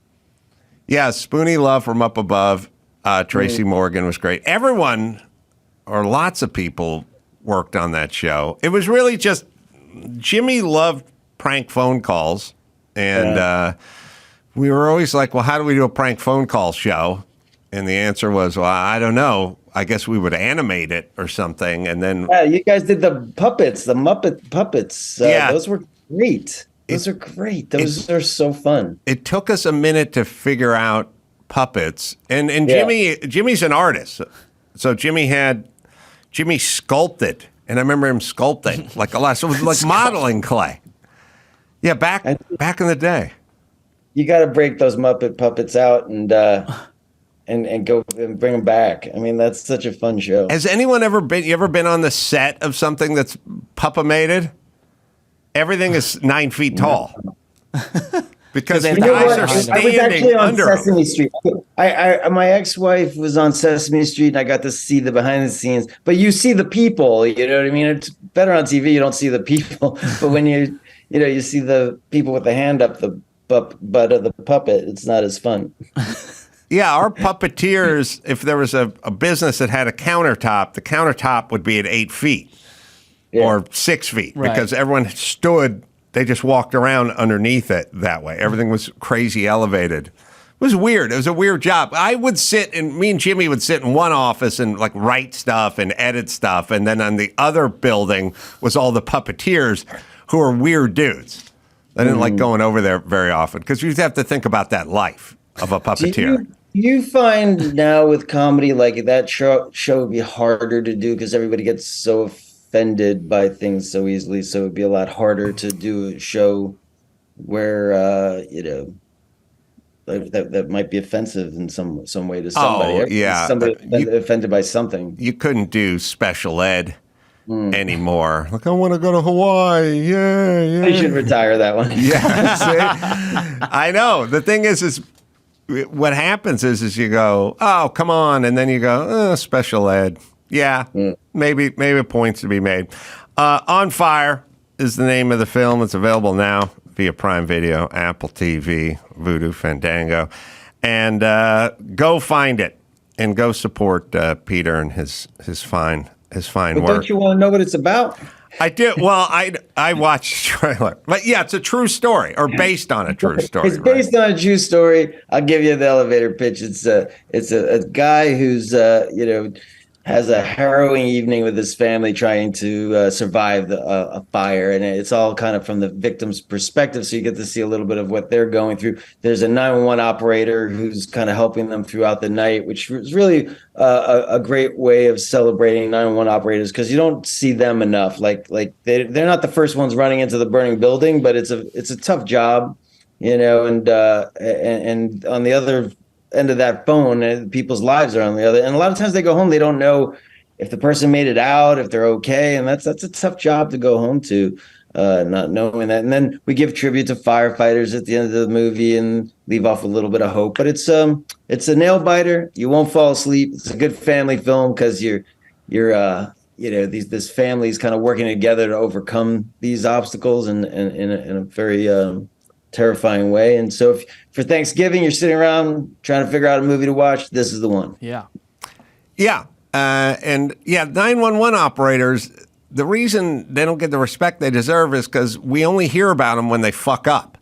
Yeah, Spoony Love from Up Above. Tracy Morgan was great. Everyone, or lots of people, worked on that show. It was really just, Jimmy loved prank phone calls. And we were always like, well, how do we do a prank phone call show? And the answer was, well, I don't know. I guess we would animate it or something. And then you guys did the puppets, the Muppet puppets. Those were great. Those are great. Those are so fun. It took us a minute to figure out puppets. And Jimmy's an artist. So Jimmy sculpted. And I remember him sculpting like a lot. So it was like modeling clay. Yeah, back in the day. You got to break those Muppet puppets out and go and bring them back. I mean, that's such a fun show. Has anyone ever been on the set of something that's puppamated? Everything is 9 feet tall. Because the guys are standing I was actually on under Sesame Street. My ex-wife was on Sesame Street, and I got to see the behind the scenes. But you see the people, you know what I mean? It's better on TV. You don't see the people, but when you see the people with the hand up the butt of the puppet, it's not as fun. Yeah, our puppeteers, if there was a business that had a countertop, the countertop would be at 8 feet or 6 feet because everyone stood. They just walked around underneath it that way. Everything was crazy elevated. It was weird. It was a weird job. Me and Jimmy would sit in one office and like write stuff and edit stuff. And then on the other building was all the puppeteers who are weird dudes. I didn't like going over there very often because you have to think about that life of a puppeteer. Do you find now with comedy like that show would be harder to do because everybody gets so offended by things so easily, so it'd be a lot harder to do a show where that might be offensive in some way to somebody. Somebody offended by something. You couldn't do special ed anymore. Like, I want to go to Hawaii. Yeah. You should retire that one. Yeah, see? I know. The thing is what happens is you go, oh, come on, and then you go, special ed. Yeah, maybe points to be made. On Fire is the name of the film. It's available now via Prime Video, Apple TV, Vudu, Fandango. And go find it and go support Peter and his fine work. Don't you want to know what it's about? I did. Well, I watched the trailer, but yeah, it's a true story or based on a true story. It's based on a true story. I'll give you the elevator pitch. It's a guy who's has a harrowing evening with his family trying to survive a fire, and it's all kind of from the victim's perspective. So you get to see a little bit of what they're going through. There's a 911 operator who's kind of helping them throughout the night, which is really a great way of celebrating 911 operators because you don't see them enough. Like they're not the first ones running into the burning building, but it's a tough job, and on the other end of that phone, people's lives are on the other. And a lot of times they go home, they don't know if the person made it out, if they're okay, and that's a tough job to go home to, not knowing that. And then we give tribute to firefighters at the end of the movie and leave off a little bit of hope. But it's a nail biter. You won't fall asleep. It's a good family film because you're this family is kind of working together to overcome these obstacles in a very terrifying way. And so if for Thanksgiving you're sitting around trying to figure out a movie to watch, this is the one. Yeah. 911 operators, the reason they don't get the respect they deserve is because we only hear about them when they fuck up.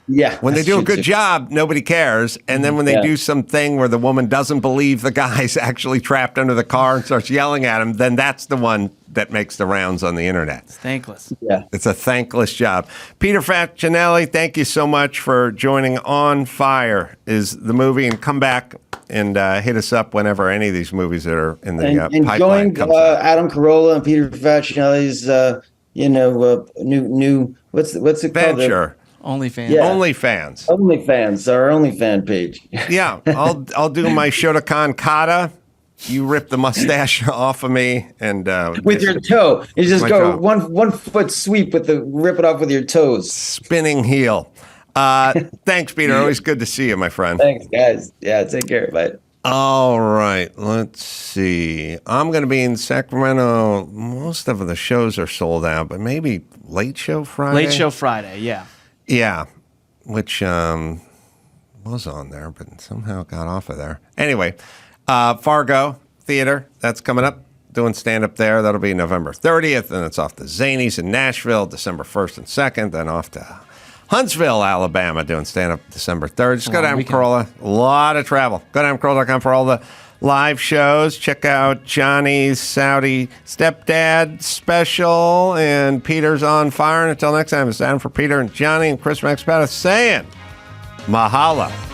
Yeah. When they do a good job, nobody cares. And then when they do something where the woman doesn't believe the guy's actually trapped under the car and starts yelling at him, then that's the one that makes the rounds on the internet. It's thankless. Yeah. It's a thankless job. Peter Facinelli, thank you so much for joining On Fire is the movie, and come back and hit us up whenever any of these movies that are in the and pipeline join comes out. Adam Carolla and Peter Facinelli's new what's it called? Venture. OnlyFans. Yeah. OnlyFans. OnlyFans, our OnlyFan page. Yeah, I'll do my Shotokan kata. You rip the mustache off of me and with your toe. You just go toe. one foot sweep rip it off with your toes. Spinning heel. Thanks, Peter. Always good to see you, my friend. Thanks, guys. Yeah, take care. Bye. All right, let's see. I'm going to be in Sacramento. Most of the shows are sold out, but maybe Late Show Friday. Late Show Friday, yeah. Yeah, which was on there, but somehow got off of there. Anyway, Fargo Theater, that's coming up. Doing stand-up there. That'll be November 30th, and it's off to Zanies in Nashville, December 1st and 2nd, then off to Huntsville, Alabama, doing stand-up December 3rd. Just go down to Carolla. A lot of travel. Go down to Carolla.com for all the live shows. Check out Johnny's Saudi Stepdad special and Peter's On Fire. And until next time, it's Adam for Peter and Johnny and Chris Max Pattis saying mahalo.